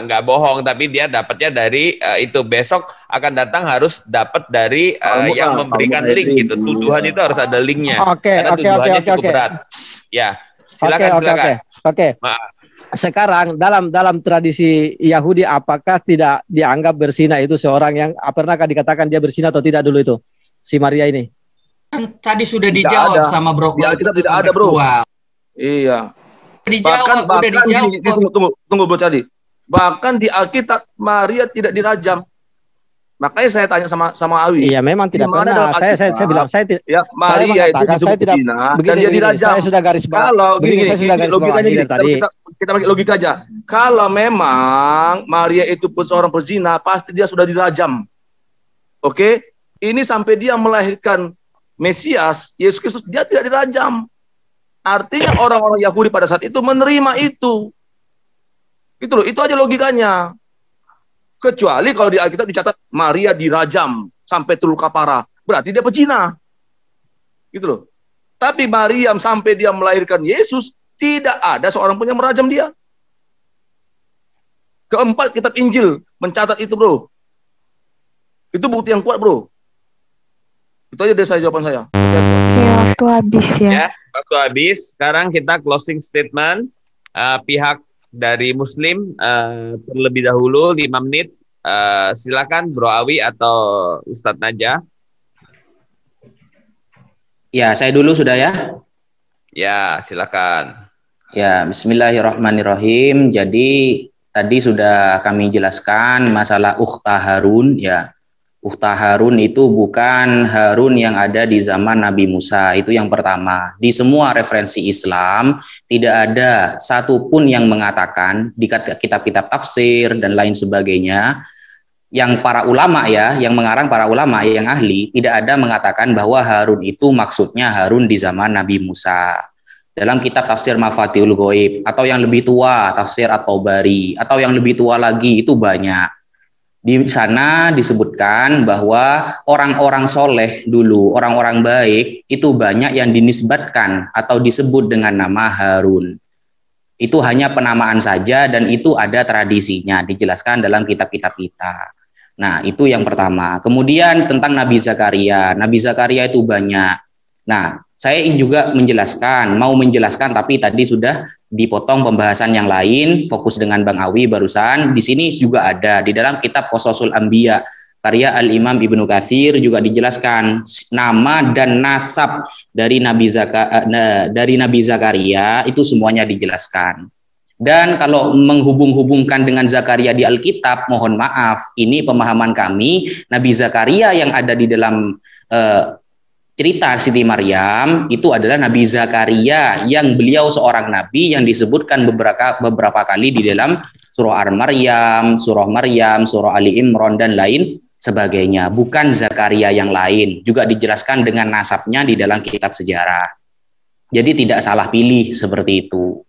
nggak bohong. Tapi dia dapatnya dari itu. Besok akan datang harus dapat dari yang memberikan link gitu. Tuduhan itu harus ada linknya. Karena tuduhannya cukup berat. Ya, silakan. Oke. Sekarang dalam tradisi Yahudi, apakah tidak dianggap berzina itu seorang yang pernahkah dikatakan dia berzina atau tidak dulu itu si Maria ini? Kan tadi sudah dijawab sama Bro. Ya, kita tidak ada, Bro. Iya. Bahkan tunggu Bro Cadi. Bahkan di Alkitab Maria tidak dirajam. Makanya saya tanya sama Awi. Iya, memang tidak pernah. Saya bilang saya Maria saya tidak dan dia dirajam. Saya sudah garis bawah. Kalau kita pakai logika aja. Kalau memang Maria itu seorang pezina, pasti dia sudah dirajam. Oke? Ini sampai dia melahirkan Mesias, Yesus Kristus, dia tidak dirajam. Artinya orang-orang Yahudi pada saat itu menerima itu. Itu loh, itu aja logikanya. Kecuali kalau di Alkitab dicatat Maria dirajam sampai terluka parah, berarti dia pezina. Gitu loh. Tapi Maryam sampai dia melahirkan Yesus, tidak ada seorang pun yang merajam dia. Keempat, kitab Injil mencatat itu, Bro. Itu bukti yang kuat, Bro. Itu aja dari jawaban saya. Ya, waktu habis ya. Waktu habis. Sekarang kita closing statement pihak dari Muslim terlebih dahulu 5 menit. Silakan Bro Awi atau Ustadz Naja. Ya, saya dulu sudah ya. Ya, silakan. Ya, bismillahirrahmanirrahim. Jadi tadi sudah kami jelaskan masalah Ukhta Harun ya. Ukhta Harun itu bukan Harun yang ada di zaman Nabi Musa. Itu yang pertama. Di semua referensi Islam tidak ada satupun yang mengatakan di kitab-kitab tafsir dan lain sebagainya yang para ulama ya, yang mengarang para ulama yang ahli tidak ada mengatakan bahwa Harun itu maksudnya Harun di zaman Nabi Musa. Dalam kitab tafsir Mafatihul Ghaib atau yang lebih tua tafsir At-Tabari atau yang lebih tua lagi itu banyak. Di sana disebutkan bahwa orang-orang soleh dulu, orang-orang baik itu banyak yang dinisbatkan atau disebut dengan nama Harun. Itu hanya penamaan saja dan itu ada tradisinya dijelaskan dalam kitab-kitab kita. Nah, itu yang pertama. Kemudian tentang Nabi Zakaria. Nabi Zakaria itu banyak. Nah, saya ingin juga mau menjelaskan tapi tadi sudah dipotong pembahasan yang lain, fokus dengan Bang Awi barusan. Di sini juga ada di dalam kitab Qasasul Anbiya karya Al-Imam Ibnu Katsir juga dijelaskan nama dan nasab dari Nabi Zakaria itu semuanya dijelaskan. Dan kalau menghubung-hubungkan dengan Zakaria di Alkitab, mohon maaf, ini pemahaman kami, Nabi Zakaria yang ada di dalam cerita Siti Maryam, itu adalah Nabi Zakaria yang beliau seorang Nabi yang disebutkan beberapa kali di dalam surah Al-Maryam, surah Ali Imran, dan lain sebagainya. Bukan Zakaria yang lain, juga dijelaskan dengan nasabnya di dalam kitab sejarah. Jadi tidak salah pilih seperti itu.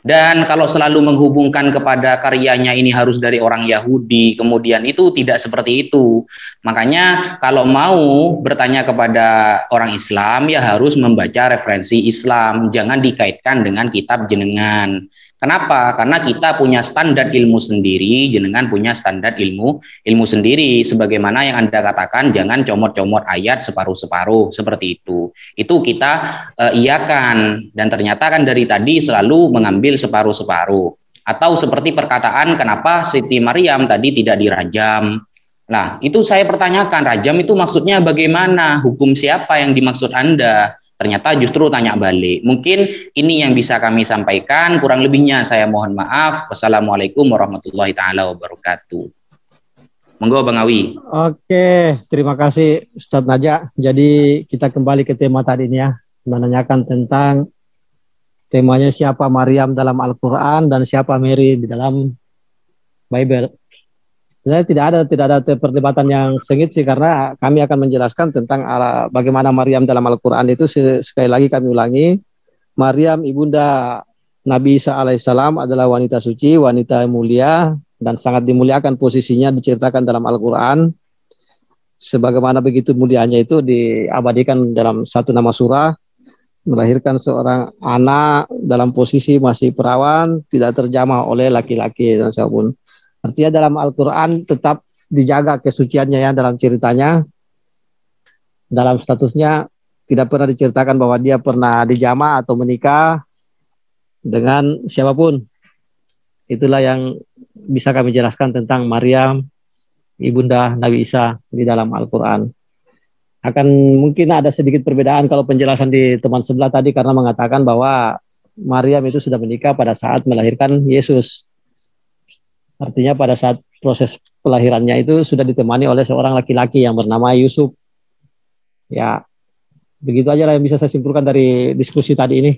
Dan kalau selalu menghubungkan kepada karyanya ini harus dari orang Yahudi, kemudian itu tidak seperti itu. Makanya kalau mau bertanya kepada orang Islam ya harus membaca referensi Islam, jangan dikaitkan dengan kitab jenengan. Kenapa? Karena kita punya standar ilmu sendiri, jenengan punya standar ilmu sendiri. Sebagaimana yang Anda katakan, jangan comot-comot ayat separuh-separuh seperti itu. Itu kita iakan, dan ternyata kan dari tadi selalu mengambil separuh-separuh. Atau seperti perkataan kenapa Siti Maryam tadi tidak dirajam. Nah, itu saya pertanyakan, rajam itu maksudnya bagaimana? Hukum siapa yang dimaksud Anda? Ternyata justru tanya balik. Mungkin ini yang bisa kami sampaikan, kurang lebihnya saya mohon maaf. Wassalamualaikum warahmatullahi taala wabarakatuh. Monggo Bang Awi. Oke, terima kasih Ustadz Naja. Jadi kita kembali ke tema tadi ini ya, menanyakan tentang temanya siapa Maryam dalam Al-Quran dan siapa Mary di dalam Bible. Sebenarnya tidak ada perdebatan yang sengit sih, karena kami akan menjelaskan tentang bagaimana Maryam dalam Al-Quran itu. Sekali lagi kami ulangi, Maryam ibunda Nabi Isa alaihissalam adalah wanita suci, wanita mulia, dan sangat dimuliakan posisinya diceritakan dalam Al-Quran. Sebagaimana begitu mulianya itu diabadikan dalam satu nama surah, melahirkan seorang anak dalam posisi masih perawan, tidak terjamah oleh laki-laki dan siapapun. Artinya dalam Al-Quran tetap dijaga kesuciannya ya dalam ceritanya. Dalam statusnya tidak pernah diceritakan bahwa dia pernah dijamah atau menikah dengan siapapun. Itulah yang bisa kami jelaskan tentang Maryam, ibunda Nabi Isa di dalam Al-Quran. Akan mungkin ada sedikit perbedaan kalau penjelasan di teman sebelah tadi, karena mengatakan bahwa Maryam itu sudah menikah pada saat melahirkan Yesus. Artinya pada saat proses pelahirannya itu sudah ditemani oleh seorang laki-laki yang bernama Yusuf. Ya, begitu aja lah yang bisa saya simpulkan dari diskusi tadi ini.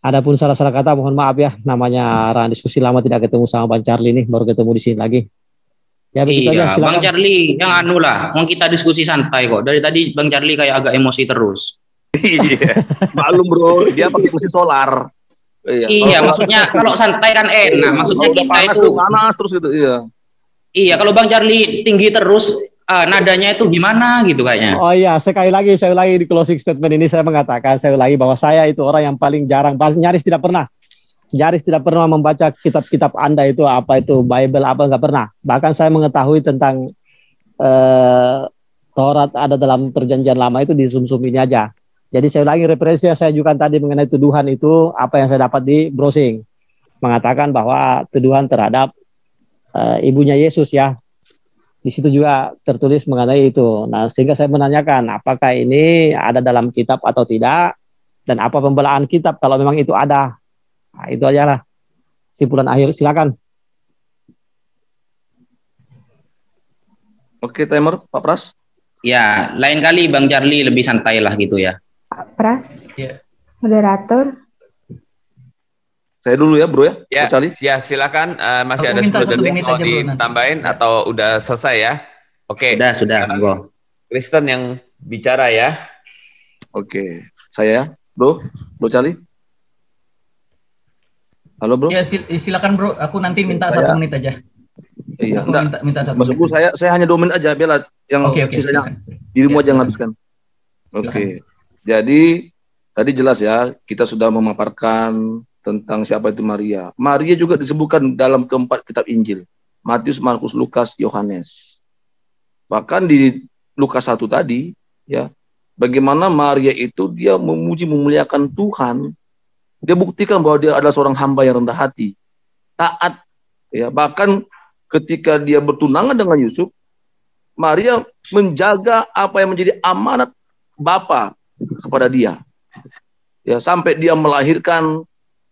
Adapun salah-salah kata mohon maaf ya, namanya diskusi lama tidak ketemu sama Bang Charlie nih, baru ketemu di sini lagi. Ya, begitu aja, Bang Charlie yang anu lah, mau kita diskusi santai kok. Dari tadi Bang Charlie kayak agak emosi terus. Iya, maklum bro, dia pakai mesin solar. Iya, maksudnya kalau santai kan enak. Maksudnya kita itu panas terus gitu, iya. Iya, kalau Bang Charlie tinggi terus, nadanya itu gimana gitu kayaknya. Oh iya, sekali lagi saya ulangi di closing statement ini, saya mengatakan, saya ulangi bahwa saya itu orang yang paling jarang, nyaris tidak pernah membaca kitab-kitab Anda itu, apa itu Bible apa, nggak pernah. Bahkan saya mengetahui tentang Taurat ada dalam Perjanjian Lama itu di sum-sum ini aja. Jadi saya ulangi, referensi yang saya ajukan tadi mengenai tuduhan itu apa yang saya dapat di browsing, mengatakan bahwa tuduhan terhadap ibunya Yesus ya. Di situ juga tertulis mengenai itu. Nah, sehingga saya menanyakan apakah ini ada dalam kitab atau tidak. dan apa pembelaan kitab kalau memang itu ada. Nah, itu aja lah kesimpulan akhir. Silakan. Oke, timer Pak Pras. Ya, lain kali Bang Charlie lebih santai lah gitu ya. Pak Pras, Ya. moderator. Saya dulu ya, Bro ya. Ya, silakan. Masih Aku ada minta 10 1 detik menit mau aja, Bro, nanti. ditambahin atau udah selesai ya? Oke. Sudah, monggo. Kristen yang bicara ya. Oke, saya Bro Charlie. Halo, Bro. Ya, silakan, Bro. Aku nanti minta Saya- 1 menit aja. Iya, Aku enggak. minta 1 Maksudku menit. saya hanya 2 menit aja, biar yang Oke, sisanya silakan. dirimu Ya, aja yang silakan. habiskan. Oke. Jadi tadi jelas ya, kita sudah memaparkan tentang siapa itu Maria. Maria juga disebutkan dalam keempat kitab Injil. Matius, Markus, Lukas, Yohanes. Bahkan di Lukas 1 tadi, ya, bagaimana Maria itu dia memuji memuliakan Tuhan. Dia buktikan bahwa dia adalah seorang hamba yang rendah hati, taat, ya. Bahkan ketika dia bertunangan dengan Yusuf, Maria menjaga apa yang menjadi amanat Bapa kepada dia. Ya, sampai dia melahirkan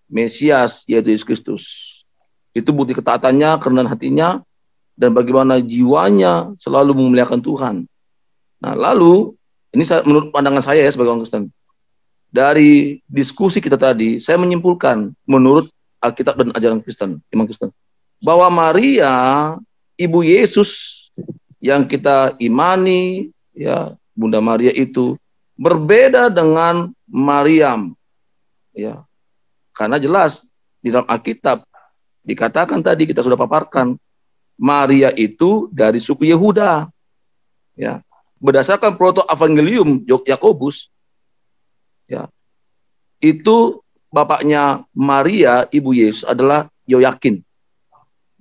Mesias, yaitu Yesus Kristus. Itu bukti ketaatannya, kerendahan hatinya, dan bagaimana jiwanya selalu memuliakan Tuhan. Nah, lalu, ini menurut pandangan saya ya sebagai orang Kristen, dari diskusi kita tadi, saya menyimpulkan menurut Alkitab dan ajaran Kristen, iman Kristen, bahwa Maria, Ibu Yesus yang kita imani, ya, Bunda Maria itu berbeda dengan Maryam, ya, karena jelas di dalam Alkitab dikatakan tadi kita sudah paparkan, Maria itu dari suku Yehuda, ya, berdasarkan proto-evangelium Yakobus, ya, itu bapaknya Maria, ibu Yesus adalah Yoyakin.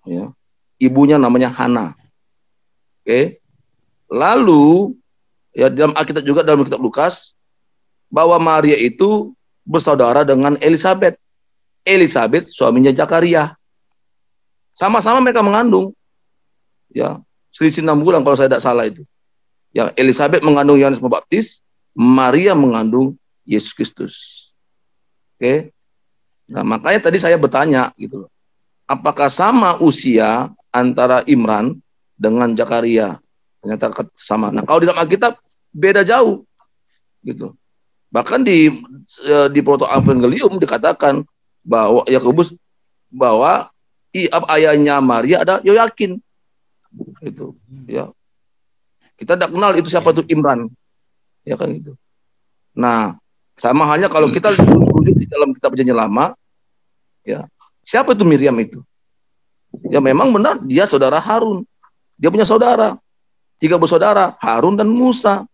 Ya, ibunya namanya Hana. Oke. Lalu ya dalam Alkitab juga dalam kitab Lukas bahwa Maria itu bersaudara dengan Elizabeth. Elizabeth suaminya Zakaria. Sama-sama mereka mengandung. Ya, selisih 6 bulan kalau saya tidak salah itu. Ya, Elizabeth mengandung Yohanes Pembaptis, Maria mengandung Yesus Kristus. Oke. Nah, makanya tadi saya bertanya gitu loh. Apakah sama usia antara Imran dengan Zakaria? Ternyata sama. Nah, kalau di dalam Alkitab beda jauh, gitu. Bahkan di proto-evangelium dikatakan bahwa Yakobus bahwa ayahnya Maria ada Yoyakin, gitu. Ya, kita tidak kenal itu siapa itu Imran, ya kan gitu. Nah, sama halnya kalau kita rujuk di dalam kitab Perjanjian Lama, ya. Siapa itu Miriam itu? Ya memang benar dia saudara Harun. Dia punya saudara. 3 bersaudara, Harun dan Musa.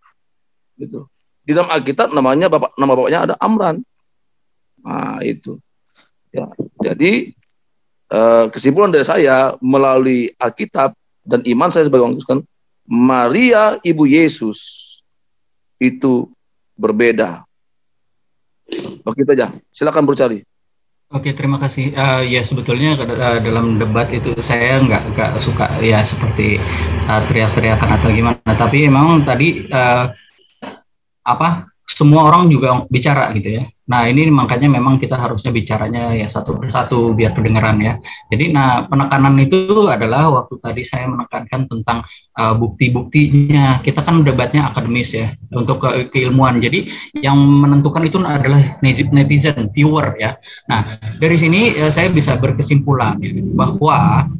Gitu. Di dalam Alkitab nama bapaknya ada Amran. Nah, itu. Ya. Jadi kesimpulan dari saya melalui Alkitab dan iman saya sebagai orang Kristen, Maria ibu Yesus itu berbeda. Oke, itu aja. Silakan bercari. Oke, terima kasih. Ya sebetulnya dalam debat itu saya nggak suka ya seperti teriak-teriakan atau gimana. Tapi memang tadi semua orang juga bicara gitu ya. Nah ini makanya memang kita harusnya bicaranya ya satu persatu biar kedengaran ya. Jadi penekanan itu adalah waktu tadi saya menekankan tentang bukti-buktinya. Kita kan debatnya akademis ya untuk keilmuan. Jadi yang menentukan itu adalah netizen, viewer ya. Nah dari sini saya bisa berkesimpulan bahwa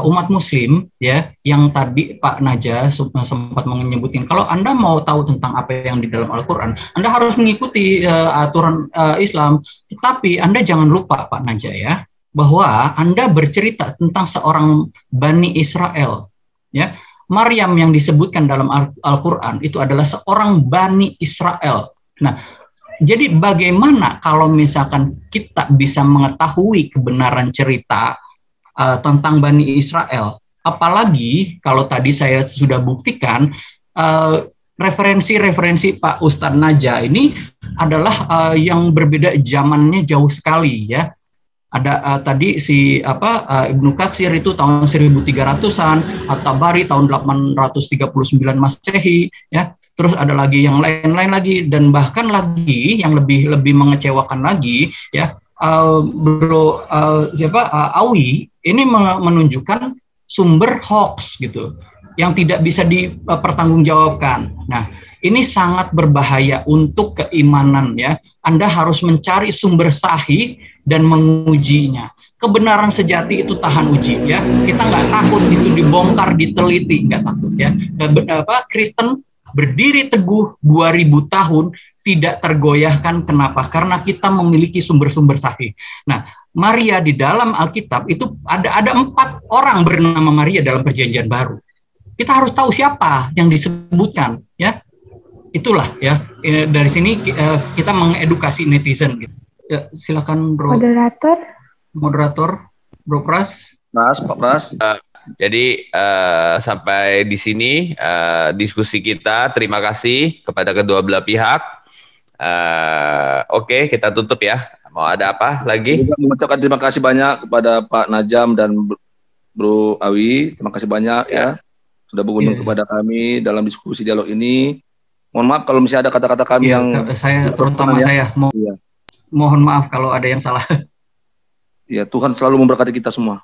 umat Muslim ya yang tadi Pak Naja sempat menyebutkan kalau Anda mau tahu tentang apa yang di dalam Al-Quran, Anda harus mengikuti aturan Islam. Tetapi Anda jangan lupa Pak Naja ya bahwa Anda bercerita tentang seorang Bani Israel ya. Maryam yang disebutkan dalam Al-Quran itu adalah seorang Bani Israel. Nah, jadi bagaimana kalau misalkan kita bisa mengetahui kebenaran cerita tentang Bani Israel, apalagi kalau tadi saya sudah buktikan referensi-referensi Pak Ustadz Naja ini adalah yang berbeda zamannya jauh sekali ya. Ada tadi Ibnu Katsir itu tahun 1300-an, At-Tabari tahun 839 Masehi ya. terus ada lagi yang lain-lain lagi, dan bahkan lagi yang lebih mengecewakan lagi ya, Awi ini menunjukkan sumber hoax gitu yang tidak bisa dipertanggungjawabkan. Nah, ini sangat berbahaya untuk keimanan ya. Anda harus mencari sumber sahih dan mengujinya. Kebenaran sejati itu tahan uji ya. Kita nggak takut itu dibongkar, diteliti, nggak takut ya. Kristen berdiri teguh 2000 tahun tidak tergoyahkan. Kenapa? Karena kita memiliki sumber-sumber sahih. Nah, Maria di dalam Alkitab itu ada 4 orang bernama Maria dalam Perjanjian Baru. Kita harus tahu siapa yang disebutkan ya. Itulah ya, dari sini kita mengedukasi netizen gitu. Ya, silakan Bro. Moderator Bro Pras. Pak Pras. Jadi sampai di sini diskusi kita. Terima kasih kepada kedua belah pihak. Oke, kita tutup ya. Mau ada apa lagi? Saya mengucapkan terima kasih banyak kepada Pak Najam dan Bro Awi. Terima kasih banyak ya sudah bergabung kepada kami dalam diskusi dialog ini. Mohon maaf kalau misalnya ada kata-kata kami yang mohon maaf kalau ada yang salah. Ya, Tuhan selalu memberkati kita semua.